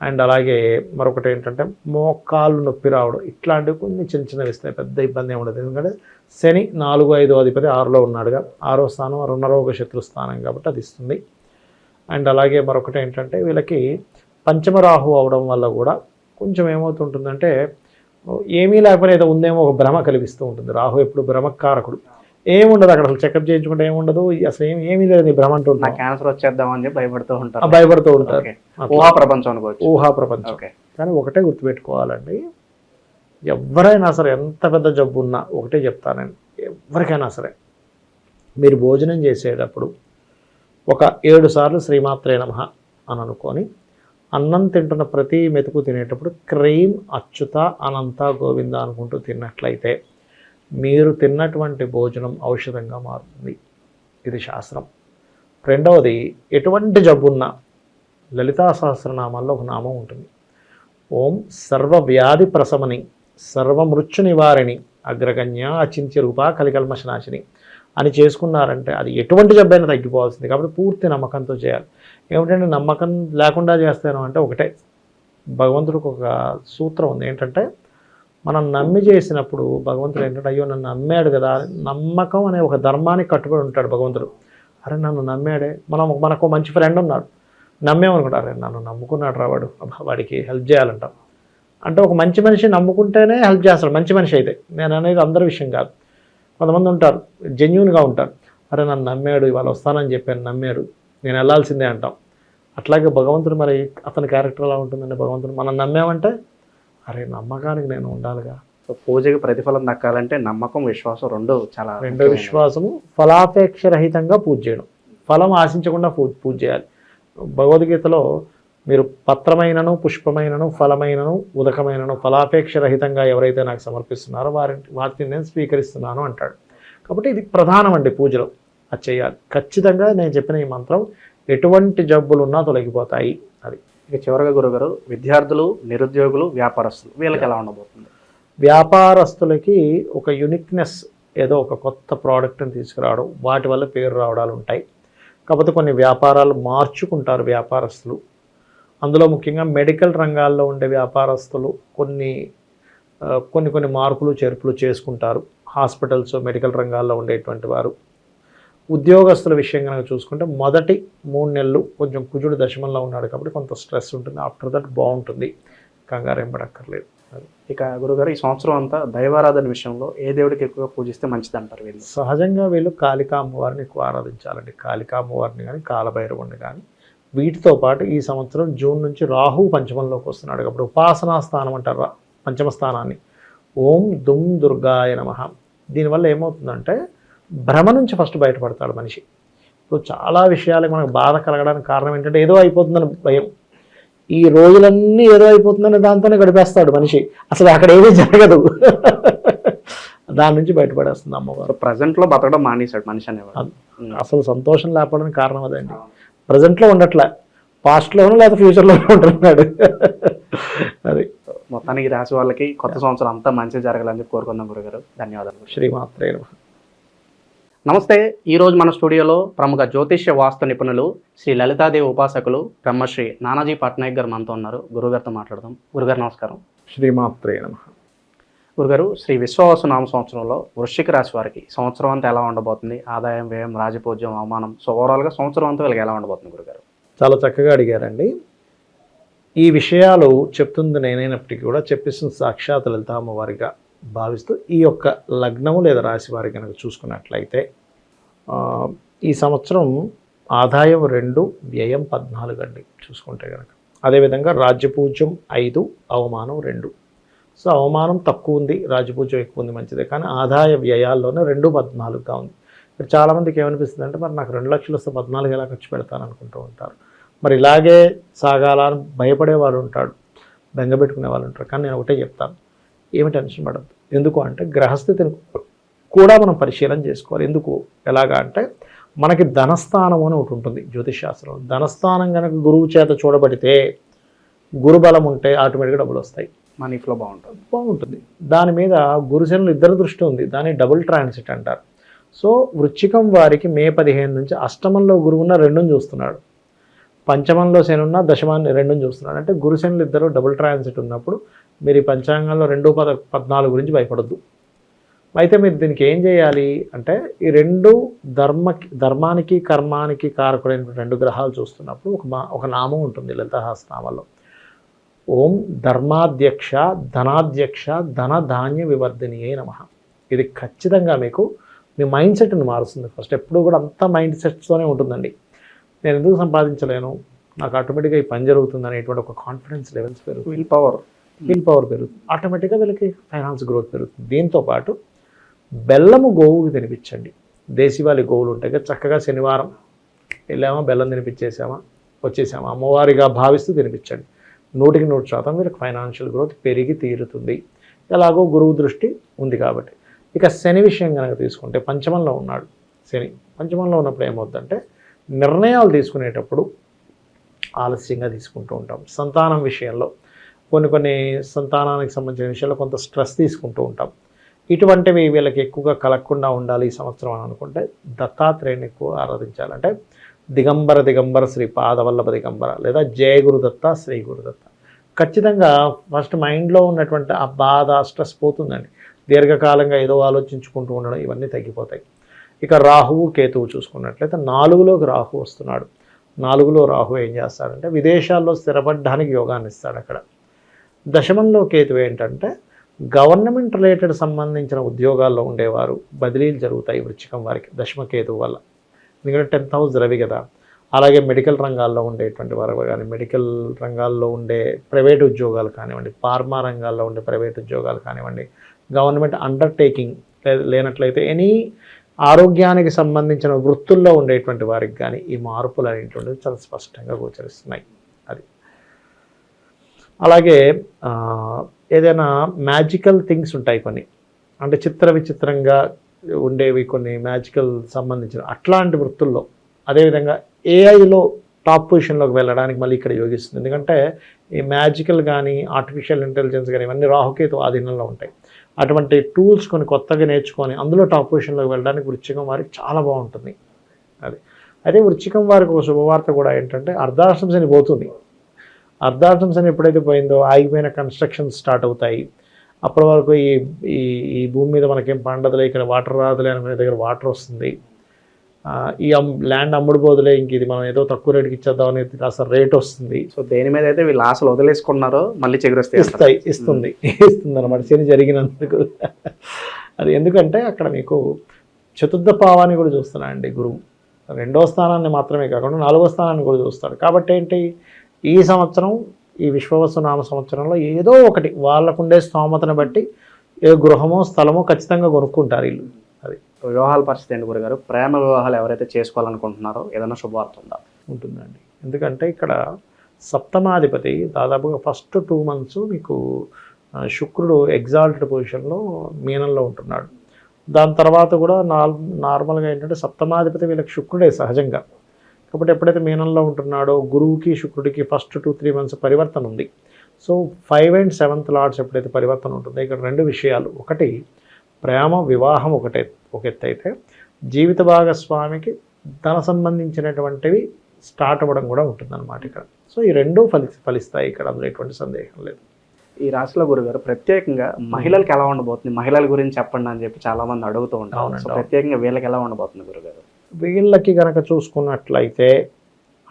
అండ్ అలాగే మరొకటి ఏంటంటే మోకాళ్ళు నొప్పి రావడం, ఇట్లాంటివి కొన్ని చిన్నవి ఇస్తాయి, పెద్ద ఇబ్బంది ఏమి ఉండదు. ఎందుకంటే శని 4, 5వ అధిపతి 6లో ఉన్నాడుగా, 6వ స్థానం రుణరోగ శత్రు స్థానం కాబట్టి అది ఇస్తుంది. అండ్ అలాగే మరొకటి ఏంటంటే వీళ్ళకి పంచమరాహు అవడం వల్ల కూడా కొంచెం ఏమవుతుంటుందంటే ఏమీ లేకపోయినా ఏదో ఉందేమో ఒక భ్రమ కలిగిస్తూ ఉంటుంది. రాహు ఎప్పుడు భ్రమకారకుడు, ఏముండదు అక్కడ, అసలు చెకప్ చేయించుకుంటే ఏముండదు, అసలు ఏమీ లేదు, భ్రమ అంటుంటారు, క్యాన్సర్ వచ్చేద్దామని చెప్పి భయపడుతూ ఉంటారు. ఊహా ప్రపంచం. కానీ ఒకటే గుర్తుపెట్టుకోవాలండి, ఎవరైనా సరే ఎంత పెద్ద జబ్బు ఉన్నా ఒకటే చెప్తానండి, ఎవరికైనా సరే మీరు భోజనం చేసేటప్పుడు ఒక 7 సార్లు శ్రీమాత్రే నమః అని అనుకొని అన్నం తింటున్న ప్రతి మెతుకు తినేటప్పుడు క్రీం అచ్యుత అనంత గోవింద అనుకుంటూ తిన్నట్లయితే మీరు తిన్నటువంటి భోజనం ఔషధంగా మారుతుంది. ఇది శాస్త్రం. రెండవది, ఎటువంటి జబ్బున్నా లలితా సహస్రనామాల్లో ఒక నామం ఉంటుంది. ఓం సర్వవ్యాధి ప్రశమని సర్వమృత్యు నివారిణి అగ్రగణ్య అచింత్య రూప కలికల్మషనాశిని అని చేసుకున్నారంటే అది ఎటువంటి జబ్బైనా తగ్గిపోవాల్సింది. కాబట్టి పూర్తి నమ్మకంతో చేయాలి. ఏమిటంటే నమ్మకం లేకుండా చేస్తాను అంటే ఒకటే, భగవంతుడికి ఒక సూత్రం ఉంది ఏంటంటే, మనం నమ్మి చేసినప్పుడు భగవంతుడు ఏంటంటే అయ్యో నన్ను నమ్మాడు కదా, నమ్మకం అనే ఒక ధర్మానికి కట్టుబడి ఉంటాడు భగవంతుడు. అరే నన్ను నమ్మాడే, మనకు మంచి ఫ్రెండ్ ఉన్నాడు, నమ్మేమనుకుంటారు, అరే నన్ను నమ్ముకున్నాడు రా వాడికి హెల్ప్ చేయాలంటాం. అంటే ఒక మంచి మనిషి నమ్ముకుంటేనే హెల్ప్ చేస్తాడు, మంచి మనిషి అయితే. నేను అనేది అందరి విషయం కాదు, కొంతమంది ఉంటారు జెన్యూన్గా ఉంటారు, అరే నన్ను నమ్మాడు, ఇవాళ వస్తానని చెప్పాను, నమ్మాడు, నేను వెళ్ళాల్సిందే అంటాం. అట్లాగే భగవంతుడు మరి అతని క్యారెక్టర్ ఎలా ఉంటుందంటే, భగవంతుడు మనం నమ్మామంటే అరే నమ్మకానికి నేను ఉండాలిగా. సో పూజకి ప్రతిఫలం దక్కాలంటే నమ్మకం విశ్వాసం రెండు విశ్వాసము ఫలాపేక్ష రహితంగా పూజ చేయడం, ఫలం ఆశించకుండా పూజ చేయాలి. భగవద్గీతలో మీరు పత్రమైనను పుష్పమైనను ఫలమైనను ఉదకమైనను ఫలాపేక్ష రహితంగా ఎవరైతే నాకు సమర్పిస్తున్నారో వాటిని నేను స్వీకరిస్తున్నాను అంటాడు. కాబట్టి ఇది ప్రధానం అండి పూజలో, అది చేయాలి ఖచ్చితంగా. నేను చెప్పిన ఈ మంత్రం ఎటువంటి జబ్బులున్నా తొలగిపోతాయి. అది ఇక చివరిగా గురుగారు, విద్యార్థులు, నిరుద్యోగులు, వ్యాపారస్తులు వీళ్ళకి ఎలా ఉండబోతుంది? వ్యాపారస్తులకి ఒక యూనిక్నెస్, ఏదో ఒక కొత్త ప్రోడక్ట్ని తీసుకురావడం, వాటి వల్ల పేరు రావడాలు ఉంటాయి. కాకపోతే కొన్ని వ్యాపారాలు మార్చుకుంటారు వ్యాపారస్తులు. అందులో ముఖ్యంగా మెడికల్ రంగాల్లో ఉండే వ్యాపారస్తులు కొన్ని మార్పులు చేర్పులు చేసుకుంటారు. హాస్పిటల్స్, మెడికల్ రంగాల్లో ఉండేటువంటి వారు. ఉద్యోగస్తుల విషయం కనుక చూసుకుంటే మొదటి 3 నెలలు కొంచెం కుజుడు దశమంలో ఉన్నాడు కాబట్టి కొంత స్ట్రెస్ ఉంటుంది. ఆఫ్టర్ దట్ బాగుంటుంది, కంగారు ఏం పడక్కర్లేదు. ఇక గురుగారు, ఈ సంవత్సరం అంతా దైవారాధన విషయంలో ఏ దేవుడికి ఎక్కువగా పూజిస్తే మంచిది అంటారు వీళ్ళు? సహజంగా వీళ్ళు కాళికా అమ్మవారిని ఎక్కువ ఆరాధించాలండి. కాళికా అమ్మవారిని కానీ కాలభైరవుని కానీ. వీటితో పాటు ఈ సంవత్సరం జూన్ నుంచి రాహు పంచమంలోకి వస్తున్నాడు కాబట్టి ఉపాసనా స్థానం అంటారు పంచమ స్థానాన్ని. ఓం దుమ్ దుర్గాయ నమః. దీనివల్ల ఏమవుతుందంటే భ్రమ నుంచి ఫస్ట్ బయటపడతాడు మనిషి. ఇప్పుడు చాలా విషయాలకు మనకు బాధ కలగడానికి కారణం ఏంటంటే ఏదో అయిపోతుందని భయం. ఈ రోజులన్నీ ఏదో అయిపోతుందని దాంతోనే గడిపేస్తాడు మనిషి, అసలు అక్కడ ఏమీ జరగదు. దాని నుంచి బయటపడేస్తుంది అమ్మవారు. ప్రజెంట్లో బతకడం మానేశాడు మనిషి అనేవాడు. అసలు సంతోషం లేకపోవడానికి కారణం అదండి. ప్రజెంట్లో ఉండట్లే, పాస్ట్లోనూ లేదా ఫ్యూచర్లోనూ ఉంటున్నాడు. అది మొత్తానికి ఈ రాశి వాళ్ళకి కొత్త సంవత్సరం అంతా మంచి జరగాలని చెప్పి కోరుకుందాం గురుగారు. ధన్యవాదాలు. శ్రీమాత్రే నమః. నమస్తే. ఈరోజు మన స్టూడియోలో ప్రముఖ జ్యోతిష్య వాస్తు నిపుణులు శ్రీ లలితాదేవి ఉపాసకులు బ్రహ్మశ్రీ నానాజీ పట్నాయక్ గారు మనతో ఉన్నారు. గురుగారితో మాట్లాడదాం. గురుగారు నమస్కారం. శ్రీమాత్రే నమః. గురుగారు, శ్రీ విశ్వావసు నామ సంవత్సరంలో వృశ్చిక రాశి వారికి సంవత్సరం అంతా ఎలా ఉండబోతుంది? ఆదాయం, వ్యయం, రాజపూజ్యం, అవమానం, సో ఓవరాల్గా సంవత్సరం అంతా వీళ్ళకి ఎలా ఉండబోతుంది గురుగారు? చాలా చక్కగా అడిగారండి. ఈ విషయాలు చెప్తుంది నేనైనప్పటికీ కూడా చెప్పిస్తున్న సాక్షాత్ లలిత అమ్మవారిగా భావిస్తూ ఈ యొక్క లగ్నము లేదా రాశి వారి కనుక చూసుకున్నట్లయితే ఈ సంవత్సరం ఆదాయం 2, వ్యయం 14 అండి చూసుకుంటే కనుక. అదేవిధంగా రాజ్యపూజ్యం 5, అవమానం 2. సో అవమానం తక్కువ ఉంది, రాజ్యపూజ్యం ఎక్కువ ఉంది, మంచిదే. కానీ ఆదాయ వ్యయాల్లోనే 2, 14గా ఉంది. ఇక్కడ చాలామందికి ఏమనిపిస్తుంది అంటే, మరి నాకు 2 లక్షలు వస్తే 14 ఎలా ఖర్చు పెడతాను అనుకుంటూ ఉంటారు. మరి ఇలాగే సాగాలని భయపడే వాళ్ళు ఉంటాడు, బెంగపెట్టుకునే వాళ్ళు ఉంటారు. కానీ నేను ఒకటే చెప్తాను, ఏమి టెన్షన్ పడద్దు. ఎందుకు అంటే గ్రహస్థితిని కూడా మనం పరిశీలన చేసుకోవాలి. ఎందుకు ఎలాగా అంటే, మనకి ధనస్థానం అని ఒకటి ఉంటుంది జ్యోతిష్ శాస్త్రంలో. ధనస్థానం కనుక గురువు చేత చూడబడితే, గురుబలం ఉంటే ఆటోమేటిక్గా డబ్బులు వస్తాయి, మనీ ఫ్లో బాగుంటుంది. దాని మీద గురుశనులు ఇద్దరు దృష్టి ఉంది, దాన్ని డబుల్ ట్రాన్సిట్ అంటారు. సో వృశ్చికం వారికి మే 15 నుంచి అష్టమంలో గురువున్న 2ని చూస్తున్నాడు, పంచమంలో శని ఉన్న దశమాన్ని 2ని చూస్తున్నాడు. అంటే గురుశనులు ఇద్దరు డబుల్ ట్రాన్సిట్ ఉన్నప్పుడు మీరు ఈ పంచాంగంలో 2, 14 గురించి భయపడద్దు. అయితే మీరు దీనికి ఏం చేయాలి అంటే, ఈ 2 ధర్మానికి కర్మానికి కారకుడైన 2 గ్రహాలు చూస్తున్నప్పుడు ఒక నామం ఉంటుంది లలితాసహస్రనామాల్లో. ఓం ధర్మాధ్యక్ష ధనాధ్యక్ష ధన ధాన్య వివర్ధినియే నమః. ఇది ఖచ్చితంగా మీకు మీ మైండ్ సెట్ని మారుస్తుంది. ఫస్ట్ ఎప్పుడు కూడా అంతా మైండ్ సెట్స్తోనే ఉంటుందండి. నేను ఎందుకు సంపాదించలేను, నాకు ఆటోమేటిక్గా ఈ పని జరుగుతుంది అనేటువంటి ఒక కాన్ఫిడెన్స్ లెవెల్స్ పెరుగుతుంది, విల్ పవర్ పెరుగుతుంది, ఆటోమేటిక్గా వీళ్ళకి ఫైనాన్స్ గ్రోత్ పెరుగుతుంది. దీంతోపాటు బెల్లము గోవుకి తినిపించండి. దేశీవాలి గోవులు ఉంటాయి కదా, చక్కగా శనివారం వెళ్ళామా బెల్లం తినిపించేసామా వచ్చేసామా, అమ్మవారిగా భావిస్తూ తినిపించండి. 100% వీళ్ళకి ఫైనాన్షియల్ గ్రోత్ పెరిగి తీరుతుంది. ఎలాగో గురువు దృష్టి ఉంది కాబట్టి. ఇక శని విషయం కనుక తీసుకుంటే, పంచమంలో ఉన్నాడు శని. పంచమంలో ఉన్నప్పుడు ఏమవుతుందంటే, నిర్ణయాలు తీసుకునేటప్పుడు ఆలస్యంగా తీసుకుంటూ ఉంటాం. సంతానం విషయంలో కొన్ని సంతానానికి సంబంధించిన విషయాల్లో కొంత స్ట్రెస్ తీసుకుంటూ ఉంటాం. ఇటువంటివి వీళ్ళకి ఎక్కువగా కలగకుండా ఉండాలి ఈ సంవత్సరం అని అనుకుంటే, దత్తాత్రేయుని ఎక్కువ ఆరాధించాలంటే దిగంబర శ్రీ పాదవల్లభ దిగంబర లేదా జయ గురుదత్త శ్రీ గురుదత్త. ఖచ్చితంగా ఫస్ట్ మైండ్లో ఉన్నటువంటి ఆ బాధ స్ట్రెస్ పోతుందండి. దీర్ఘకాలంగా ఏదో ఆలోచించుకుంటూ ఉండడం ఇవన్నీ తగ్గిపోతాయి. ఇక రాహువు కేతువు చూసుకున్నట్లయితే 4లోకి రాహు వస్తున్నాడు. 4లో రాహు ఏం చేస్తాడంటే, విదేశాల్లో స్థిరపడడానికి యోగాన్ని ఇస్తాడు. అక్కడ దశమంలో కేతువు ఏంటంటే, గవర్నమెంట్ రిలేటెడ్ సంబంధించిన ఉద్యోగాల్లో ఉండేవారు బదిలీలు జరుగుతాయి వృశ్చికం వారికి దశమకేతువు వల్ల. ఎందుకంటే 10th హౌస్ రవి కదా. అలాగే మెడికల్ రంగాల్లో ఉండేటువంటి వారు కానీ, మెడికల్ రంగాల్లో ఉండే ప్రైవేట్ ఉద్యోగాలు కానివ్వండి, ఫార్మా రంగాల్లో ఉండే ప్రైవేట్ ఉద్యోగాలు కానివ్వండి, గవర్నమెంట్ అండర్టేకింగ్ లేనట్లయితే ఎనీ ఆరోగ్యానికి సంబంధించిన వృత్తుల్లో ఉండేటువంటి వారికి కానీ ఈ మార్పులు అనేటువంటివి చాలా స్పష్టంగా గోచరిస్తున్నాయి. అది అలాగే ఏదైనా మ్యాజికల్ థింగ్స్ ఉంటాయి కొన్ని, అంటే విచిత్రంగా ఉండేవి కొన్ని మ్యాజికల్ సంబంధించిన అట్లాంటి వృత్తుల్లో. అదేవిధంగా ఏఐలో టాప్ పొజిషన్లోకి వెళ్ళడానికి మళ్ళీ ఇక్కడ యోగిస్తుంది. ఎందుకంటే ఈ మ్యాజికల్ కానీ ఆర్టిఫిషియల్ ఇంటెలిజెన్స్ కానీ ఇవన్నీ రాహుకేతు ఆధీనంలో ఉంటాయి. అటువంటి టూల్స్ కొన్ని కొత్తగా నేర్చుకొని అందులో టాప్ పొజిషన్లోకి వెళ్ళడానికి వృశ్చికం వారికి చాలా బాగుంటుంది. అది అయితే వృశ్చికం వారికి ఒక శుభవార్త కూడా ఏంటంటే, అర్ధాష్టమ శని పోతుంది. అర్ధాష్టమ శని ఎప్పుడైతే పోయిందో ఆగిపోయిన కన్స్ట్రక్షన్స్ స్టార్ట్ అవుతాయి. అప్పటి వరకు ఈ భూమి మీద మనకేం పండదులే, ఇక్కడ వాటర్ రాదులే అనుకునే దగ్గర వాటర్ వస్తుంది. ఈ ల్యాండ్ అమ్ముడు పోదులే, ఇంక ఇది మనం ఏదో తక్కువ రేటుకి ఇచ్చేద్దాం అనేది కాస్త రేట్ వస్తుంది. సో దేని మీద అయితే వీళ్ళు ఆశలు వదిలేసుకున్నారో మళ్ళీ ఇస్తుంది అనమాట శని జరిగినందుకు. అది ఎందుకంటే అక్కడ మీకు చతుర్థ భావాన్ని కూడా చూస్తున్నాడండి గురువు. 2వ స్థానాన్ని మాత్రమే కాకుండా 4వ స్థానాన్ని కూడా చూస్తాడు. కాబట్టి ఏంటి, ఈ సంవత్సరం ఈ విశ్వవసు నామ సంవత్సరంలో ఏదో ఒకటి వాళ్ళకుండే స్తోమతను బట్టి ఏ గృహమో స్థలమో ఖచ్చితంగా కొనుక్కుంటారు వీళ్ళు. అది వివాహాల పరిస్థితి ఏంటి గురుగారు? ప్రేమ వివాహాలు ఎవరైతే చేసుకోవాలనుకుంటున్నారో ఏదైనా శుభవార్త ఉంటుందండి. ఎందుకంటే ఇక్కడ సప్తమాధిపతి దాదాపుగా ఫస్ట్ 2 months మీకు శుక్రుడు ఎగ్జాల్టెడ్ పొజిషన్లో మీనంలో ఉంటున్నాడు. దాని తర్వాత కూడా నార్మల్గా ఏంటంటే సప్తమాధిపతి వీళ్ళకి శుక్రుడే సహజంగా. కాబట్టి ఎప్పుడైతే మీనంలో ఉంటున్నాడో గురువుకి శుక్రుడికి ఫస్ట్ 2-3 మంత్స్ పరివర్తన ఉంది. సో 5 and 7th లార్డ్స్ ఎప్పుడైతే పరివర్తన ఉంటుందో ఇక్కడ 2 విషయాలు. ఒకటి ప్రేమ వివాహం ఒక ఎత్తు అయితే, జీవిత భాగస్వామికి ధన సంబంధించినటువంటివి స్టార్ట్ అవ్వడం కూడా ఉంటుందన్నమాట ఇక్కడ. సో ఈ 2 ఫలిస్తాయి ఇక్కడ, అందులో ఎటువంటి సందేహం లేదు. ఈ రాశిలో గురుగారు ప్రత్యేకంగా మహిళలకు ఎలా ఉండబోతుంది, మహిళల గురించి చెప్పండి అని చెప్పి చాలా మంది అడుగుతూ ఉంటారు. అవునండి, సో ప్రత్యేకంగా వీళ్ళకి ఎలా ఉండబోతుంది గురుగారు? వీళ్ళకి కనుక చూసుకున్నట్లయితే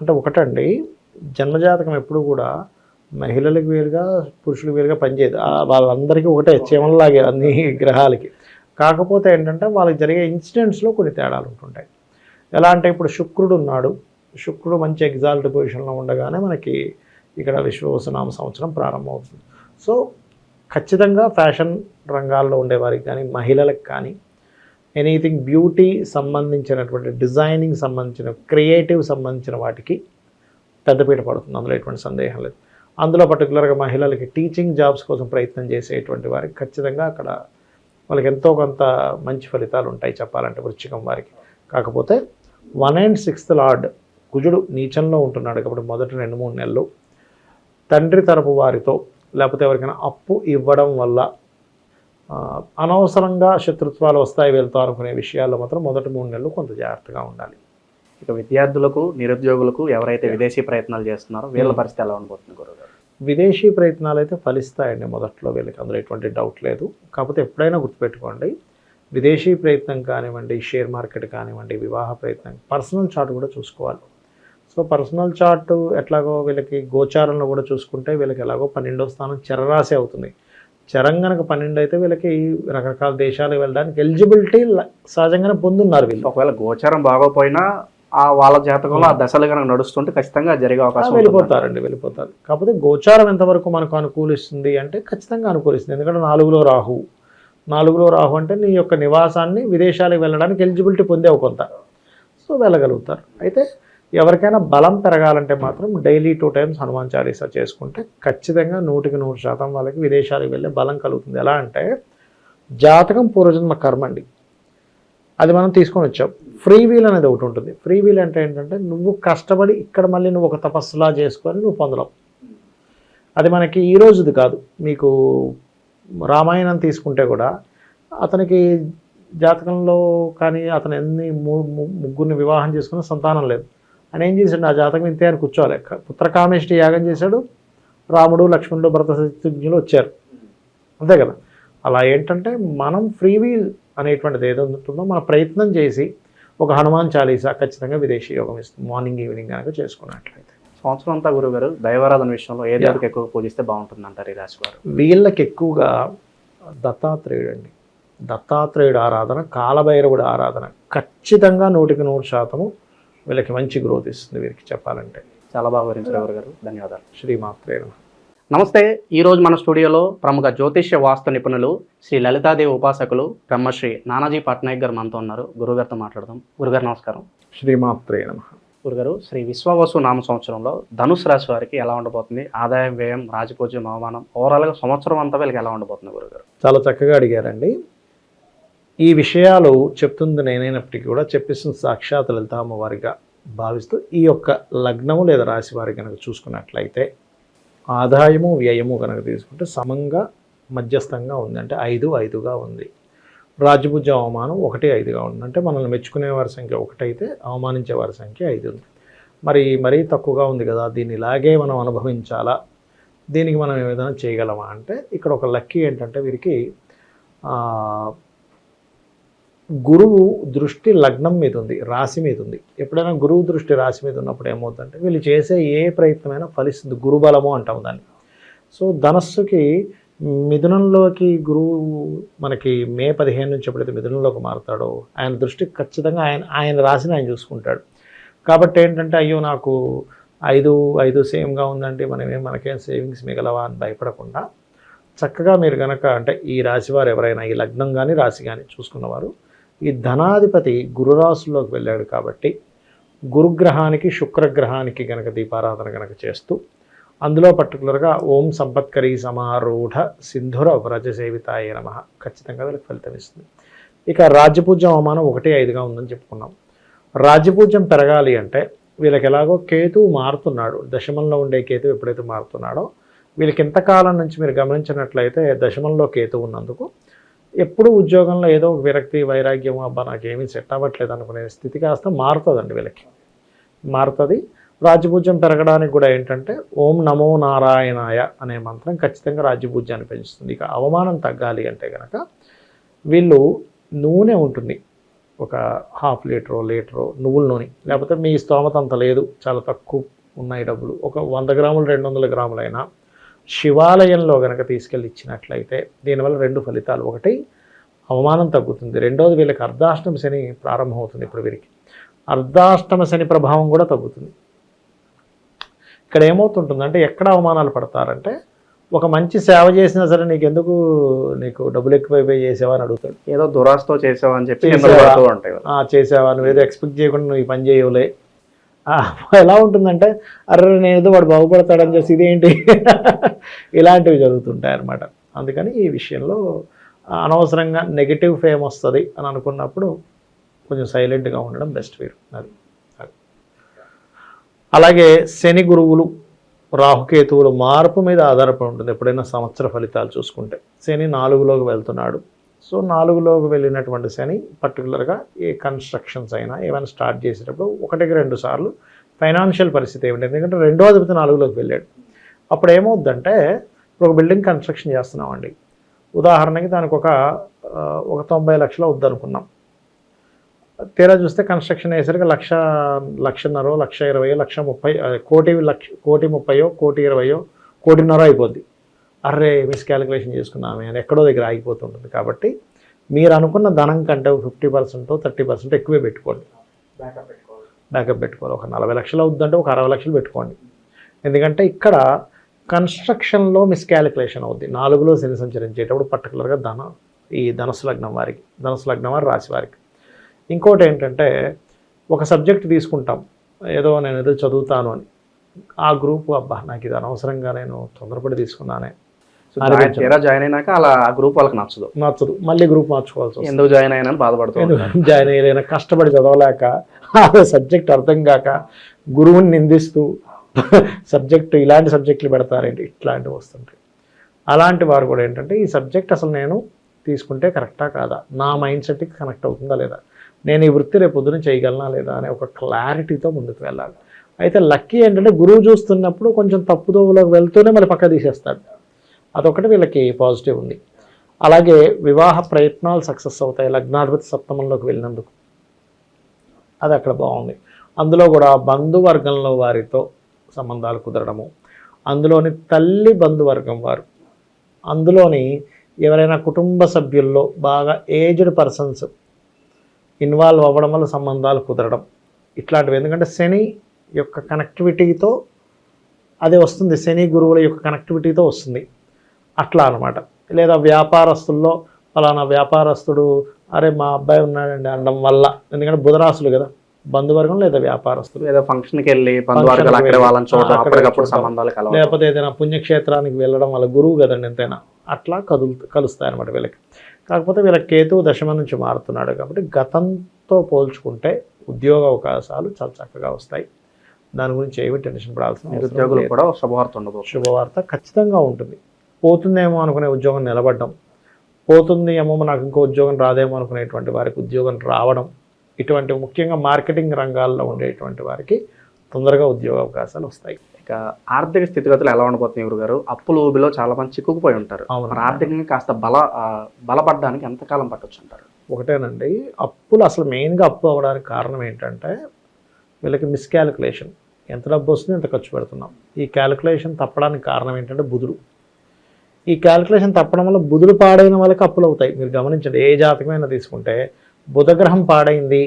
అంటే ఒకటండి, జన్మజాతకం ఎప్పుడు కూడా మహిళలకు వేరుగా పురుషులకు వేరుగా పనిచేయదు. వాళ్ళందరికీ ఒకటే చీమల్లాగే అన్ని గ్రహాలకి. కాకపోతే ఏంటంటే వాళ్ళకి జరిగే ఇన్సిడెంట్స్లో కొన్ని తేడాలు ఉంటుంటాయి. ఎలా అంటే ఇప్పుడు శుక్రుడు ఉన్నాడు, శుక్రుడు మంచి ఎగ్జాల్ట్ పొజిషన్లో ఉండగానే మనకి ఇక్కడ విశ్వవసునామ సంవత్సరం ప్రారంభమవుతుంది. సో ఖచ్చితంగా ఫ్యాషన్ రంగాల్లో ఉండేవారికి కానీ మహిళలకు కానీ ఎనీథింగ్ బ్యూటీ సంబంధించినటువంటి డిజైనింగ్ సంబంధించిన క్రియేటివ్ సంబంధించిన వాటికి పెద్దపీట పడుతుంది, అందులో ఎటువంటి సందేహం లేదు. అందులో పర్టికులర్గా మహిళలకి టీచింగ్ జాబ్స్ కోసం ప్రయత్నం చేసేటువంటి వారికి ఖచ్చితంగా అక్కడ వాళ్ళకి ఎంతో కొంత మంచి ఫలితాలు ఉంటాయి చెప్పాలంటే వృశ్చికం వారికి. కాకపోతే 1 and 6th లార్డ్ కుజుడు నీచంలో ఉంటున్నాడు కాబట్టి మొదటి 2-3 నెలలు తండ్రి తరపు వారితో లేకపోతే ఎవరికైనా అప్పు ఇవ్వడం వల్ల అనవసరంగా శత్రుత్వాలు వస్తాయి వెళ్తారు అనుకునే విషయాల్లో మాత్రం మొదటి 3 నెలలు కొంత జాగ్రత్తగా ఉండాలి. ఇక విద్యార్థులకు నిరుద్యోగులకు ఎవరైతే విదేశీ ప్రయత్నాలు చేస్తున్నారో వీళ్ళ పరిస్థితి ఎలా ఉండబోతుంది గురుగారు? విదేశీ ప్రయత్నాలు అయితే ఫలిస్తాయండి మొదట్లో వీళ్ళకి, అందులో ఎటువంటి డౌట్ లేదు. కాకపోతే ఎప్పుడైనా గుర్తుపెట్టుకోండి, విదేశీ ప్రయత్నం కానివ్వండి, షేర్ మార్కెట్ కానివ్వండి, వివాహ ప్రయత్నం, పర్సనల్ చార్ట్ కూడా చూసుకోవాలి. సో పర్సనల్ చార్ట్ ఎట్లాగో వీళ్ళకి గోచారంలో కూడా చూసుకుంటే వీళ్ళకి ఎలాగో 12వ స్థానం చరరాశి అవుతుంది. చరం కనుక 12 అయితే వీళ్ళకి రకరకాల దేశాలకు వెళ్ళడానికి ఎలిజిబిలిటీ సహజంగానే పొందున్నారు వీళ్ళు. ఒకవేళ గోచారం బాగోపోయినా వాళ్ళ జాతకంలో ఆ దశలు కనుక నడుస్తుంటే ఖచ్చితంగా జరిగే అవకాశం వెళ్ళిపోతారు. కాకపోతే గోచారం ఎంతవరకు మనకు అనుకూలిస్తుంది అంటే ఖచ్చితంగా అనుకూలిస్తుంది. ఎందుకంటే 4లో రాహు అంటే నీ యొక్క నివాసాన్ని విదేశాలకు వెళ్ళడానికి ఎలిజిబిలిటీ పొందేవు కొంత, సో వెళ్ళగలుగుతారు. అయితే ఎవరికైనా బలం పెరగాలంటే మాత్రం డైలీ 2 times హనుమాన్ చాలీసా చేసుకుంటే ఖచ్చితంగా 100% వాళ్ళకి విదేశాలకు వెళ్ళే బలం కలుగుతుంది. ఎలా అంటే జాతకం పూర్వజన్మ కర్మ అండి, అది మనం తీసుకొని వచ్చాం. ఫ్రీ వీల్ అనేది ఒకటి ఉంటుంది. ఫ్రీ వీల్ అంటే ఏంటంటే నువ్వు కష్టపడి ఇక్కడ మళ్ళీ నువ్వు ఒక తపస్సులా చేసుకొని నువ్వు పొందడం. అది మనకి ఈ రోజుది కాదు. మీకు రామాయణం తీసుకుంటే కూడా అతనికి జాతకంలో కానీ అతను ముగ్గురిని వివాహం చేసుకున్న సంతానం లేదు. ఆయన ఏం చేశాడు, ఆ జాతకం ఇంతే అని కూర్చోవాలి. పుత్రకామేష్టి యాగం చేశాడు, రాముడు లక్ష్మణుడు భరత శత్రుఘ్నులు వచ్చారు, అంతే కదా. అలా ఏంటంటే మనం ఫ్రీ వీల్ అనేటువంటిది ఏదో ఉంటుందో మన ప్రయత్నం చేసి ఒక హనుమాన్ చాలీసా ఖచ్చితంగా విదేశీ యోగం ఇస్తుంది మార్నింగ్ ఈవినింగ్ కనుక చేసుకున్నట్లయితే. సంవత్సరం అంతా గురుగారు దైవారాధన విషయంలో ఏ దేవుడికి ఎక్కువ పూజిస్తే బాగుంటుంది అంటారు ఈ రాశి వారు? వీళ్ళకి ఎక్కువగా దత్తాత్రేయుడు అండి, దత్తాత్రేయుడు ఆరాధన, కాలభైరవుడు ఆరాధన ఖచ్చితంగా 100% వీళ్ళకి మంచి గ్రోత్ ఇస్తుంది వీరికి చెప్పాలంటే. చాలా బాగా వివరించారు గురుగారు, ధన్యవాదాలు. శ్రీమాత్రే నమః. నమస్తే. ఈరోజు మన స్టూడియోలో ప్రముఖ జ్యోతిష్య వాస్తు నిపుణులు శ్రీ లలితాదేవి ఉపాసకులు బ్రహ్మశ్రీ నానాజీ పట్నాయక్ గారు మనతో ఉన్నారు. గురుగారితో మాట్లాడదాం. గురుగారు నమస్కారం. శ్రీమాత్రే నమః. గురుగారు, శ్రీ విశ్వవసు నామ సంవత్సరంలో ధనుసు రాశి వారికి ఎలా ఉండబోతుంది? ఆదాయం, వ్యయం, రాజపూజ్యం, అవమానం, ఓవరాల్గా సంవత్సరం అంతా వీళ్ళకి ఎలా ఉండబోతుంది గురుగారు? చాలా చక్కగా అడిగారండి. ఈ విషయాలు చెప్తుంది నేనైనప్పటికీ కూడా చెప్పిస్తున్న సాక్షాత్ లలిత అమ్మవారిగా భావిస్తూ ఈ యొక్క లగ్నము లేదా రాశి వారి కనుక చూసుకున్నట్లయితే ఆదాయము వ్యయము కనుక తీసుకుంటే సమంగా మధ్యస్థంగా ఉంది, అంటే 5-5గా ఉంది. రాజభుజ అవమానం 1-5గా ఉంది, అంటే మనల్ని మెచ్చుకునే వారి సంఖ్య 1 అయితే అవమానించే వారి సంఖ్య 5 ఉంది. మరీ తక్కువగా ఉంది కదా, దీన్ని ఇలాగే మనం అనుభవించాలా, దీనికి మనం ఏదైనా చేయగలమా అంటే ఇక్కడ ఒక లక్కీ ఏంటంటే వీరికి గురువు దృష్టి లగ్నం మీద ఉంది, రాశి మీద ఉంది. ఎప్పుడైనా గురువు దృష్టి రాశి మీద ఉన్నప్పుడు ఏమవుతుందంటే వీళ్ళు చేసే ఏ ప్రయత్నమైనా ఫలిస్తుంది, గురుబలము అంటాం దాన్ని. సో ధనస్సుకి మిథునంలోకి గురువు మనకి మే 15 నుంచి ఎప్పుడైతే మిథునంలోకి మారుతాడో ఆయన దృష్టి ఖచ్చితంగా ఆయన రాశిని ఆయన చూసుకుంటాడు. కాబట్టి ఏంటంటే అయ్యో నాకు 5 సేమ్గా ఉందండి, మనకేం సేవింగ్స్ మిగలవా అని భయపడకుండా చక్కగా మీరు కనుక అంటే ఈ రాశి వారు ఎవరైనా ఈ లగ్నం కానీ రాశి కానీ చూసుకున్నవారు ఈ ధనాధిపతి గురురాశుల్లోకి వెళ్ళాడు కాబట్టి గురుగ్రహానికి శుక్రగ్రహానికి కనుక దీపారాధన కనుక చేస్తూ అందులో పర్టికులర్గా ఓం సంపత్కరీ సమారూఢ సింధుర వ్రజ సేవితాయ నమః ఖచ్చితంగా వీళ్ళకి ఫలితం ఇస్తుంది. ఇక రాజ్యపూజ్యం అవమానం 1-5గా ఉందని చెప్పుకున్నాం. రాజ్యపూజ్యం పెరగాలి అంటే వీళ్ళకి ఎలాగో కేతువు మారుతున్నాడు, దశమంలో ఉండే కేతువు ఎప్పుడైతే మారుతున్నాడో వీళ్ళకి ఇంతకాలం నుంచి మీరు గమనించినట్లయితే దశమంలో కేతువు ఉన్నందుకు ఎప్పుడు ఉద్యోగంలో ఏదో ఒక విరక్తి, వైరాగ్యం, అబ్బా నాకేమీ సెట్ అవ్వట్లేదు అనుకునే స్థితి కాస్త మారుతుందండి వీళ్ళకి, మారుతుంది. రాజ్యపూజ్యం పెరగడానికి కూడా ఏంటంటే ఓం నమో నారాయణాయ అనే మంత్రం ఖచ్చితంగా రాజ్యపూజ్యాన్ని పెంచుతుంది. ఇక అవమానం తగ్గాలి అంటే కనుక వీళ్ళు నూనె ఉంటుంది, ఒక 1/2 లీటరో నువ్వుల నూనె, లేకపోతే మీ స్తోమత అంత లేదు, చాలా తక్కువ ఉన్నాయి డబ్బులు, ఒక 100 గ్రాములు 200 గ్రాములైనా శివాలయంలో కనుక తీసుకెళ్ళి ఇచ్చినట్లయితే దీనివల్ల 2 ఫలితాలు. ఒకటి, అవమానం తగ్గుతుంది. రెండోది, వీళ్ళకి అర్ధాష్టమ శని ప్రారంభమవుతుంది. ఇప్పుడు వీరికి అర్ధాష్టమ శని ప్రభావం కూడా తగ్గుతుంది. ఇక్కడ ఏమవుతుంటుందంటే ఎక్కడ అవమానాలు పడతారంటే ఒక మంచి సేవ చేసినా సరే నీకు డబ్బులు ఎక్కువైపోయి చేసావా అని అడుగుతాడు. ఏదో దురాస్తో చేసావా అని చెప్పి చేసావా, నువ్వు ఏదో ఎక్స్పెక్ట్ చేయకుండా నువ్వు ఈ పని చేయవులే. ఎలా ఉంటుందంటే అర్రే నేను ఏదో వాడు బాగుపడతాడని చెప్పి ఇదేంటి ఇలాంటివి జరుగుతుంటాయి అన్నమాట. అందుకని ఈ విషయంలో అనవసరంగా నెగిటివ్ ఫేమ్ వస్తుంది అని అనుకున్నప్పుడు కొంచెం సైలెంట్గా ఉండడం బెస్ట్. వీరు అది. అలాగే శని గురువులు రాహుకేతువులు మార్పు మీద ఆధారపడి ఉంటుంది. ఎప్పుడైనా సంవత్సర ఫలితాలు చూసుకుంటే శని 4లోకి వెళ్తున్నాడు. సో 4లోకి వెళ్ళినటువంటి శని పర్టికులర్గా ఏ కన్స్ట్రక్షన్స్ అయినా ఏమైనా స్టార్ట్ చేసేటప్పుడు 1-2 సార్లు ఫైనాన్షియల్ పరిస్థితి ఏమిటి, ఎందుకంటే 2వ అధిపతి 4లోకి వెళ్ళాడు. అప్పుడు ఏమవుద్దంటే ఇప్పుడు ఒక బిల్డింగ్ కన్స్ట్రక్షన్ చేస్తున్నామండి, ఉదాహరణకి దానికి ఒక 90 లక్షలు అవుద్ది అనుకున్నాం. తీరా చూస్తే కన్స్ట్రక్షన్ అయ్యేసరికి 1,00,000, 1,20,000, 1,30,000, 1,30,000, 1,20,000, 1,50,000 అయిపోద్ది. అర్రే మిస్ క్యాలిక్యులేషన్ చేసుకున్నామే అని ఎక్కడో దగ్గర ఆగిపోతుంటుంది. కాబట్టి మీరు అనుకున్న ధనం కంటే 50%, 30% ఎక్కువే పెట్టుకోండి, బ్యాకప్ పెట్టుకోవాలి. ఒక 40 లక్షలు అవుద్దంటే ఒక 60 లక్షలు పెట్టుకోండి. ఎందుకంటే ఇక్కడ కన్స్ట్రక్షన్లో మిస్ క్యాలిక్యులేషన్ అవుద్ది. 4లో శని సంచరించేటప్పుడు పర్టికులర్గా ఈ ధనుసు లగ్నం వారి రాశి వారికి. ఇంకోటి ఏంటంటే ఒక సబ్జెక్ట్ తీసుకుంటాం, నేను ఏదో చదువుతాను అని, ఆ గ్రూప్ అబ్బా నాకు ఇది అనవసరంగా నేను తొందరపడి తీసుకున్నానే, జాయిన్ అయినాక అలా ఆ గ్రూప్ వాళ్ళకి నచ్చదు, మళ్ళీ గ్రూప్ మార్చుకోవాల్సి వస్తుంది. ఎందుకు జాయిన్ అయినా బాధపడుతుంది, జాయిన్ అయ్యలేనా, కష్టపడి చదవలేక, సబ్జెక్ట్ అర్థం కాక గురువుని నిందిస్తూ సబ్జెక్టు ఇలాంటి సబ్జెక్టులు పెడతారేంటి, ఇట్లాంటివి వస్తుంటాయి. అలాంటి వారు కూడా ఏంటంటే ఈ సబ్జెక్ట్ అసలు నేను తీసుకుంటే కరెక్టా కాదా, నా మైండ్ సెట్కి కనెక్ట్ అవుతుందా లేదా, నేను ఈ వృత్తి రేపు పొద్దున చేయగలనా లేదా అనే ఒక క్లారిటీతో ముందుకు వెళ్ళాలి. అయితే లక్కీ ఏంటంటే గురువు చూస్తున్నప్పుడు కొంచెం తప్పుదోవలోకి వెళ్తూనే మళ్ళీ పక్క తీసేస్తాడు. అదొకటి వీళ్ళకి పాజిటివ్ ఉంది. అలాగే వివాహ ప్రయత్నాలు సక్సెస్ అవుతాయి లగ్నాధిపతి సప్తమంలోకి వెళ్ళినందుకు, అది అక్కడ బాగుంది. అందులో కూడా బంధువర్గంలో వారితో సంబంధాలు కుదరడము, అందులోని తల్లి బంధువర్గం వారు, అందులోని ఎవరైనా కుటుంబ సభ్యుల్లో బాగా ఏజ్డ్ పర్సన్స్ ఇన్వాల్వ్ అవ్వడం వల్ల సంబంధాలు కుదరడం, ఇట్లాంటివి. ఎందుకంటే శని యొక్క కనెక్టివిటీతో అది వస్తుంది, శని గురువుల యొక్క కనెక్టివిటీతో వస్తుంది అట్లా అనమాట. లేదా వ్యాపారస్తుల్లో ఫలానా వ్యాపారస్తుడు అరే మా అబ్బాయి ఉన్నాడండి అనడం వల్ల, ఎందుకంటే బుధరాశులు కదా బంధువర్గం లేదా వ్యాపారస్తులు, ఏదో ఫంక్షన్కి వెళ్ళి లేకపోతే ఏదైనా పుణ్యక్షేత్రానికి వెళ్ళడం వల్ల గురువు కదండి ఎంతైనా, అట్లా కలుస్తాయి అనమాట వీళ్ళకి. కాకపోతే వీళ్ళకి కేతువు దశమ నుంచి మారుతున్నాడు కాబట్టి గతంతో పోల్చుకుంటే ఉద్యోగ అవకాశాలు చాలా చక్కగా వస్తాయి. దాని గురించి ఏమి టెన్షన్ పడాల్సిన ఉద్యోగులు కూడా శుభవార్త ఉండదు, శుభవార్త ఖచ్చితంగా ఉంటుంది. పోతుందేమో అనుకునే ఉద్యోగం నిలబడడం, పోతుంది ఏమో నాకు ఇంకో ఉద్యోగం రాదేమో అనుకునేటువంటి వారికి ఉద్యోగం రావడం, ఇటువంటి ముఖ్యంగా మార్కెటింగ్ రంగాల్లో ఉండేటువంటి వారికి తొందరగా ఉద్యోగ అవకాశాలు వస్తాయి. ఇక ఆర్థిక స్థితిగతులు ఎలా ఉండబోతున్నాయి గురుగారు? అప్పుల ఊబిలో చాలా మంది చిక్కుకుపోయి ఉంటారు. ఆర్థికంగా కాస్త బలపడడానికి ఎంతకాలం పట్టొచ్చు అంటారు? ఒకటేనండి, అప్పులు అసలు మెయిన్గా అప్పు అవ్వడానికి కారణం ఏంటంటే వీళ్ళకి మిస్క్యాలిక్యులేషన్. ఎంత డబ్బు వస్తుంది ఎంత ఖర్చు పెడుతున్నాం, ఈ క్యాలిక్యులేషన్ తప్పడానికి కారణం ఏంటంటే బుధుడు. ఈ క్యాలిక్యులేషన్ తప్పడం వల్ల బుధుడు పాడైన వాళ్ళకి అప్పులు అవుతాయి. మీరు గమనించండి, ఏ జాతకమైనా తీసుకుంటే బుధగ్రహం పాడైంది,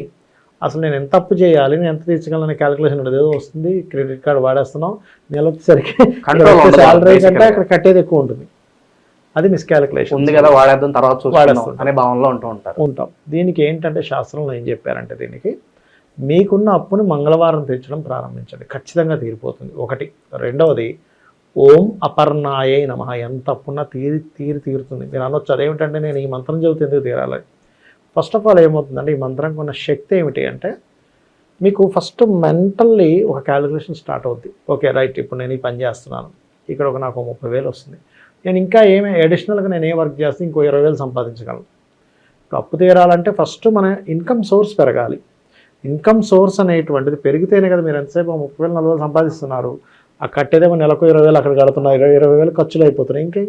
అసలు నేను ఎంత అప్పు చేయాలి, నేను ఎంత తీర్చగలను క్యాలిక్యులేషన్ ఉండదు. ఏదో వస్తుంది, క్రెడిట్ కార్డు వాడేస్తున్నాం, నెల వచ్చేసరికి శాలరీ కంటే అక్కడ కట్టేది ఎక్కువ ఉంటుంది. అది మిస్క్యాలిక్యులేషన్ ఉంది కదా, వాడేద్దాం తర్వాత వాడేస్తాం అనే భావనలో ఉంటాం. దీనికి ఏంటంటే శాస్త్రంలో ఏం చెప్పారంటే దీనికి మీకున్న అప్పుని మంగళవారం తీర్చడం ప్రారంభించండి, ఖచ్చితంగా తీరిపోతుంది. ఒకటి. రెండవది ఓం అపర్ణాయే నమః, ఎంత అప్పున్నా తీరుతుంది. మీరు అనొచ్చు అదేమిటంటే నేను ఈ మంత్రం చదివితే ఎందుకు తీరాలి, ఫస్ట్ ఆఫ్ ఆల్ ఏమవుతుందంటే ఈ మంత్రానికి ఉన్న శక్తి ఏమిటి అంటే మీకు ఫస్ట్ మెంటల్లీ ఒక క్యాలిక్యులేషన్ స్టార్ట్ అవుద్ది. ఓకే రైట్, ఇప్పుడు నేను ఈ పని చేస్తున్నాను, ఇక్కడ నాకు 30,000 వస్తుంది, నేను ఇంకా ఏమి అడిషనల్గా నేను ఏ వర్క్ చేస్తే ఇంకో 20,000 సంపాదించగలను. అప్పు తీరాలంటే ఫస్ట్ మన ఇన్కమ్ సోర్స్ పెరగాలి. ఇన్కమ్ సోర్స్ అనేటువంటిది పెరిగితేనే కదా మీరు ఎంతసేపు 30,000 40,000 సంపాదిస్తున్నారు, ఆ కట్టేదేమో నెలకు 20,000 అక్కడ కడుతున్నారు, 20,000 ఖర్చులు అయిపోతున్నాయి.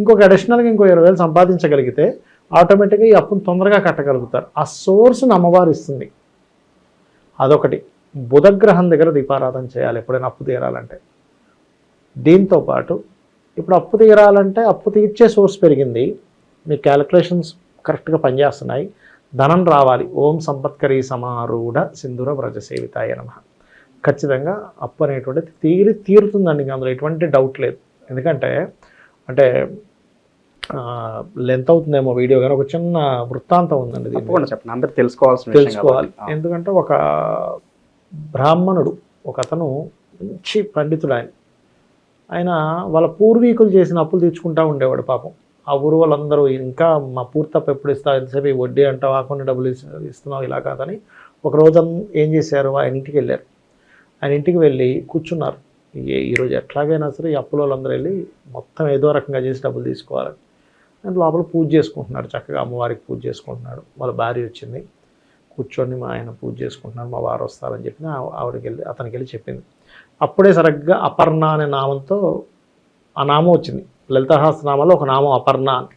ఇంకొక అడిషనల్గా ఇంకో 20,000 సంపాదించగలిగితే ఆటోమేటిక్గా ఈ అప్పును తొందరగా కట్టగలుగుతారు. ఆ సోర్స్ని అమ్మవారు ఇస్తుంది. అదొకటి. బుధగ్రహం దగ్గర దీపారాధన చేయాలి ఎప్పుడైనా అప్పు తీరాలంటే. దీంతోపాటు ఇప్పుడు అప్పు తీరాలంటే అప్పు తీర్చే సోర్స్ పెరిగింది, మీ క్యాలిక్యులేషన్స్ కరెక్ట్గా పనిచేస్తున్నాయి, ధనం రావాలి. ఓం సంపత్కరీ సమారూఢ సింధుర వ్రజ సేవితాయ నమః. ఖచ్చితంగా అప్పు అనేటువంటిది తీరుతుందండి, అందులో ఎటువంటి డౌట్ లేదు. ఎందుకంటే అంటే లెంత్ అవుతుందేమో వీడియో, కానీ ఒక చిన్న వృత్తాంతం ఉందండి. చెప్పండి, అందరూ తెలుసుకోవాలి. ఎందుకంటే ఒక బ్రాహ్మణుడు, ఒక అతను మంచి పండితుడు, ఆయన వాళ్ళ పూర్వీకులు చేసిన అప్పులు తీర్చుకుంటూ ఉండేవాడు పాపం. ఆ ఊరు వాళ్ళందరూ ఇంకా మా పూర్తి అప్పు ఎప్పుడు ఇస్తావు, ఎంతసేపు ఈ వడ్డీ అంటావు, ఆకుండా డబ్బులు ఇస్తున్నావు, ఇలా కాదని ఒక రోజు ఏం చేశారు, ఆయన ఇంటికి వెళ్ళారు. ఆయన ఇంటికి వెళ్ళి కూర్చున్నారు. ఈరోజు ఎట్లాగైనా సరే ఈ అప్పుల వాళ్ళందరూ వెళ్ళి మొత్తం ఏదో రకంగా చేసి డబ్బులు తీసుకోవాలి. అండ్ లోపల పూజ చేసుకుంటున్నాడు, చక్కగా అమ్మవారికి పూజ చేసుకుంటున్నాడు. వాళ్ళ భార్య వచ్చింది, కూర్చొని మా ఆయన పూజ చేసుకుంటున్నాడు, మా వారు వస్తారని చెప్పి అతనికి వెళ్ళి చెప్పింది. అప్పుడే సరిగ్గా అపర్ణ అనే నామంతో ఆ నామం వచ్చింది. లలితాసహస్రనామాలో ఒక నామం అపర్ణ అని.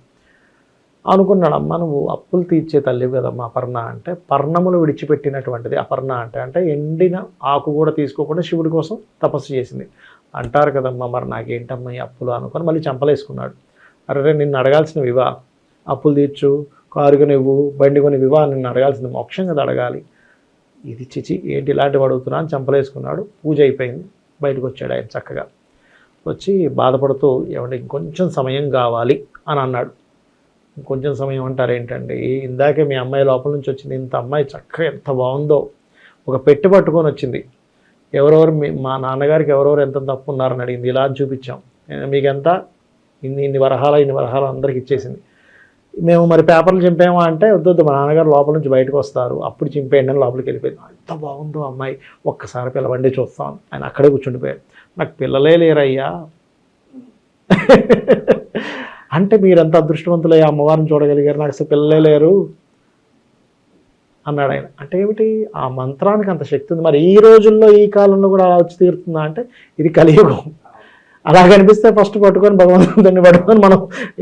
అనుకున్నాడు, అమ్మ నువ్వు అప్పులు తీర్చే తల్లివి కదమ్మా అపర్ణ అంటే. పర్ణములు విడిచిపెట్టినటువంటిది అపర్ణ అంటే ఎండిన ఆకు కూడా తీసుకోకుండా శివుడి కోసం తపస్సు చేసింది అంటారు కదమ్మా. మరి నాకేంటమ్మా ఈ అప్పులు అనుకొని మళ్ళీ చంపలేసుకున్నాడు. అరే నిన్ను అడగాల్సిన వివా, అప్పులు తీర్చు, కారు కొనివ్వు, బండి కొనివ్వా, నిన్ను అడగాల్సింది మోక్షం కదా అడగాలి. ఇది చిచి ఏంటి ఇలాంటివి అడుగుతున్నా అని చంపలేసుకున్నాడు. పూజ అయిపోయింది, బయటకు వచ్చాడు ఆయన చక్కగా. వచ్చి బాధపడుతూ ఏమంటే ఇంకొంచెం సమయం కావాలి అని అన్నాడు. ఇంకొంచెం సమయం అంటారు ఏంటండి, ఇందాకే మీ అమ్మాయి లోపల నుంచి వచ్చింది, ఇంత అమ్మాయి చక్కగా ఎంత బాగుందో, ఒక పెట్టి పట్టుకొని వచ్చింది, మా నాన్నగారికి ఎవరెవరు ఎంత తప్పు ఉన్నారని అడిగింది, ఇలా చూపించాం, మీకెంత ఇన్ని వరహాలు అందరికి ఇచ్చేసింది. మేము మరి పేపర్లు చింపామా అంటే వద్దు మా నాన్నగారు లోపల నుంచి బయటకు వస్తారు, అప్పుడు చింపేయండి అని లోపలికి వెళ్ళిపోయింది. ఎంత బాగుందో అమ్మాయి, ఒక్కసారి పిల్లవండి చూస్తాను. ఆయన అక్కడే కూర్చుండిపోయాడు. నాకు పిల్లలే లేరయ్యా అంటే మీరంత అదృష్టవంతులయ్యా అమ్మవారిని చూడగలిగారు, నాకు అసలు పిల్లలే లేరు అన్నాడు ఆయన. అంటే ఏమిటి, ఆ మంత్రానికి అంత శక్తి ఉంది. మరి ఈ రోజుల్లో ఈ కాలంలో కూడా అలా వచ్చి తీరుతుందా అంటే ఇది కలియుగం. అలా కనిపిస్తే ఫస్ట్ పట్టుకొని భగవంతుడిని పట్టుకొని మనం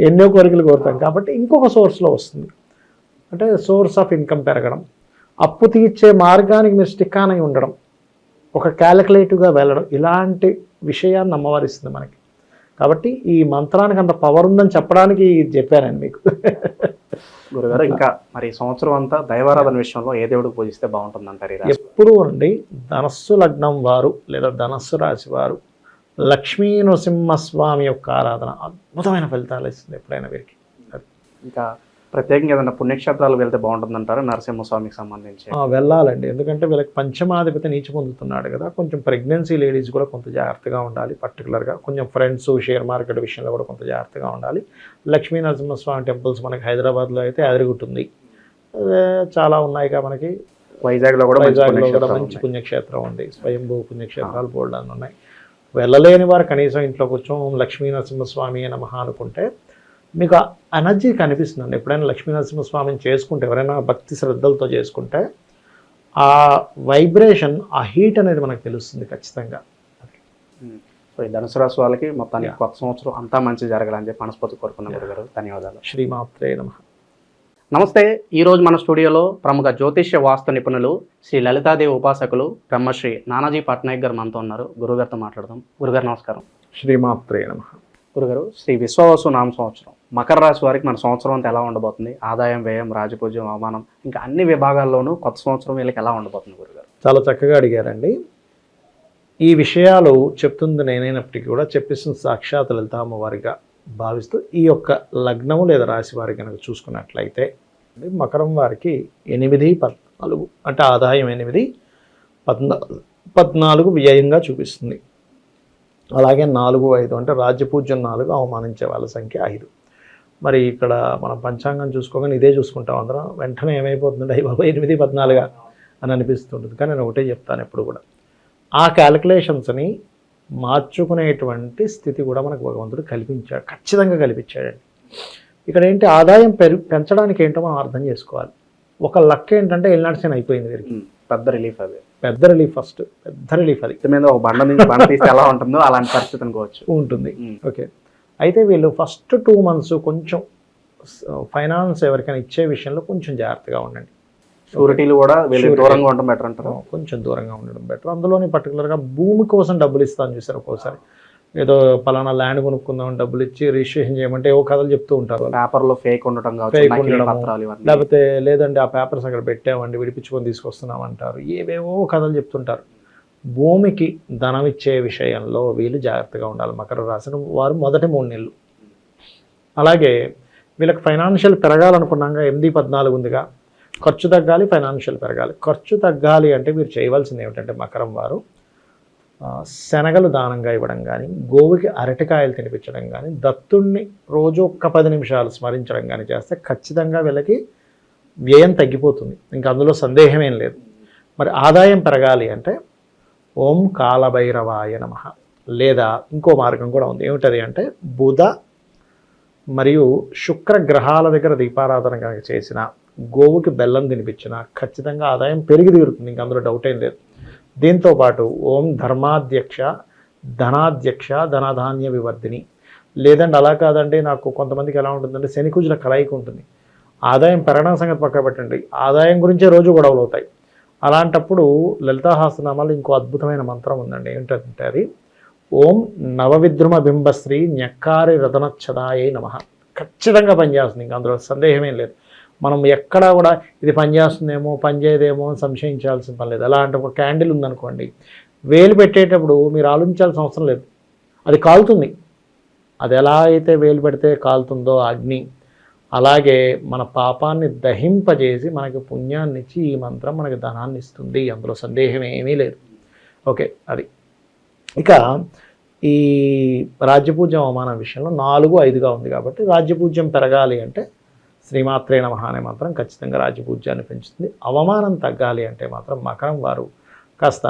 ఎన్నో కోరికలు కోరుతాం. కాబట్టి ఇంకొక సోర్స్లో వస్తుంది, అంటే సోర్స్ ఆఫ్ ఇన్కమ్ పెరగడం, అప్పు తీర్చే మార్గానికి మీరు స్టిక్ ఆన్ అయి ఉండడం, ఒక క్యాలిక్యులేటివ్గా వెళ్ళడం, ఇలాంటి విషయాన్ని అమ్మవారిస్తుంది మనకి. కాబట్టి ఈ మంత్రానికి అంత పవర్ ఉందని చెప్పడానికి చెప్పానండి మీకు. గురుగారు, ఇంకా మరి సంవత్సరం అంతా దైవారాధన విషయంలో ఏ దేవుడికి పూజిస్తే బాగుంటుంది అంటారు? ఎప్పుడూ అండి ధనస్సు లగ్నం వారు లేదా ధనస్సు రాశి వారు లక్ష్మీ నృసింహస్వామి యొక్క ఆరాధన అద్భుతమైన ఫలితాలు ఇస్తుంది ఎప్పుడైనా వీరికి. ఇంకా ప్రత్యేకంగా ఏదైనా పుణ్యక్షేత్రాలు వెళ్తే బాగుంటుందంటారు నరసింహస్వామికి సంబంధించి? వెళ్ళాలండి, ఎందుకంటే వీళ్ళకి పంచమాధిపతి నీచి పొందుతున్నాడు కదా. కొంచెం ప్రెగ్నెన్సీ లేడీస్ కూడా కొంత జాగ్రత్తగా ఉండాలి. పర్టికులర్గా కొంచెం ఫ్రెండ్స్ షేర్ మార్కెట్ విషయంలో కూడా కొంత జాగ్రత్తగా ఉండాలి. లక్ష్మీ నరసింహస్వామి టెంపుల్స్ మనకి హైదరాబాద్లో అయితే అదిరిగుంటుంది, చాలా ఉన్నాయిగా మనకి. వైజాగ్లో కూడా మంచి పుణ్యక్షేత్రం ఉంది, స్వయంభూ పుణ్యక్షేత్రాలు బోల్డ్ అని ఉన్నాయి. వెళ్ళలేని వారు కనీసం ఇంట్లో కూర్చొని లక్ష్మీ నరసింహస్వామి నమః అనుకుంటే మీకు ఎనర్జీ కనిపిస్తుందండి. ఎప్పుడైనా లక్ష్మీ నరసింహస్వామిని చేసుకుంటే, ఎవరైనా భక్తి శ్రద్ధలతో చేసుకుంటే ఆ వైబ్రేషన్, ఆ హీట్ అనేది మనకు తెలుస్తుంది ఖచ్చితంగా. సో ఈ ధనుసు రాశి వాళ్ళకి మొత్తానికి కొత్త సంవత్సరం అంతా మంచి జరగాలని చెప్పి మనస్ఫూర్తి కోరుకున్నాం గురుగారు. ధన్యవాదాలు. శ్రీమాత్రే నమః. నమస్తే. ఈరోజు మన స్టూడియోలో ప్రముఖ జ్యోతిష్య వాస్తు నిపుణులు శ్రీ లలితాదేవి ఉపాసకులు బ్రహ్మశ్రీ నానాజీ పట్నాయక్ గారు మనతో ఉన్నారు. గురుగారితో మాట్లాడదాం. గురుగారు నమస్కారం. శ్రీమాత్రే నమః. గురుగారు, శ్రీ విశ్వావసు నామ సంవత్సరం మకర రాశి వారికి మన సంవత్సరం అంతా ఎలా ఉండబోతుంది? ఆదాయం, వ్యయం, రాజపూజ్యం, అవమానం, ఇంకా అన్ని విభాగాల్లోనూ కొత్త సంవత్సరం వీళ్ళకి ఎలా ఉండబోతుంది గురుగారు? చాలా చక్కగా అడిగారండి. ఈ విషయాలు చెప్తుంది నేనైనప్పటికీ కూడా చెప్పిస్తున్న సాక్షాత్ లలిత అమ్మవారిగా భావిస్తూ ఈ యొక్క లగ్నము లేదా రాశి వారికి కనుక చూసుకున్నట్లయితే మకరం వారికి 8, 14 అంటే ఆదాయం 8, 14 వ్యయంగా చూపిస్తుంది. అలాగే 4, 5 అంటే రాజ్యపూజ్యం 4, అవమానించే వాళ్ళ సంఖ్య 5. మరి ఇక్కడ మనం పంచాంగం చూసుకోగానే ఇదే చూసుకుంటాం అందరం, వెంటనే ఏమైపోతుందంటే అయ్యి బాబా 8-14 అని అనిపిస్తుంటుంది. కానీ నేను ఒకటే చెప్తాను ఎప్పుడు కూడా, ఆ క్యాలిక్యులేషన్స్ని మార్చుకునేటువంటి స్థితి కూడా మనకు భగవంతుడు కల్పించాడు, ఖచ్చితంగా కల్పించాడండి. ఇక్కడ ఏంటి, ఆదాయం పెంచడానికి ఏంటో మనం అర్థం చేసుకోవాలి. ఒక లక్ ఏంటంటే ఎల్నాడ్సీన్ అయిపోయింది వీరికి, పెద్ద రిలీఫ్ అది, పెద్ద రిలీఫ్, ఫస్ట్ పెద్ద రిలీఫ్ అది. ఇంటి మీద ఒక బండ నుంచి బండ తీస్తే ఎలా ఉంటుందో అలాంటి పరిస్థితి అనుకోవచ్చు. ఉంటుంది. ఓకే, అయితే వీళ్ళు ఫస్ట్ 2 months కొంచెం ఫైనాన్స్ ఎవరికైనా ఇచ్చే విషయంలో కొంచెం జాగ్రత్తగా ఉండండి. షూరిటీలు కూడా వీళ్ళు దూరంగా ఉండడం బెటర్ అంటారు. కొంచెం దూరంగా ఉండడం బెటర్. అందులోని పర్టికులర్గా భూమి కోసం డబ్బులు ఇస్తాను చూసారు, ఒక్కోసారి ఏదో పలానా ల్యాండ్ కొనుక్కుందామని డబ్బులు ఇచ్చి రిజిస్ట్రేషన్ చేయమంటే ఏవో కథలు చెప్తూ ఉంటారు. పేపర్లో ఫేక్ ఉండటం కావచ్చు, ఫేక్ నకిలీ ఉండడము, పత్రాలు ఇవన్నీ. లేకపోతే లేదండి ఆ పేపర్స్ అక్కడ పెట్టామండి విడిపించుకొని తీసుకొస్తున్నామంటారు, ఏవేవో కథలు చెప్తుంటారు. భూమికి ధనం ఇచ్చే విషయంలో వీళ్ళు జాగ్రత్తగా ఉండాలి. మకర రాశి వారు మొదటి 3 నెలలు. అలాగే వీళ్ళకి ఫైనాన్షియల్ పెరగాలనుకున్నాక 8-14 ఉందిగా, ఖర్చు తగ్గాలి, ఫైనాన్షియల్ పెరగాలి. ఖర్చు తగ్గాలి అంటే మీరు చేయవలసింది ఏమిటంటే మకరం వారు శనగలు దానంగా ఇవ్వడం కానీ, గోవుకి అరటికాయలు తినిపించడం కానీ, దత్తుణ్ణి రోజు ఒక్క 10 నిమిషాలు స్మరించడం కానీ చేస్తే ఖచ్చితంగా వీళ్ళకి వ్యయం తగ్గిపోతుంది, ఇంకా అందులో సందేహమేం లేదు. మరి ఆదాయం పెరగాలి అంటే ఓం కాలభైరవాయ నమః, లేదా ఇంకో మార్గం కూడా ఉంది. ఏమిటది అంటే బుధ మరియు శుక్ర గ్రహాల దగ్గర దీపారాధన కనుక చేసిన, గోవుకి బెల్లం తినిపించిన ఖచ్చితంగా ఆదాయం పెరిగి తీరుతుంది, ఇంక అందులో డౌట్ ఏం లేదు. దీంతోపాటు ఓం ధర్మాధ్యక్ష ధనాధ్యక్ష ధనధాన్య వివర్ధిని, లేదంటే అలా కాదండి నాకు కొంతమందికి ఎలా ఉంటుందంటే శనికుజుల కలయిక ఉంటుంది, ఆదాయం పెరగడం సంగతి పక్క పెట్టండి, ఆదాయం గురించే రోజు గొడవలు అవుతాయి. అలాంటప్పుడు లలితాసహస్రనామాలు ఇంకో అద్భుతమైన మంత్రం ఉందండి. ఏంటంటే అది ఓం నవవిద్రుమ బింబశ్రీ న్యక్కారి రతనచ్చదాయే నమః. ఖచ్చితంగా పనిచేస్తుంది, ఇంకా అందులో సందేహమేం లేదు. మనం ఎక్కడా కూడా ఇది పనిచేస్తుందేమో పనిచేయదేమో అని సంశయించాల్సిన పని లేదు. ఎలా అంటే ఒక క్యాండిల్ ఉందనుకోండి, వేలు పెట్టేటప్పుడు మీరు ఆలోచించాల్సిన అవసరం లేదు, అది కాలుతుంది. అది ఎలా అయితే వేలు పెడితే కాలుతుందో అగ్ని, అలాగే మన పాపాన్ని దహింపజేసి మనకి పుణ్యాన్ని ఇచ్చి ఈ మంత్రం మనకి ధనాన్ని ఇస్తుంది, అందులో సందేహం ఏమీ లేదు. ఓకే, అది. ఇక ఈ రాజ్యపూజ్యం అవమానం విషయంలో 4-5గా ఉంది కాబట్టి రాజ్యపూజ్యం పెరగాలి అంటే శ్రీమాత్రే నమః అనే మంత్రం ఖచ్చితంగా రాజ్యపూజ్యాన్ని పెంచుతుంది. అవమానం తగ్గాలి అంటే మాత్రం మకరం వారు కాస్త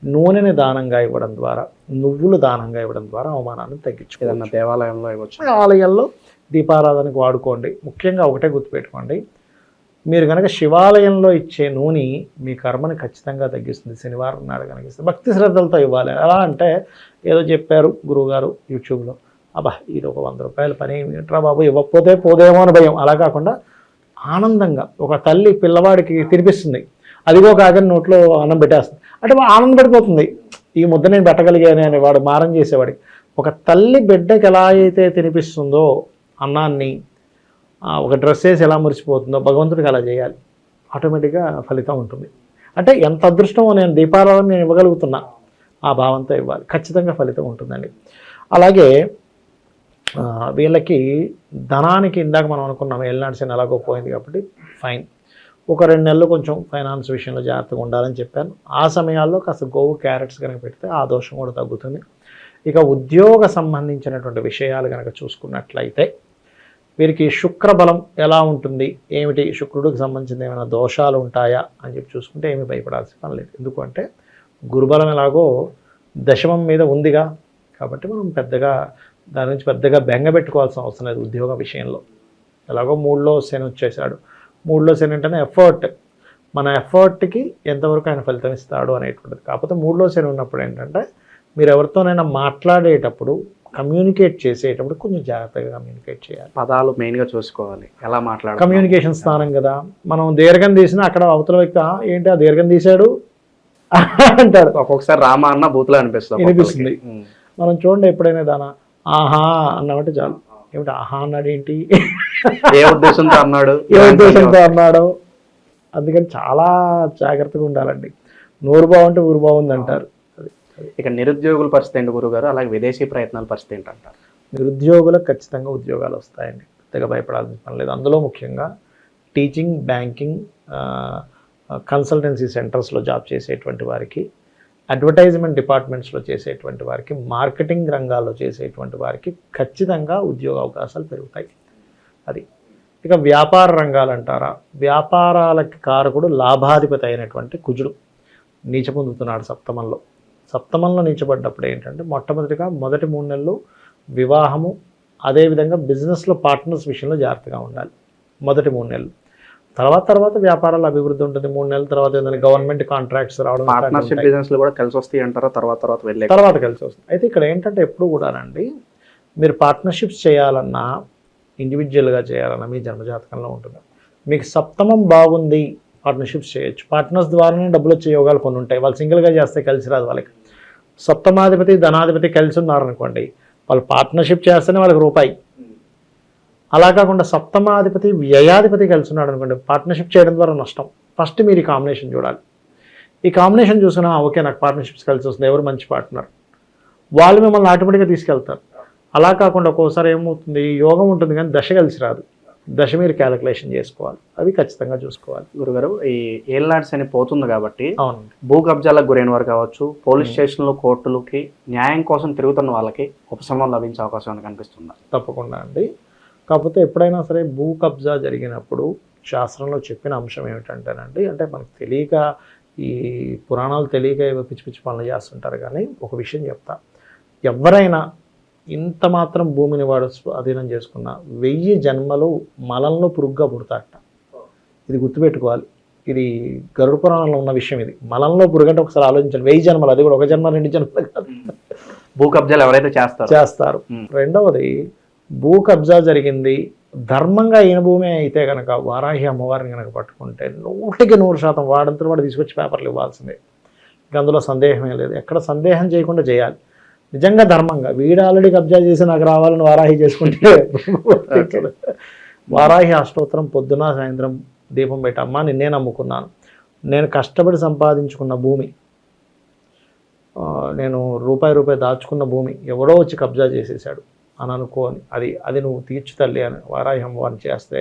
నూనెని దానంగా ఇవ్వడం ద్వారా, నువ్వులు దానంగా ఇవ్వడం ద్వారా అవమానాన్ని తగ్గించుకోవాలి. ఏదన్నా దేవాలయంలో ఇవ్వచ్చు, ఆలయాల్లో దీపారాధనకు వాడుకోండి. ముఖ్యంగా ఒకటే గుర్తుపెట్టుకోండి, మీరు కనుక శివాలయంలో ఇచ్చే నూనె మీ కర్మని ఖచ్చితంగా తగ్గిస్తుంది. శనివారం నాడు కనుక ఇస్తే భక్తి శ్రద్ధలతో ఇవ్వాలి. ఎలా అంటే ఏదో చెప్పారు గురువుగారు యూట్యూబ్లో, అబ్బా ఇది ఒక 100 రూపాయల పని ఏమిట్రా బాబు, ఇవ్వకపోతే పోదేమో అని భయం. అలా కాకుండా ఆనందంగా ఒక తల్లి పిల్లవాడికి తినిపిస్తుంది, అదిగో కాగని నోట్లో అన్నం పెట్టేస్తుంది అంటే ఆనందపడిపోతుంది, ఈ ముద్ద నేను పెట్టగలిగానే అని వాడు మారం చేసేవాడికి. ఒక తల్లి బిడ్డకి ఎలా అయితే తినిపిస్తుందో అన్నాన్ని, ఒక డ్రెస్ వేసి ఎలా మురిసిపోతుందో భగవంతుడికి అలా చేయాలి, ఆటోమేటిక్గా ఫలితం ఉంటుంది. అంటే ఎంత అదృష్టమో నేను దీపారాధన నేను ఇవ్వగలుగుతున్నా, ఆ భావంతో ఇవ్వాలి, ఖచ్చితంగా ఫలితం ఉంటుందండి. అలాగే వీళ్ళకి ధనానికి ఇందాక మనం అనుకున్నాం ఎల్నాడ్సీన్ ఎలాగో పోయింది కాబట్టి ఫైన్, ఒక 2 నెలలు కొంచెం ఫైనాన్స్ విషయంలో జాగ్రత్తగా ఉండాలని చెప్పాను. ఆ సమయాల్లో కాస్త గోవు క్యారెట్స్ కనుక పెడితే ఆ దోషం కూడా తగ్గుతుంది. ఇక ఉద్యోగ సంబంధించినటువంటి విషయాలు కనుక చూసుకున్నట్లయితే వీరికి శుక్రబలం ఎలా ఉంటుంది, ఏమిటి, శుక్రుడికి సంబంధించిన ఏమైనా దోషాలు ఉంటాయా అని చెప్పి చూసుకుంటే ఏమీ భయపడాల్సిన పని లేదు. ఎందుకంటే గురుబలం ఎలాగో దశమం మీద ఉందిగా, కాబట్టి మనం పెద్దగా దాని నుంచి పెద్దగా బెంగ పెట్టుకోవాల్సిన అవసరం లేదు. ఉద్యోగ విషయంలో ఎలాగో 3లో శని వచ్చేసాడు, 3లో శని అంటేనే ఎఫర్ట్, మన ఎఫర్ట్కి ఎంతవరకు ఆయన ఫలితం ఇస్తాడు అనేటువంటిది. కాకపోతే 3లో శని ఉన్నప్పుడు ఏంటంటే మీరు ఎవరితోనైనా మాట్లాడేటప్పుడు కమ్యూనికేట్ చేసేటప్పుడు కొంచెం జాగ్రత్తగా కమ్యూనికేట్ చేయాలి. పదాలు మెయిన్గా చూసుకోవాలి, ఎలా మాట్లాడాలి. కమ్యూనికేషన్ స్థానం కదా, మనం దీర్ఘం తీసినా అక్కడ అవతల వ్యక్తి ఏంటి ఆ దీర్ఘం తీశాడు అంటాడు. ఒక్కొక్కసారి రామ అన్న బూతులు అనిపిస్తుంది. మనం చూడండి ఎప్పుడైనా దానా ఆహా అన్నామంటే చాలు, ఏమిటి ఆహా అన్నాడు ఏంటి, ఏ ఉద్దేశంతో అన్నాడు, ఏ ఉద్దేశంతో అన్నాడు. అందుకని చాలా జాగ్రత్తగా ఉండాలండి. నోరు బాగుంటే ఊరు బాగుంది అంటారు. ఇక నిరుద్యోగుల పరిస్థితి ఏంటి గురుగారు, అలాగే విదేశీ ప్రయత్నాల పరిస్థితి ఏంటంటారు? నిరుద్యోగులకు ఖచ్చితంగా ఉద్యోగాలు వస్తాయండి, పెద్దగా భయపడాల్సిన పని లేదు. అందులో ముఖ్యంగా టీచింగ్, బ్యాంకింగ్, కన్సల్టెన్సీ సెంటర్స్లో జాబ్ చేసేటువంటి వారికి, అడ్వర్టైజ్మెంట్ డిపార్ట్మెంట్స్లో చేసేటువంటి వారికి, మార్కెటింగ్ రంగాల్లో చేసేటువంటి వారికి ఖచ్చితంగా ఉద్యోగ అవకాశాలు పెరుగుతాయి. అది. ఇక వ్యాపార రంగాలు అంటారా, వ్యాపారాలకి కారకుడు లాభాధిపతి అయినటువంటి కుజుడు నీచ పొందుతున్నాడు సప్తమంలో. సప్తమంలో నీచబడ్డప్పుడు ఏంటంటే మొట్టమొదటిగా మొదటి 3 నెలలు వివాహము, అదేవిధంగా బిజినెస్లో పార్ట్నర్స్ విషయంలో జాగ్రత్తగా ఉండాలి మొదటి 3 నెలలు. తర్వాత వ్యాపారాల అభివృద్ధి ఉంటుంది. 3 నెలల తర్వాత ఏదైనా గవర్నమెంట్ కాంట్రాక్ట్స్ రావడం, పార్ట్నర్షిప్ బిజినెస్లు కూడా కలిసి వస్తాయి అంటారా తర్వాత వెళ్ళే తర్వాత కలిసి వస్తుంది. అయితే ఇక్కడ ఏంటంటే ఎప్పుడు కూడానండి, మీరు పార్ట్నర్షిప్స్ చేయాలన్నా, ఇండివిజువల్గా చేయాలన్నా మీ జన్మజాతకంలో ఉంటుంది. మీకు సప్తమం బాగుంది, పార్ట్నర్షిప్స్ చేయొచ్చు. పార్ట్నర్స్ ద్వారానే డబ్బులు వచ్చే యోగాలు కొన్ని ఉంటాయి. వాళ్ళు సింగిల్గా చేస్తే కలిసి రాదు వాళ్ళకి. సప్తమాధిపతి ధనాధిపతి కలిసి ఉన్నారనుకోండి, వాళ్ళు పార్ట్నర్షిప్ చేస్తేనే వాళ్ళకి రూపాయి. అలా కాకుండా సప్తమాధిపతి వ్యయాధిపతి కలిసి ఉన్నాడు అనుకోండి, పార్ట్నర్షిప్ చేయడం ద్వారా నష్టం. ఫస్ట్ మీరు ఈ కాంబినేషన్ చూడాలి. ఈ కాంబినేషన్ చూసినా ఓకే నాకు పార్ట్నర్షిప్స్ కలిసి వస్తుంది, ఎవరు మంచి పార్ట్నర్, వాళ్ళు మిమ్మల్ని ఆటోమేటిక్గా తీసుకెళ్తారు. అలా కాకుండా ఒక్కోసారి ఏమవుతుంది, యోగం ఉంటుంది కానీ దశ కలిసి రాదు. దశ మీరు క్యాలిక్యులేషన్ చేసుకోవాలి, అవి ఖచ్చితంగా చూసుకోవాలి. గురుగారు, ఈ ఏల్నాడ్స్ అని పోతుంది కాబట్టి అవును, భూ కబ్జాలకు గురైన వారు కావచ్చు, పోలీస్ స్టేషన్లు కోర్టులకి న్యాయం కోసం తిరుగుతున్న వాళ్ళకి ఉపశమనం లభించే అవకాశం ఏమైనా కనిపిస్తుందా? తప్పకుండా అండి. కాకపోతే ఎప్పుడైనా సరే భూ కబ్జా జరిగినప్పుడు శాస్త్రంలో చెప్పిన అంశం ఏమిటంటేనండి, అంటే మనకు తెలియక ఈ పురాణాలు తెలియక ఏవో పిచ్చి పిచ్చి పనులు చేస్తుంటారు. కానీ ఒక విషయం చెప్తా, ఎవరైనా ఇంత మాత్రం భూమిని వాడు అధీనం చేసుకున్న 1000 జన్మలు మలంలో పురుగుగా పుడతాడట. ఇది గుర్తుపెట్టుకోవాలి. ఇది గరుడ పురాణంలో ఉన్న విషయం. ఇది మలంలో పురుగు అంటే ఒకసారి ఆలోచించండి, 1000 జన్మలు, అది కూడా 1 జన్మ 2 జన్మలు కాదు. భూ కబ్జాలు ఎవరైతే చేస్తారు. రెండవది, భూ కబ్జా జరిగింది ధర్మంగా అయిన భూమి అయితే కనుక వారాహి అమ్మవారిని కనుక పట్టుకుంటే 100% వాడంతా వాడు తీసుకొచ్చి పేపర్లు ఇవ్వాల్సిందే. ఇంక అందులో సందేహమే లేదు. ఎక్కడ సందేహం చేయకుండా చేయాలి. నిజంగా ధర్మంగా, వీడు ఆల్రెడీ కబ్జా చేసి నాకు రావాలని వారాహి చేసుకుంటే వారాహి అష్టోత్తరం పొద్దున సాయంత్రం దీపం పెట్టమ్మా, నిన్నే నమ్ముకున్నాను, నేను కష్టపడి సంపాదించుకున్న భూమి, నేను రూపాయి దాచుకున్న భూమి ఎవడో వచ్చి కబ్జా చేసేసాడు అని అనుకోని అది నువ్వు తీర్చు తల్లి అని వారాహి అమ్మవారిని చేస్తే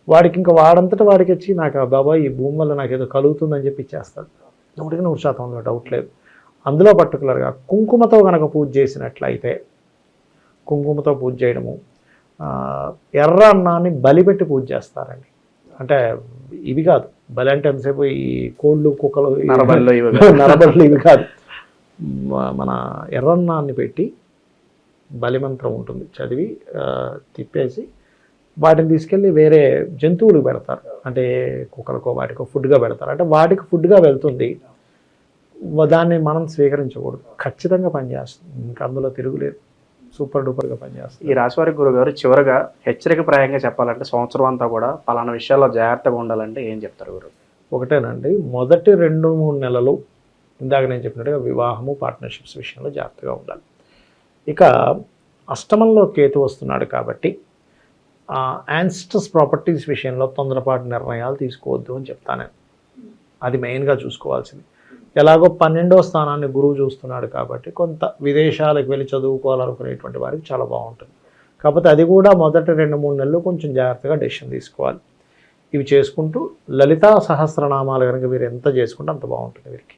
వాడికి ఇంకా వాడంతటా వాడికి వచ్చి నాకు బాబాయ్ ఈ భూమి వల్ల నాకు ఏదో కలుగుతుందని చెప్పి ఇచ్చేస్తాడు. 100% డౌట్ లేదు. అందులో పర్టికులర్గా కుంకుమతో కనుక పూజ చేసినట్లయితే, కుంకుమతో పూజ చేయడము, ఎర్ర అన్నాన్ని బలిపెట్టి పూజ చేస్తారండి. అంటే ఇవి కాదు, బలి అంటే ఎంతసేపు ఈ కోళ్ళు కుక్కలు నరబళ్ళు ఇవి కాదు. మన ఎర్రన్నాన్ని పెట్టి బలిమంత్రం ఉంటుంది చదివి తిప్పేసి వాటిని తీసుకెళ్ళి వేరే జంతువులకు పెడతారు. అంటే కుక్కలకో వాటికో ఫుడ్గా పెడతారు. అంటే వాటికి ఫుడ్గా వెళ్తుంది, దాన్ని మనం స్వీకరించకూడదు. ఖచ్చితంగా పనిచేస్తుంది, ఇంకా అందులో తిరుగులేదు. సూపర్ డూపర్గా పనిచేస్తుంది. ఈ రాశివారి గురుగారు, చివరగా హెచ్చరికప్రాయంగా చెప్పాలంటే సంవత్సరం అంతా కూడా పలానా విషయాల్లో జాగ్రత్తగా ఉండాలంటే ఏం చెప్తారు గురు? ఒకటేనండి, మొదటి 2-3 నెలలు ఇందాక నేను చెప్పినట్టుగా వివాహము, పార్ట్నర్షిప్స్ విషయంలో జాగ్రత్తగా ఉండాలి. ఇక అష్టమంలో కేతు వస్తున్నాడు కాబట్టి యాన్స్టస్ ప్రాపర్టీస్ విషయంలో తొందరపాటు నిర్ణయాలు తీసుకోవద్దు అని చెప్తాను. అది మెయిన్గా చూసుకోవాల్సింది. ఎలాగో 12వ స్థానాన్ని గురువు చూస్తున్నాడు కాబట్టి కొంత విదేశాలకు వెళ్ళి చదువుకోవాలనుకునేటువంటి వారికి చాలా బాగుంటుంది. కాకపోతే అది కూడా మొదటి 2-3 నెలలు కొంచెం జాగ్రత్తగా డెసిషన్ తీసుకోవాలి. ఇవి చేసుకుంటూ లలితా సహస్రనామాలు కనుక మీరు ఎంత చేసుకుంటే అంత బాగుంటుంది వీరికి.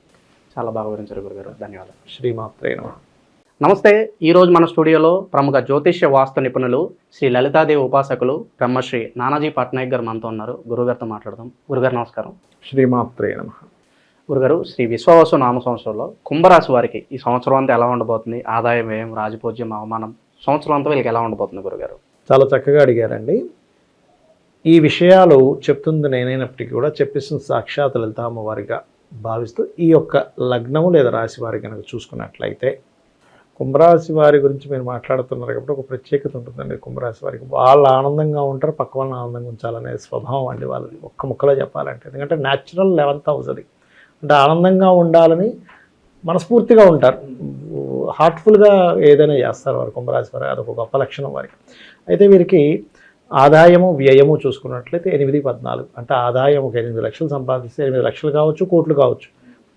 చాలా బాగా వివరించారు గురుగారు, ధన్యవాదాలు. శ్రీమాత్రే నమః. నమస్తే. ఈరోజు మన స్టూడియోలో ప్రముఖ జ్యోతిష్య వాస్తు నిపుణులు శ్రీ లలితాదేవి ఉపాసకులు బ్రహ్మశ్రీ నానాజీ పట్నాయక్ గారు మనతో ఉన్నారు. గురుగారితో మాట్లాడదాం. గురుగారు నమస్కారం. శ్రీమాత్రే నమః. గురుగారు, శ్రీ విశ్వావసు నామ సంవత్సరంలో కుంభరాశి వారికి ఈ సంవత్సరం అంతా ఎలా ఉండబోతుంది? ఆదాయం, వ్యయం, రాజపూజ్యం, అవమానం సంవత్సరం అంతా వీళ్ళకి ఎలా ఉండబోతుంది గురుగారు? చాలా చక్కగా అడిగారండి. ఈ విషయాలు చెప్తుంది నేనైనప్పటికీ కూడా చెప్పిస్తుంది సాక్షాత్ లలిత అమ్మవారిగా భావిస్తూ ఈ యొక్క లగ్నము లేదా రాశి వారి కనుక చూసుకున్నట్లయితే, కుంభరాశి వారి గురించి మీరు మాట్లాడుతున్నారు కాబట్టి ఒక ప్రత్యేకత ఉంటుందండి. కుంభరాశి వారికి వాళ్ళు ఆనందంగా ఉంటారు, పక్క వాళ్ళని ఆనందంగా ఉంచాలనే స్వభావం అండి వాళ్ళది, ఒక్క ముక్కలో చెప్పాలంటే. ఎందుకంటే న్యాచురల్ 11th హౌస్ అది. అంటే ఆనందంగా ఉండాలని మనస్ఫూర్తిగా ఉంటారు, హార్ట్ఫుల్గా ఏదైనా చేస్తారు వారు కుంభరాశి వారు. అదొక గొప్ప లక్షణం వారికి. అయితే వీరికి ఆదాయము వ్యయము చూసుకున్నట్లయితే 8-14, అంటే ఆదాయం ఒక 8 లక్షలు సంపాదిస్తే 8 లక్షలు కావచ్చు, కోట్లు కావచ్చు,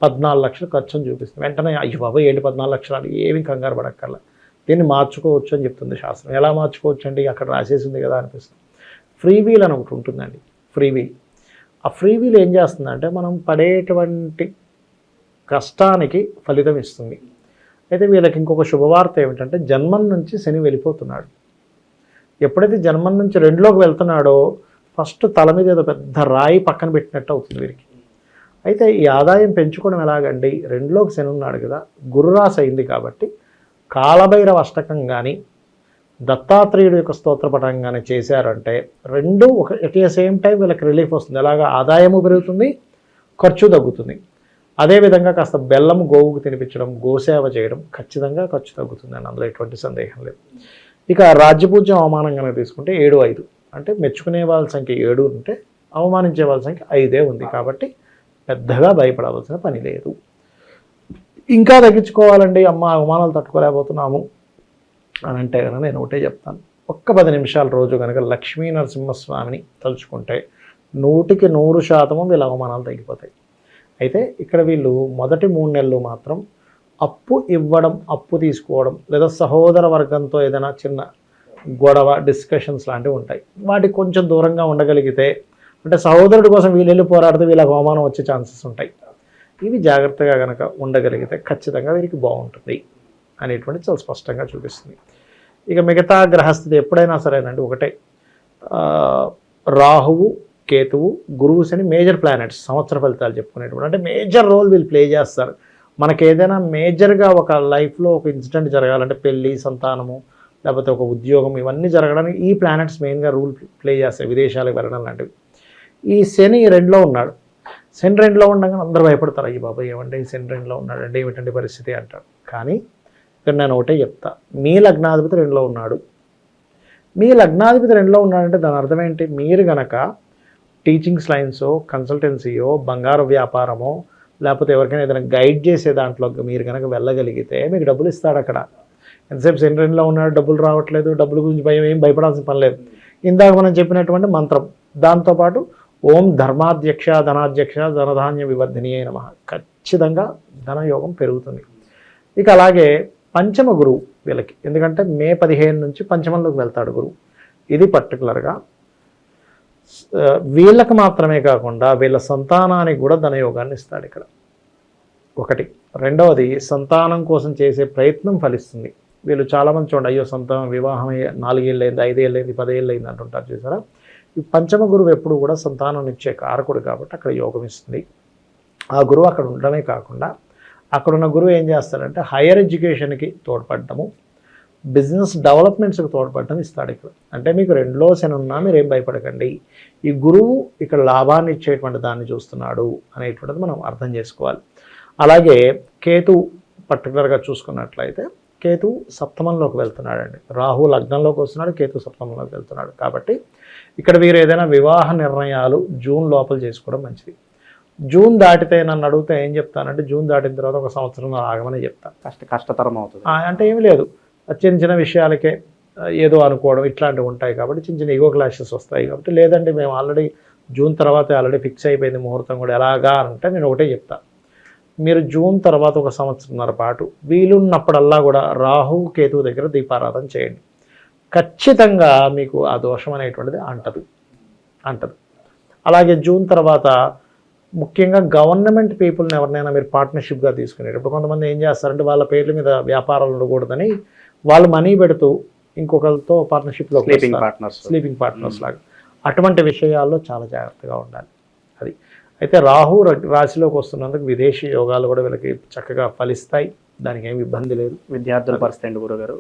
14 లక్షలు ఖర్చుని చూపిస్తుంది. వెంటనే అయ్యో బాబా ఏంటి 14 లక్షలు అని ఏమీ కంగారు పడక్కర్లా, దీన్ని మార్చుకోవచ్చు అని చెప్తుంది శాస్త్రం. ఎలా మార్చుకోవచ్చు అండి, అక్కడ రాసేసింది కదా అనిపిస్తుంది. ఫ్రీ వీల్ అని ఒకటి ఉంటుందండి, ఫ్రీ వీల్. ఆ ఫ్రీ వీల్ ఏం చేస్తుందంటే మనం పడేటువంటి కష్టానికి ఫలితం ఇస్తుంది. అయితే వీళ్ళకి ఇంకొక శుభవార్త ఏమిటంటే జన్మం నుంచి శని వెళ్ళిపోతున్నాడు. ఎప్పుడైతే జన్మం నుంచి 2లోకి వెళ్తున్నాడో ఫస్ట్ తల మీద ఏదో పెద్ద రాయి పక్కన పెట్టినట్టు అవుతుంది వీరికి. అయితే ఈ ఆదాయం పెంచుకోవడం ఎలాగండి, 2లోకి శని ఉన్నాడు కదా, గురురాశి అయింది కాబట్టి కాలభైరవ అష్టకం కానీ దత్తాత్రేయుడు యొక్క స్తోత్రపటం కానీ చేశారంటే రెండు ఒక ఎట్ ద సేమ్ టైం వీళ్ళకి రిలీఫ్ వస్తుంది. ఎలాగా ఆదాయము పెరుగుతుంది, ఖర్చు తగ్గుతుంది. అదేవిధంగా కాస్త బెల్లం గోవుకు తినిపించడం, గోసేవ చేయడం ఖచ్చితంగా ఖర్చు తగ్గుతుంది అని అందులో ఎటువంటి సందేహం లేదు. ఇక రాజ్యపూజ్యం అవమానంగానే తీసుకుంటే 7-5 అంటే మెచ్చుకునే వాళ్ళ సంఖ్య 7 ఉంటే అవమానించే వాళ్ళ సంఖ్య 5 ఉంది. కాబట్టి పెద్దగా భయపడవలసిన పని లేదు. ఇంకా తగ్గించుకోవాలండి, అమ్మ అవమానాలు తట్టుకోలేకపోతున్నాము అని అంటే కనుక నేను ఒకటే చెప్తాను, ఒక్క 10 నిమిషాల రోజు కనుక లక్ష్మీ నరసింహస్వామిని తలుచుకుంటే 100% వీళ్ళ అవమానాలు తగ్గిపోతాయి. అయితే ఇక్కడ వీళ్ళు మొదటి 3 నెలలు మాత్రం అప్పు ఇవ్వడం, అప్పు తీసుకోవడం, లేదా సహోదర వర్గంతో ఏదైనా చిన్న గొడవ డిస్కషన్స్ లాంటివి ఉంటాయి. వాటికి కొంచెం దూరంగా ఉండగలిగితే, అంటే సహోదరుడి కోసం వీళ్ళు పోరాడితే వీళ్ళకి అవమానం వచ్చే ఛాన్సెస్ ఉంటాయి. ఇవి జాగ్రత్తగా కనుక ఉండగలిగితే ఖచ్చితంగా వీరికి బాగుంటుంది అనేటువంటి చాలా స్పష్టంగా చూపిస్తుంది. ఇక మిగతా గ్రహస్థితి ఎప్పుడైనా సరేనండి ఒకటే, రాహువు, కేతువు, గురువు, శని మేజర్ ప్లానెట్స్ సంవత్సర ఫలితాలు చెప్పుకునేటువంటి అంటే మేజర్ రోల్ వీళ్ళు ప్లే చేస్తారు. మనకి ఏదైనా మేజర్గా ఒక లైఫ్లో ఒక ఇన్సిడెంట్ జరగాలంటే పెళ్ళి, సంతానము, లేకపోతే ఒక ఉద్యోగం, ఇవన్నీ జరగడానికి ఈ ప్లానెట్స్ మెయిన్గా రూల్ ప్లే చేస్తాయి. విదేశాలకు వెళ్ళడం లాంటివి. ఈ శని 2లో ఉన్నాడు. శని 2లో ఉండగానే అందరూ భయపడతారు, అయ్యి బాబా ఏమంటే శని 2లో ఉన్నాడంటే ఏమిటండి పరిస్థితి అంటారు. కానీ ఇక్కడ నేను ఒకటే చెప్తా, మీ లగ్నాధిపతి 2లో ఉన్నాడు. మీ లగ్నాధిపతి 2లో ఉన్నాడంటే దాని అర్థం ఏంటి, మీరు గనక టీచింగ్స్ లైన్సో, కన్సల్టెన్సీయో, బంగారు వ్యాపారమో, లేకపోతే ఎవరికైనా ఏదైనా గైడ్ చేసే దాంట్లో మీరు కనుక వెళ్ళగలిగితే మీకు డబ్బులు ఇస్తాడు. అక్కడ ఎంతసేపు శని 2లో ఉన్నాడు, డబ్బులు రావట్లేదు, డబ్బుల గురించి ఏం భయపడాల్సిన పని లేదు. ఇందాక మనం చెప్పినటువంటి మంత్రం, దాంతోపాటు ఓం ధర్మాధ్యక్ష ధనాధ్యక్ష ధనధాన్య వివర్ధినియే నమః, ఖచ్చితంగా ధనయోగం పెరుగుతుంది. ఇక అలాగే పంచమ గురువు వీళ్ళకి, ఎందుకంటే మే 15 నుంచి పంచమంలోకి వెళ్తాడు గురువు. ఇది పర్టికులర్గా వీళ్ళకి మాత్రమే కాకుండా వీళ్ళ సంతానానికి కూడా ధనయోగాన్ని ఇస్తాడు ఇక్కడ. ఒకటి. రెండవది, సంతానం కోసం చేసే ప్రయత్నం ఫలిస్తుంది. వీళ్ళు చాలామంది చూడండి, అయ్యో సంతానం వివాహం 4 ఏళ్ళైంది, 5 ఏళ్ళైంది, 10 ఏళ్ళైంది అంటుంటారు చూసారా. ఈ పంచమ గురువు ఎప్పుడు కూడా సంతానం ఇచ్చే కారకుడు కాబట్టి అక్కడ యోగం ఇస్తుంది. ఆ గురువు అక్కడ ఉండడమే కాకుండా అక్కడున్న గురువు ఏం చేస్తాడంటే హైయర్ ఎడ్యుకేషన్కి తోడ్పడటము, బిజినెస్ డెవలప్మెంట్స్కి తోడ్పడటం ఇస్తాడు ఇక్కడ. అంటే మీకు 2లో శని ఉన్నా మీరేం భయపడకండి, ఈ గురువు ఇక్కడ లాభాన్ని ఇచ్చేటువంటి దాన్ని చూస్తున్నాడు అనేటువంటిది మనం అర్థం చేసుకోవాలి. అలాగే కేతు పర్టికులర్గా చూసుకున్నట్లయితే కేతు సప్తమంలోకి వెళ్తున్నాడండి. రాహు లగ్నంలోకి వస్తున్నాడు, కేతు సప్తమంలోకి వెళ్తున్నాడు. కాబట్టి ఇక్కడ వీరు ఏదైనా వివాహ నిర్ణయాలు జూన్ లోపల చేసుకోవడం మంచిది. జూన్ దాటితే నన్ను అడిగితే ఏం చెప్తానంటే, జూన్ దాటిన తర్వాత 1 సంవత్సరం ఆగమని చెప్తాను. కష్టతరం అవుతుంది అంటే ఏమి లేదు, చిన్న చిన్న విషయాలకే ఏదో అనుకోవడం ఇట్లాంటివి ఉంటాయి కాబట్టి చిన్న చిన్న ఈగో క్లాషెస్ వస్తాయి కాబట్టి. లేదంటే మేము ఆల్రెడీ జూన్ తర్వాత ఆల్రెడీ ఫిక్స్ అయిపోయింది ముహూర్తం కూడా, ఎలాగా అంటే నేను ఒకటే చెప్తా, మీరు జూన్ తర్వాత 1 సంవత్సరంన్నర పాటు వీలున్నప్పుడల్లా కూడా రాహు కేతువు దగ్గర దీపారాధన చేయండి. ఖచ్చితంగా మీకు ఆ దోషం అనేటువంటిది అంటదు. అలాగే జూన్ తర్వాత ముఖ్యంగా గవర్నమెంట్ పీపుల్ని ఎవరినైనా మీరు పార్ట్నర్షిప్గా తీసుకునేటప్పుడు కొంతమంది ఏం చేస్తారంటే వాళ్ళ పేర్ల మీద వ్యాపారాలు ఉండకూడదని వాళ్ళు మనీ పెడుతూ ఇంకొకరితో పార్ట్నర్షిప్లో స్లీపింగ్ పార్ట్నర్స్ లాగా, అటువంటి విషయాల్లో చాలా జాగ్రత్తగా ఉండాలి. అది అయితే రాహు రాశిలోకి వస్తున్నందుకు విదేశీ యోగాలు కూడా వీళ్ళకి చక్కగా ఫలిస్తాయి, దానికి ఏమి ఇబ్బంది లేదు. విద్యార్థుల పరిస్థితి అండి గురుగారు?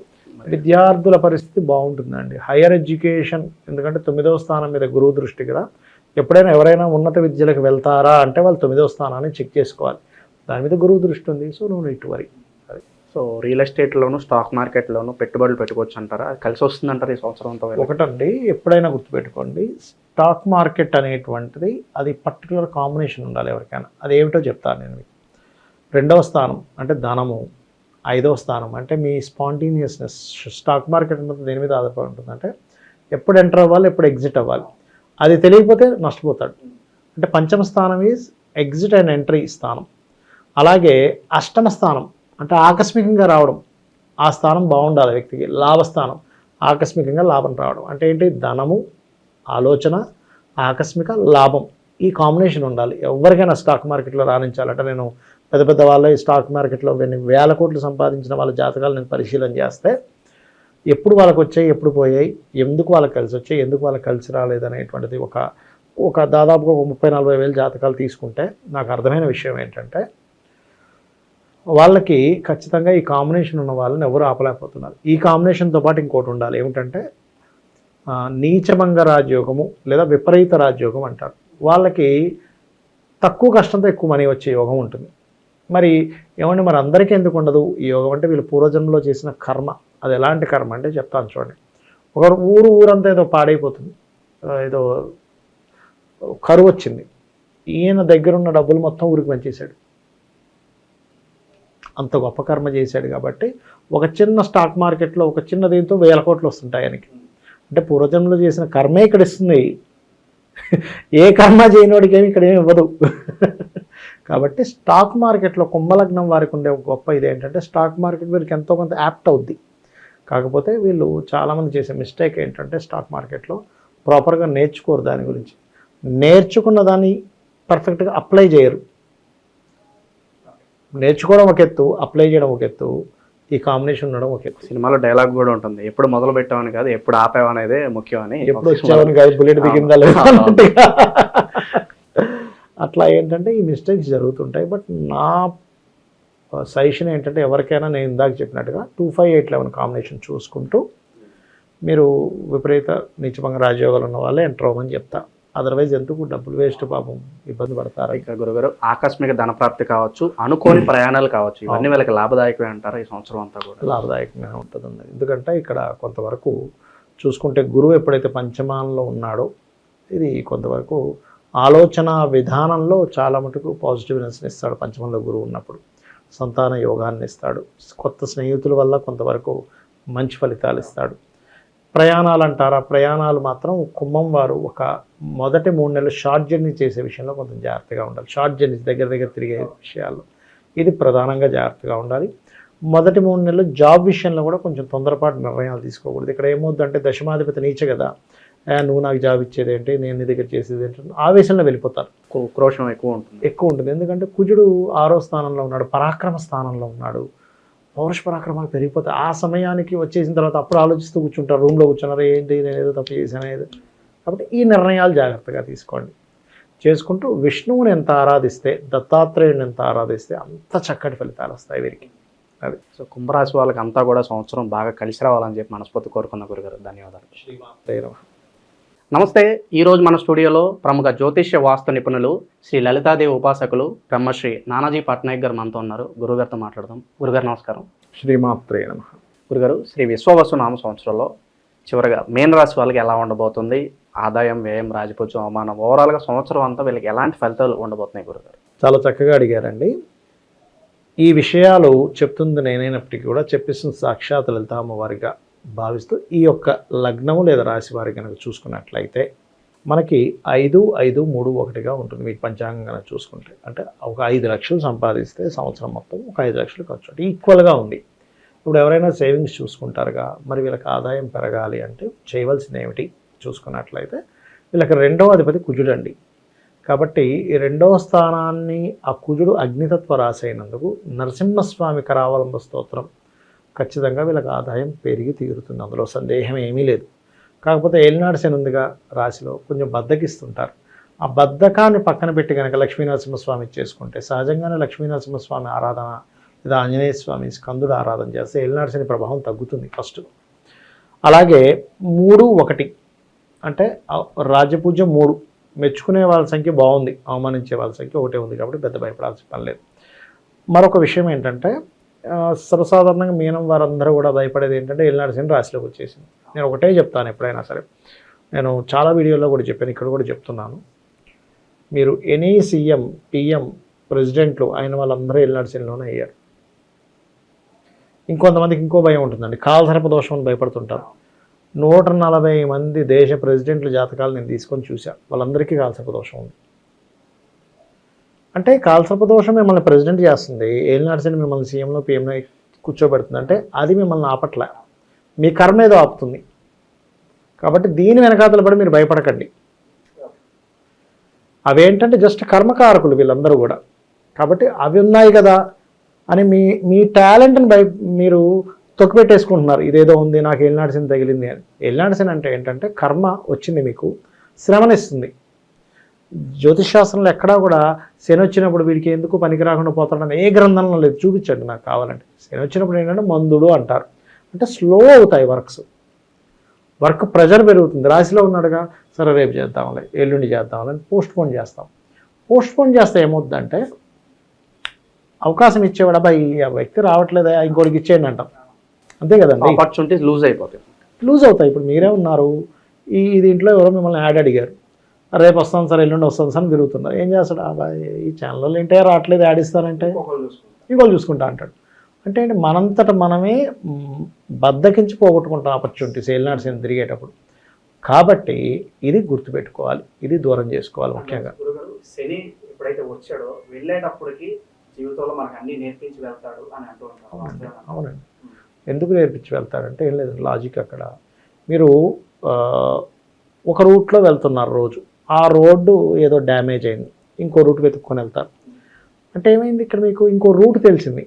విద్యార్థుల పరిస్థితి బాగుంటుందండి. హైయర్ ఎడ్యుకేషన్, ఎందుకంటే 9వ స్థానం మీద గురువు దృష్టి కదా. ఎప్పుడైనా ఎవరైనా ఉన్నత విద్యలకు వెళ్తారా అంటే వాళ్ళు 9వ స్థానాన్ని చెక్ చేసుకోవాలి, దాని మీద గురువు దృష్టి ఉంది. సో నువ్వు ఇటు వరి. సో రియల్ ఎస్టేట్లోను స్టాక్ మార్కెట్లోను పెట్టుబడులు పెట్టుకోవచ్చు అంటారా? అది కలిసి వస్తుందంటారు ఈ సంవత్సరంతో? ఒకటండి, ఎప్పుడైనా గుర్తుపెట్టుకోండి, స్టాక్ మార్కెట్ అనేటువంటిది అది పర్టికులర్ కాంబినేషన్ ఉండాలి ఎవరికైనా. అది ఏమిటో చెప్తాను నేను మీకు. 2వ స్థానం అంటే ధనము, 5వ స్థానం అంటే మీ స్పాంటేనియస్నెస్. స్టాక్ మార్కెట్ అనేది దేని మీద ఆధారపడి ఉంటుంది అంటే ఎప్పుడు ఎంటర్ అవ్వాలి, ఎప్పుడు ఎగ్జిట్ అవ్వాలి, అది తెలియకపోతే నష్టపోతాడు. అంటే పంచమ స్థానం ఈజ్ ఎగ్జిట్ అండ్ ఎంట్రీ స్థానం. అలాగే అష్టమ స్థానం అంటే ఆకస్మికంగా రావడం, ఆ స్థానం బాగుండాలి వ్యక్తికి. లాభస్థానం, ఆకస్మికంగా లాభం రావడం అంటే ఏంటి, ధనము, ఆలోచన, ఆకస్మిక లాభం, ఈ కాంబినేషన్ ఉండాలి. ఎవరికైనా స్టాక్ మార్కెట్లో రాణించాలంటే, నేను పెద్ద పెద్ద వాళ్ళ స్టాక్ మార్కెట్లో 1000 కోట్లు సంపాదించిన వాళ్ళ జాతకాలు నేను పరిశీలన చేస్తే ఎప్పుడు వాళ్ళకి వచ్చాయి, ఎప్పుడు పోయాయి, ఎందుకు వాళ్ళకి కలిసి వచ్చాయి, ఎందుకు వాళ్ళకి కలిసి రాలేదు అనేటువంటిది ఒక దాదాపుగా ఒక 30-40 వేల జాతకాలు తీసుకుంటే నాకు అర్థమైన విషయం ఏంటంటే వాళ్ళకి ఖచ్చితంగా ఈ కాంబినేషన్ ఉన్న వాళ్ళని ఎవరు ఆపలేకపోతున్నారు. ఈ కాంబినేషన్తో పాటు ఇంకోటి ఉండాలి, ఏమిటంటే నీచభంగ రాజయోగము లేదా విపరీత రాజయోగం అంటారు. వాళ్ళకి తక్కువ కష్టంతో ఎక్కువ మనీ వచ్చే యోగం ఉంటుంది. మరి ఏమంటే మరి అందరికీ ఎందుకు ఉండదు ఈ యోగం అంటే వీళ్ళు పూర్వజన్మలో చేసిన కర్మ. అది ఎలాంటి కర్మ అంటే చెప్తాను చూడండి. ఒక ఊరంతా ఏదో పాడైపోతుంది, ఏదో కరువు వచ్చింది, ఈయన దగ్గరున్న డబ్బులు మొత్తం ఊరికి పంచేశాడు. అంత గొప్ప కర్మ చేశాడు కాబట్టి ఒక చిన్న స్టాక్ మార్కెట్లో ఒక చిన్న దీంతో 1000 కోట్లు వస్తుంటాయి ఆయనకి. అంటే పూర్వజన్మలో చేసిన కర్మే ఇక్కడ ఇస్తుంది, ఏ కర్మ చేయనోడికి ఏమి ఇక్కడ ఏమి ఇవ్వదు. కాబట్టి స్టాక్ మార్కెట్లో కుంభలగ్నం వారికి ఉండే గొప్ప ఇదేంటంటే స్టాక్ మార్కెట్ వీరికి ఎంతో కొంత యాప్ట్ అవుద్ది. కాకపోతే వీళ్ళు చాలామంది చేసే మిస్టేక్ ఏంటంటే స్టాక్ మార్కెట్లో ప్రాపర్గా నేర్చుకోరు, దాని గురించి నేర్చుకున్న దాన్ని పర్ఫెక్ట్గా అప్లై చేయరు. నేర్చుకోవడం ఒక ఎత్తు, అప్లై చేయడం ఒక ఎత్తు, ఈ కాంబినేషన్ ఉండడం ఒక ఎత్తు. సినిమాలో డైలాగ్ కూడా ఉంటుంది, ఎప్పుడు మొదలు పెట్టామని కాదు ఎప్పుడు ఆపేవనేదే ముఖ్యం అని. ఎప్పుడు వచ్చావని కాదు, బుల్లెట్ దిగిందా లేదా. అట్లా ఏంటంటే ఈ మిస్టేక్స్ జరుగుతుంటాయి. బట్ నా సజెషన్ ఏంటంటే ఎవరికైనా నేను ఇందాక చెప్పినట్టుగా 25-8-11 కాంబినేషన్ చూసుకుంటూ మీరు విపరీత నీచభంగ రాజయోగాలు ఉన్న వాళ్ళే ఎంటర్ అవ్వమని చెప్తా. అదర్వైజ్ ఎందుకు డబ్బులు వేస్ట్, పాపం ఇబ్బంది పడతారు. ఇక గురుగారు ఆకస్మిక ధనప్రాప్తి కావచ్చు, అనుకోని ప్రయాణాలు కావచ్చు, ఇవన్నీ వీళ్ళకి లాభదాయకమే అంటారు. ఈ సంవత్సరం అంతా కూడా లాభదాయకంగా ఉంటుందండి. ఎందుకంటే ఇక్కడ కొంతవరకు చూసుకుంటే గురువు ఎప్పుడైతే పంచమానంలో ఉన్నాడో ఇది కొంతవరకు ఆలోచన విధానంలో చాలా మటుకు పాజిటివ్నెస్ని ఇస్తాడు. పంచమంలో గురువు ఉన్నప్పుడు సంతాన యోగాన్ని ఇస్తాడు. కొత్త స్నేహితుల వల్ల కొంతవరకు మంచి ఫలితాలు ఇస్తాడు. ప్రయాణాలు అంటారా, ప్రయాణాలు మాత్రం కుంభం వారు ఒక మొదటి 3 నెలలు షార్ట్ జర్నీ చేసే విషయంలో కొంచెం జాగ్రత్తగా ఉండాలి. షార్ట్ జర్నీ దగ్గర తిరిగే విషయాల్లో ఇది ప్రధానంగా జాగ్రత్తగా ఉండాలి. మొదటి 3 నెలలు జాబ్ విషయంలో కూడా కొంచెం తొందరపాటు నిర్ణయాలు తీసుకోకూడదు. ఇక్కడ ఏమవుతుందంటే దశమాధిపతి నీచ కదా, నువ్వు నాకు జాబ్ ఇచ్చేది ఏంటి, నేను నీ దగ్గర చేసేది ఏంటి, ఆవేశంలో వెళ్ళిపోతారు. క్రోషం ఎక్కువ ఉంటుంది. ఎందుకంటే కుజుడు 6వ స్థానంలో ఉన్నాడు, పరాక్రమ స్థానంలో ఉన్నాడు, పౌరుష పరాక్రమాలు పెరిగిపోతాయి. ఆ సమయానికి వచ్చేసిన తర్వాత అప్పుడు ఆలోచిస్తూ కూర్చుంటారు, రూమ్లో కూర్చున్నారు, ఏంటి నేను ఏదో తప్పు చేశాను ఏదో. కాబట్టి ఈ నిర్ణయాలు జాగ్రత్తగా తీసుకోండి. చేసుకుంటూ విష్ణువుని ఎంత ఆరాధిస్తే, దత్తాత్రేయుని ఎంత ఆరాధిస్తే అంత చక్కటి ఫలితాలు వస్తాయి వీరికి. అది సో కుంభరాశి వాళ్ళకి అంతా కూడా సంవత్సరం బాగా కలిసి రావాలని చెప్పి మనస్ఫూర్తి కోరుకున్న గురుగారు. ధన్యవాదాలు. శ్రీమాత్రే నమః. నమస్తే. ఈరోజు మన స్టూడియోలో ప్రముఖ జ్యోతిష్య వాస్తు నిపుణులు శ్రీ లలితాదేవి ఉపాసకులు బ్రహ్మశ్రీ నానాజీ పట్నాయక్ గారు మనతో ఉన్నారు. గురుగారితో మాట్లాడదాం. గురుగారు నమస్కారం. శ్రీమాత్రే నమః. గురుగారు, శ్రీ విశ్వవసు నామ సంవత్సరంలో చివరిగా మీన రాశి వాళ్ళకి ఎలా ఉండబోతుంది? ఆదాయం, వ్యయం, రాజపూజ్యం, అవమానం, ఓవరాల్గా సంవత్సరం అంతా వీళ్ళకి ఎలాంటి ఫలితాలు ఉండబోతున్నాయి గురుగారు? చాలా చక్కగా అడిగారండి. ఈ విషయాలు చెప్తుంది నేనైనప్పటికీ కూడా చెప్పిస్తుంది సాక్షాత్ లలిత అమ్మవారిగా భావిస్తూ ఈ యొక్క లగ్నము లేదా రాశి వారి కనుక చూసుకున్నట్లయితే మనకి 5-5-3-1గా ఉంటుంది. మీకు పంచాంగం కనుక చూసుకుంటే అంటే ఒక 5 లక్షలు సంపాదిస్తే సంవత్సరం మొత్తం ఒక 5 లక్షలు ఖర్చు అంటే ఈక్వల్గా ఉంది. ఇప్పుడు ఎవరైనా సేవింగ్స్ చూసుకుంటారుగా, మరి వీళ్ళకి ఆదాయం పెరగాలి అంటే చేయవలసింది ఏమిటి చూసుకున్నట్లయితే వీళ్ళకి 2వ అధిపతి కుజుడండి. కాబట్టి ఈ 2వ స్థానాన్ని ఆ కుజుడు అగ్నితత్వ రాశి అయినందుకు నరసింహస్వామి కరావలంబ స్తోత్రం ఖచ్చితంగా వీళ్ళకి ఆదాయం పెరిగి తీరుతుంది, అందులో సందేహం ఏమీ లేదు. కాకపోతే ఏలినాడు శని ఉందిగా రాశిలో, కొంచెం బద్దకిస్తుంటారు. ఆ బద్ధకాన్ని పక్కన పెట్టి కనుక లక్ష్మీనరసింహస్వామి చేసుకుంటే సహజంగానే లక్ష్మీనరసింహస్వామి ఆరాధన లేదా ఆంజనేయ స్వామి స్కందుడు ఆరాధన చేస్తే ఏలినాడు శని ప్రభావం తగ్గుతుంది ఫస్ట్. అలాగే 3-1 అంటే రాజపూజ్యం 3 మెచ్చుకునే వాళ్ళ సంఖ్య బాగుంది, అవమానించే వాళ్ళ సంఖ్య 1 ఉంది. కాబట్టి పెద్ద భయపడాల్సిన పని లేదు. మరొక విషయం ఏంటంటే సర్వసాధారణంగా మీనం వారందరూ కూడా భయపడేది ఏంటంటే ఏలినాడు శని రాశిలోకి వచ్చేసింది. నేను ఒకటే చెప్తాను ఎప్పుడైనా సరే, నేను చాలా వీడియోల్లో కూడా చెప్పాను, ఇక్కడ కూడా చెప్తున్నాను. మీరు ఎనీ సీఎం, పిఎం, ప్రెసిడెంట్లు అయిన వాళ్ళందరూ ఏలినాడు శనిలోనే అయ్యారు. ఇంకొంతమందికి ఇంకో భయం ఉంటుందండి, కాలసర్ప దోషం అని భయపడుతుంటారు. 140 మంది దేశ ప్రెసిడెంట్ల జాతకాలు నేను తీసుకొని చూశాను, వాళ్ళందరికీ కాలసర్ప దోషం ఉంది. అంటే కాలసర్ప దోషం మిమ్మల్ని ప్రెసిడెంట్ చేస్తుంది, ఏలినాడు శని మిమ్మల్ని సీఎంలో పిఎంలో కూర్చోబెడుతుంది అంటే అది మిమ్మల్ని ఆపట్లే, మీ కర్మ ఏదో ఆపుతుంది. కాబట్టి దీని వెనకాతల పడి మీరు భయపడకండి. అవేంటంటే జస్ట్ కర్మకారకులు వీళ్ళందరూ కూడా. కాబట్టి అవి ఉన్నాయి కదా అని మీ టాలెంట్ని మీరు తొక్కిపెట్టేసుకుంటున్నారు, ఇదేదో ఉంది నాకు ఏలినాటి శని తగిలింది అని. ఏలినాటి శని అంటే ఏంటంటే కర్మ వచ్చింది మీకు, శ్రమనిస్తుంది. జ్యోతిష్ శాస్త్రంలో ఎక్కడా కూడా శని వచ్చినప్పుడు వీడికి ఎందుకు పనికి రాకుండా పోతాడని ఏ గ్రంథంలో లేదు, చూపించండి నాకు కావాలంటే. శని వచ్చినప్పుడు ఏంటంటే మందుడు అంటారు, అంటే స్లో అవుతాయి వర్క్ ప్రెజర్ పెరుగుతుంది. రాశిలో ఉన్నాడుగా, సరే రేపు చేద్దాంలే, ఎల్లుండి చేద్దాంలే అని పోస్ట్ పోన్ చేస్తే ఏమవుతుందంటే అవకాశం ఇచ్చేవాడు, అబ్బాయి ఆ వ్యక్తి రావట్లేదా ఇంకోటికి ఇచ్చేయండి అంటాం, అంతే కదండి. ఆపర్చునిటీస్ లూజ్ అవుతాయి. ఇప్పుడు మీరే ఉన్నారు, దీంట్లో ఎవరో మిమ్మల్ని యాడ్ అడిగారు, రేపు వస్తాను సార్ ఎల్లుండి వస్తాను సార్ అని తిరుగుతున్నారు. ఏం చేస్తాడు, అబ్బాయి ఈ ఛానల్లో ఏంటో రావట్లేదు, యాడ్ ఇస్తారంటే ఇంకోళ్ళు చూసుకుంటా అంటాడు. అంటే మనంతట మనమే బద్దకించి పోగొట్టుకుంటాం ఆపర్చునిటీస్ ఏలినాటి శని తిరిగేటప్పుడు. కాబట్టి ఇది గుర్తుపెట్టుకోవాలి, ఇది దూరం చేసుకోవాలి. ముఖ్యంగా శని ఎప్పుడైతే వచ్చాడో వెళ్ళేటప్పటికి జీవితంలో మనకు అన్ని నేర్పించి వెళ్తాడు అని అంటూ ఉంటారు. అవునండి. ఎందుకు నేర్పించి వెళ్తాడంటే ఏం లేదు, లాజిక్ అక్కడ. మీరు ఒక రూట్లో వెళ్తున్నారు రోజు, ఆ రోడ్డు ఏదో డ్యామేజ్ అయింది, ఇంకో రూట్ వెతుక్కొని వెళ్తారు. అంటే ఏమైంది, ఇక్కడ మీకు ఇంకో రూట్ తెలిసింది,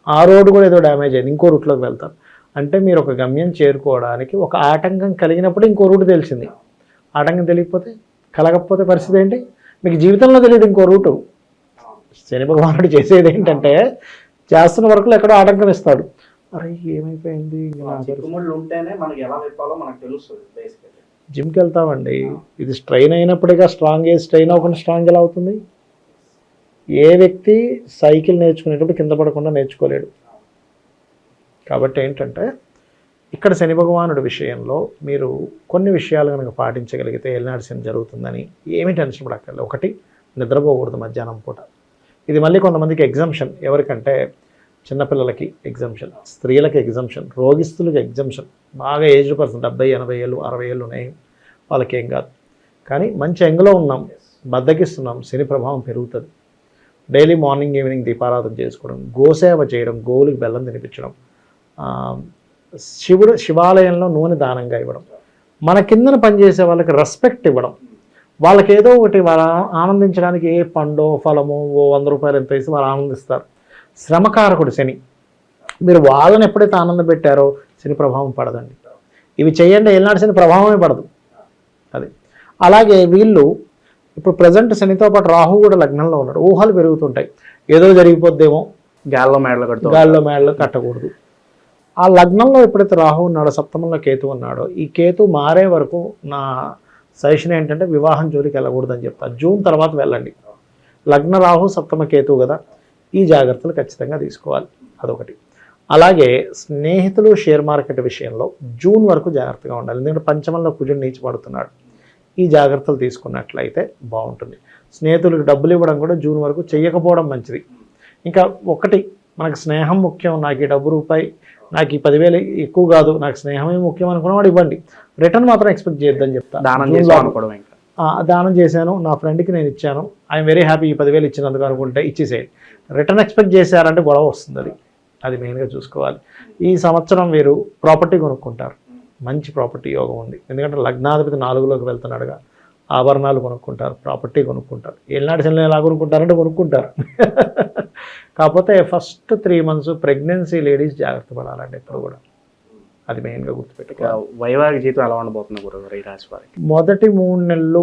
ఆ రోడ్డు కూడా ఏదో డ్యామేజ్ అయింది, ఇంకో రూట్లోకి వెళ్తారు. అంటే మీరు ఒక గమ్యం చేరుకోవడానికి ఒక ఆటంకం కలిగినప్పుడు ఇంకో రూట్ తెలిసింది. ఆటంకం తెలియకపోతే, కలగకపోతే పరిస్థితి ఏంటి, మీకు జీవితంలో తెలియదు ఇంకో రూటు. శని భగవానుడు చేసేది ఏంటంటే చేస్తున్న వరకులో ఎక్కడో ఆటంకం ఇస్తాడు. అరే ఏమైపోయింది, ఉంటేనే మనకి ఎలా చెప్పాలో మనకు తెలుస్తుంది. జిమ్కి వెళ్తామండి, ఇది స్ట్రెయిన్ అయినప్పుడుగా స్ట్రాంగ్ స్ట్రెయిన్ అవ్వకుండా స్ట్రాంగ్ ఎలా అవుతుంది? ఏ వ్యక్తి సైకిల్ నేర్చుకునేటప్పుడు కింద పడకుండా నేర్చుకోలేడు. కాబట్టి ఏంటంటే ఇక్కడ శని భగవానుడి విషయంలో మీరు కొన్ని విషయాలు కనుక పాటించగలిగితే ఏలినాటి శని జరుగుతుందని ఏమీ టెన్షన్ పడక్కర్లేదు. ఒకటి, నిద్రపోకూడదు మధ్యాహ్నం పూట. ఇది మళ్ళీ కొంతమందికి ఎగ్జంప్షన్, ఎవరికంటే చిన్నపిల్లలకి ఎగ్జంప్షన్, స్త్రీలకి ఎగ్జంప్షన్, రోగిస్తులకి ఎగ్జంప్షన్, బాగా ఏజ్డ్ పర్సన్ 70, 80 ఏళ్ళు 60 ఏళ్ళు ఉన్నాయి వాళ్ళకి ఏం కాదు. కానీ మంచి ఎంగులో ఉన్నాం, బద్దకిస్తున్నాం, శని ప్రభావం పెరుగుతుంది. డైలీ మార్నింగ్ ఈవినింగ్ దీపారాధన చేసుకోవడం, గోసేవ చేయడం, గోవులకు బెల్లం తినిపించడం, శివాలయంలో నూనె దానంగా ఇవ్వడం, మన కిందన పనిచేసే వాళ్ళకి రెస్పెక్ట్ ఇవ్వడం, వాళ్ళకి ఏదో ఒకటి వాళ్ళ ఆనందించడానికి ఏ పండో ఫలమో ఓ 100 రూపాయలు ఎంత వేసి వాళ్ళు ఆనందిస్తారు. శ్రమకారకుడు శని, మీరు వాళ్ళని ఎప్పుడైతే ఆనందం పెట్టారో శని ప్రభావం పడదండి. ఇవి చేయండి, ఏలినాటి శని ప్రభావమే పడదు. అది అలాగే వీళ్ళు ఇప్పుడు ప్రజెంట్ శనితో పాటు రాహు కూడా లగ్నంలో ఉన్నాడు, ఊహలు పెరుగుతుంటాయి, ఏదో జరిగిపోద్దేమో, గాల్లో మేడలు కట్టకూడదు. ఆ లగ్నంలో ఎప్పుడైతే రాహు ఉన్నాడో, సప్తమంలో కేతు ఉన్నాడో, ఈ కేతు మారే వరకు నా సజెషన్ ఏంటంటే వివాహం జోలికి వెళ్ళకూడదని చెప్తాను. జూన్ తర్వాత వెళ్ళండి. లగ్న రాహు సప్తమ కేతువు కదా, ఈ జాగ్రత్తలు ఖచ్చితంగా తీసుకోవాలి. అదొకటి. అలాగే స్నేహితులు షేర్ మార్కెట్ విషయంలో జూన్ వరకు జాగ్రత్తగా ఉండాలి, ఎందుకంటే పంచమంలో కుజుడు నీచపడుతున్నాడు. ఈ జాగ్రత్తలు తీసుకున్నట్లయితే బాగుంటుంది. స్నేహితులకు డబ్బులు ఇవ్వడం కూడా జూన్ వరకు చేయకపోవడం మంచిది. ఇంకా ఒకటి, మనకు స్నేహం ముఖ్యం, నాకు ఈ డబ్బు రూపాయి, నాకు ఈ 10,000 ఎక్కువ కాదు, నాకు స్నేహమే ముఖ్యం అనుకున్నవాడు ఇవ్వండి. రిటర్న్ మాత్రం ఎక్స్పెక్ట్ చేయొద్దని చెప్తాను. దానం చేశాను, నా ఫ్రెండ్కి నేను ఇచ్చాను, ఐఎమ్ వెరీ హ్యాపీ, ఈ 10,000 ఇచ్చినందుకు అనుకుంటే ఇచ్చేసేయండి. రిటర్న్ ఎక్స్పెక్ట్ చేశారంటే గొడవ వస్తుంది. అది మెయిన్గా చూసుకోవాలి. ఈ సంవత్సరం వీరు ప్రాపర్టీ కొనుక్కుంటారు, మంచి ప్రాపర్టీ యోగం ఉంది. ఎందుకంటే లగ్నాధిపతి 4లోకి వెళ్తున్నాడుగా, ఆభరణాలు కొనుక్కుంటారు, ప్రాపర్టీ కొనుక్కుంటారు. ఏలినాటి శనిలో ఎలా కొనుక్కుంటారంటే కొనుక్కుంటారు. కాకపోతే ఫస్ట్ 3 months ప్రెగ్నెన్సీ లేడీస్ జాగ్రత్త పడాలండి ఎప్పుడు కూడా, అది మెయిన్గా గుర్తుపెట్టుకోవాలి. వైవాహిక జీవితం ఎలా ఉండబోతుంది గురుగారు ఈ రాశి వారికి? మొదటి 3 నెలలు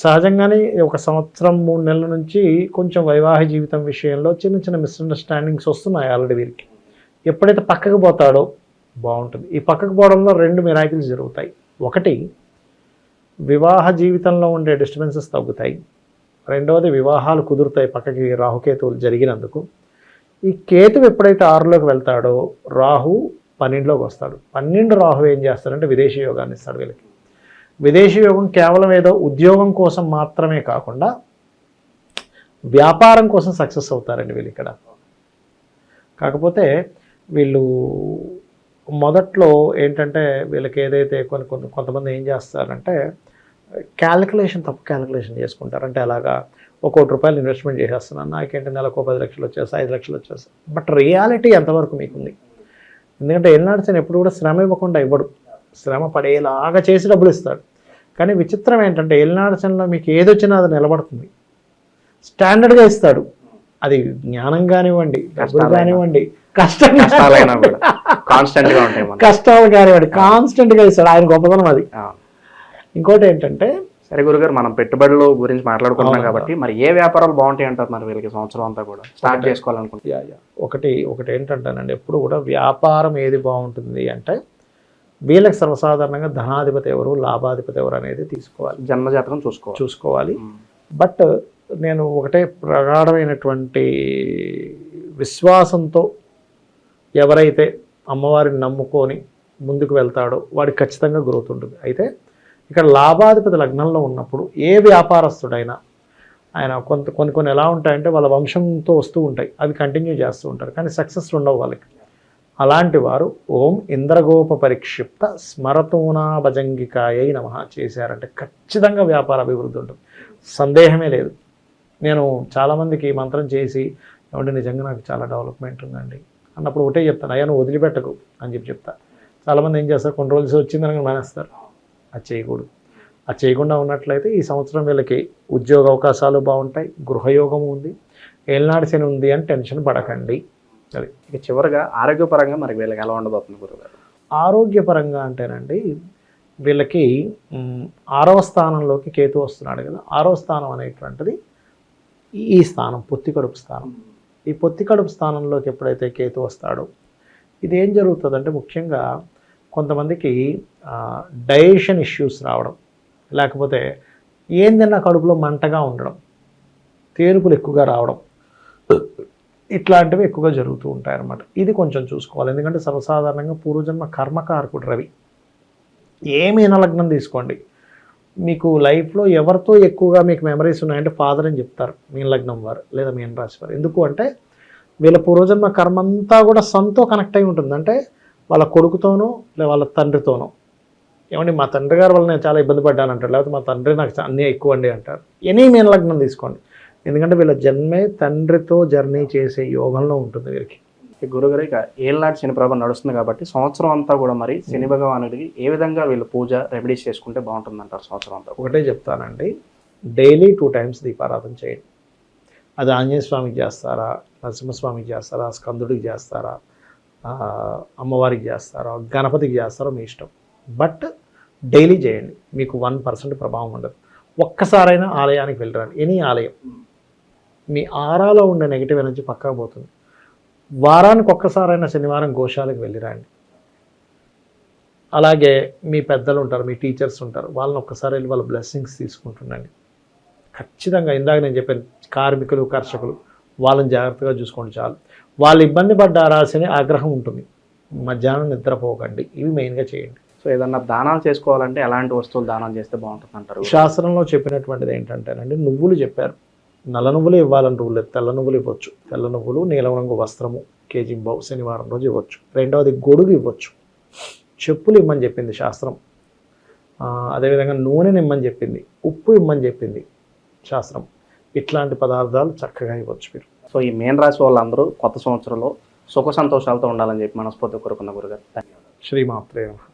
సహజంగానే, 1 సంవత్సరం 3 నెలల నుంచి కొంచెం వైవాహిక జీవితం విషయంలో చిన్న చిన్న మిస్అండర్స్టాండింగ్స్ వస్తున్నాయి ఆల్రెడీ వీరికి. ఎప్పుడైతే పక్కకు పోతాడో బాగుంటుంది. ఈ పక్కకు పోవడంలో 2 మిరాకిల్స్ జరుగుతాయి. ఒకటి, వివాహ జీవితంలో ఉండే డిస్టర్బెన్సెస్ తగ్గుతాయి. రెండవది, వివాహాలు కుదురుతాయి పక్కకి రాహుకేతువులు జరిగినందుకు. ఈ కేతువు ఎప్పుడైతే 6లోకి వెళ్తాడో రాహు 12లోకి వస్తాడు. 12 రాహు ఏం చేస్తాడంటే విదేశీ యోగాన్ని ఇస్తాడు వీళ్ళకి. విదేశీ యోగం కేవలం ఏదో ఉద్యోగం కోసం మాత్రమే కాకుండా వ్యాపారం కోసం సక్సెస్ అవుతారండి వీళ్ళు ఇక్కడ. కాకపోతే వీళ్ళు మొదట్లో ఏంటంటే వీళ్ళకి ఏదైతే కొంతమంది ఏం చేస్తారంటే తప్పు క్యాలిక్యులేషన్ చేసుకుంటారు. అంటే అలాగా 1 కోటి రూపాయలు ఇన్వెస్ట్మెంట్ చేసేస్తున్నాను, నాకేంటి నెలకు 10 లక్షలు వచ్చేస్తాయి, 5 లక్షలు వచ్చేస్తాయి. బట్ రియాలిటీ ఎంతవరకు మీకుంది? ఎందుకంటే ఏలినాటి శని ఎప్పుడు కూడా శ్రమ ఇవ్వకుండా ఇవ్వడు, శ్రమ పడేలాగా చేసి డబ్బులు ఇస్తాడు. కానీ విచిత్రం ఏంటంటే ఏలినాటి శనిలో మీకు ఏదొచ్చినా అది నిలబడుతుంది, స్టాండర్డ్గా ఇస్తాడు. అది జ్ఞానం కానివ్వండి, డబ్బులు కానివ్వండి, కష్టం కాన్స్టెంట్ గా ఉంటాయి మనకి. కష్టాలు కానివాడు కాన్స్టెంట్గా ఇస్తాడు, ఆయన గొప్పతనం అది. ఆ. ఇంకోటి ఏంటంటే సరే గురుగారు, మనం పెట్టుబడుల గురించి మాట్లాడుకుంటున్నాం కాబట్టి మరి ఏ వ్యాపారాలు బాగుంటాయి అంటారు మరి వీళ్ళకి సంవత్సరం అంతా కూడా స్టార్ట్ చేసుకోవాలనుకుంటే? ఒకటి ఏంటంటానండి, ఎప్పుడు కూడా వ్యాపారం ఏది బాగుంటుంది అంటే వీళ్ళకి సర్వసాధారణంగా ధనాధిపతి ఎవరు, లాభాధిపతి ఎవరు అనేది జన్మజాతకం చూసుకోవాలి. బట్ నేను ఒకటే ప్రగాఢమైనటువంటి విశ్వాసంతో ఎవరైతే అమ్మవారిని నమ్ముకొని ముందుకు వెళ్తాడో వాడికి ఖచ్చితంగా గ్రోత్ ఉంటుంది. అయితే ఇక్కడ లాభాధిపతి లగ్నంలో ఉన్నప్పుడు ఏ వ్యాపారస్తుడైనా ఆయన కొన్ని ఎలా ఉంటాయంటే వాళ్ళ వంశంతో వస్తూ ఉంటాయి, అవి కంటిన్యూ చేస్తూ ఉంటారు, కానీ సక్సెస్ ఉండవు వాళ్ళకి. అలాంటి వారు ఓం ఇంద్రగోప పరిక్షిప్త స్మరతూనా భజంగికాయై నమః చేశారంటే ఖచ్చితంగా వ్యాపార అభివృద్ధి ఉంటుంది, సందేహమే లేదు. నేను చాలామందికి మంత్రం చేసి ఏమంటే నిజంగా నాకు చాలా డెవలప్మెంట్ ఉందండి అన్నప్పుడు ఒకటే చెప్తాను, అయ్యా నువ్వు వదిలిపెట్టకు అని చెప్తా. చాలామంది ఏం చేస్తారు, కొన్ని రోజులు వచ్చిందని మానేస్తారు. అది చేయకూడదు. అది చేయకుండా ఉన్నట్లయితే ఈ సంవత్సరం వీళ్ళకి ఉద్యోగ అవకాశాలు బాగుంటాయి, గృహయోగం ఉంది, ఏళ్ళనాడు శని ఉంది అని టెన్షన్ పడకండి. అది ఇక చివరిగా ఆరోగ్యపరంగా మరి వీళ్ళకి ఎలా ఉండబోతుంది గురుగారు? ఆరోగ్యపరంగా అంటేనండి వీళ్ళకి 6వ స్థానంలోకి కేతు వస్తున్నాడు కదా. 6వ స్థానం అనేటువంటిది ఈ స్థానం పొత్తి కడుపు స్థానం. ఈ పొత్తి కడుపు స్థానంలోకి ఎప్పుడైతే కేతు వస్తాడో ఇది ఏం జరుగుతుందంటే ముఖ్యంగా కొంతమందికి డైజెషన్ ఇష్యూస్ రావడం, లేకపోతే ఏందన్నా కడుపులో మంటగా ఉండడం, తేనుపులు ఎక్కువగా రావడం, ఇట్లాంటివి ఎక్కువగా జరుగుతూ ఉంటాయి అన్నమాట. ఇది కొంచెం చూసుకోవాలి. ఎందుకంటే సర్వసాధారణంగా పూర్వజన్మ కర్మకారకుడు రవి. ఏ మీనలగ్నం తీసుకోండి, మీకు లైఫ్లో ఎవరితో ఎక్కువగా మీకు మెమరీస్ ఉన్నాయంటే ఫాదర్ అని చెప్తారు మీన లగ్నం వారు లేదా మీన రాశి వారు. ఎందుకు అంటే వీళ్ళ పూర్వజన్మ కర్మ అంతా కూడా సన్తో కనెక్ట్ అయి ఉంటుంది. అంటే వాళ్ళ కొడుకుతోనో లేదా వాళ్ళ తండ్రితోనో, ఏమండి మా తండ్రి గారి వల్ల నేను చాలా ఇబ్బంది పడ్డాను అంటారు, లేకపోతే మా తండ్రి నాకు అన్నీ ఎక్కువ అండి అంటారు. ఎనీ మీన లగ్నం తీసుకోండి, ఎందుకంటే వీళ్ళ జన్మే తండ్రితో జర్నీ చేసే యోగంలో ఉంటుంది వీరికి. గురుగారు, ఇక ఏళ్ళనాటి శని ప్రభావం నడుస్తుంది కాబట్టి సంవత్సరం అంతా కూడా మరి శని భగవానుడికి ఏ విధంగా వీళ్ళు పూజ రెమెడీస్ చేసుకుంటే బాగుంటుంది అంటారు సంవత్సరం అంతా? ఒకటే చెప్తానండి, డైలీ 2 times దీపారాధన చేయండి. అది ఆంజనేయ స్వామికి చేస్తారా, నరసింహస్వామికి చేస్తారా, స్కందుడికి చేస్తారా, అమ్మవారికి చేస్తారా, గణపతికి చేస్తారో మీ ఇష్టం. బట్ డైలీ చేయండి, మీకు 1% ప్రభావం ఉండదు. ఒక్కసారైనా ఆలయానికి వెళ్ళరండి, ఎనీ ఆలయం. మీ ఆరాలో ఉండే నెగిటివ్ ఎనర్జీ పక్కకు పోతుంది. వారానికి ఒక్కసారైనా శనివారం గోశాలకు వెళ్ళిరండి. అలాగే మీ పెద్దలు ఉంటారు, మీ టీచర్స్ ఉంటారు, వాళ్ళని ఒక్కసారి వెళ్ళి వాళ్ళ బ్లెస్సింగ్స్ తీసుకుంటుండండి. ఖచ్చితంగా ఇందాక నేను చెప్పాను, కార్మికులు కర్షకులు వాళ్ళని జాగ్రత్తగా చూసుకోండి చాలు. వాళ్ళు ఇబ్బంది పడ్డారా అని ఆగ్రహం ఉంటుంది, మధ్యాహ్నం నిద్రపోకండి, ఇవి మెయిన్గా చేయండి. సో ఏదన్నా దానాలు చేసుకోవాలంటే ఎలాంటి వస్తువులు దానం చేస్తే బాగుంటుంది అంటారు? శాస్త్రంలో చెప్పినటువంటిది ఏంటంటేనండి, నువ్వులు చెప్పారు, నల్ల నువ్వులు ఇవ్వాలని రూల్ లేదు, తెల్ల నువ్వులు ఇవ్వచ్చు. తెల్ల నువ్వులు, నీలం రంగు వస్త్రము, కేజీ బావు శనివారం రోజు ఇవ్వచ్చు. రెండవది గొడుగు ఇవ్వచ్చు. చెప్పులు ఇమ్మని చెప్పింది శాస్త్రం. అదేవిధంగా నూనెని ఇమ్మని చెప్పింది, ఉప్పు ఇమ్మని చెప్పింది శాస్త్రం. ఇట్లాంటి పదార్థాలు చక్కగా ఇవ్వచ్చు మీరు. సో ఈ మీన రాశి వాళ్ళందరూ కొత్త సంవత్సరంలో సుఖ సంతోషాలతో ఉండాలని చెప్పి మనస్ఫూర్తి కోరుకున్న గురుగారు. ధన్యవాదాలు. శ్రీమాత్రే నమః.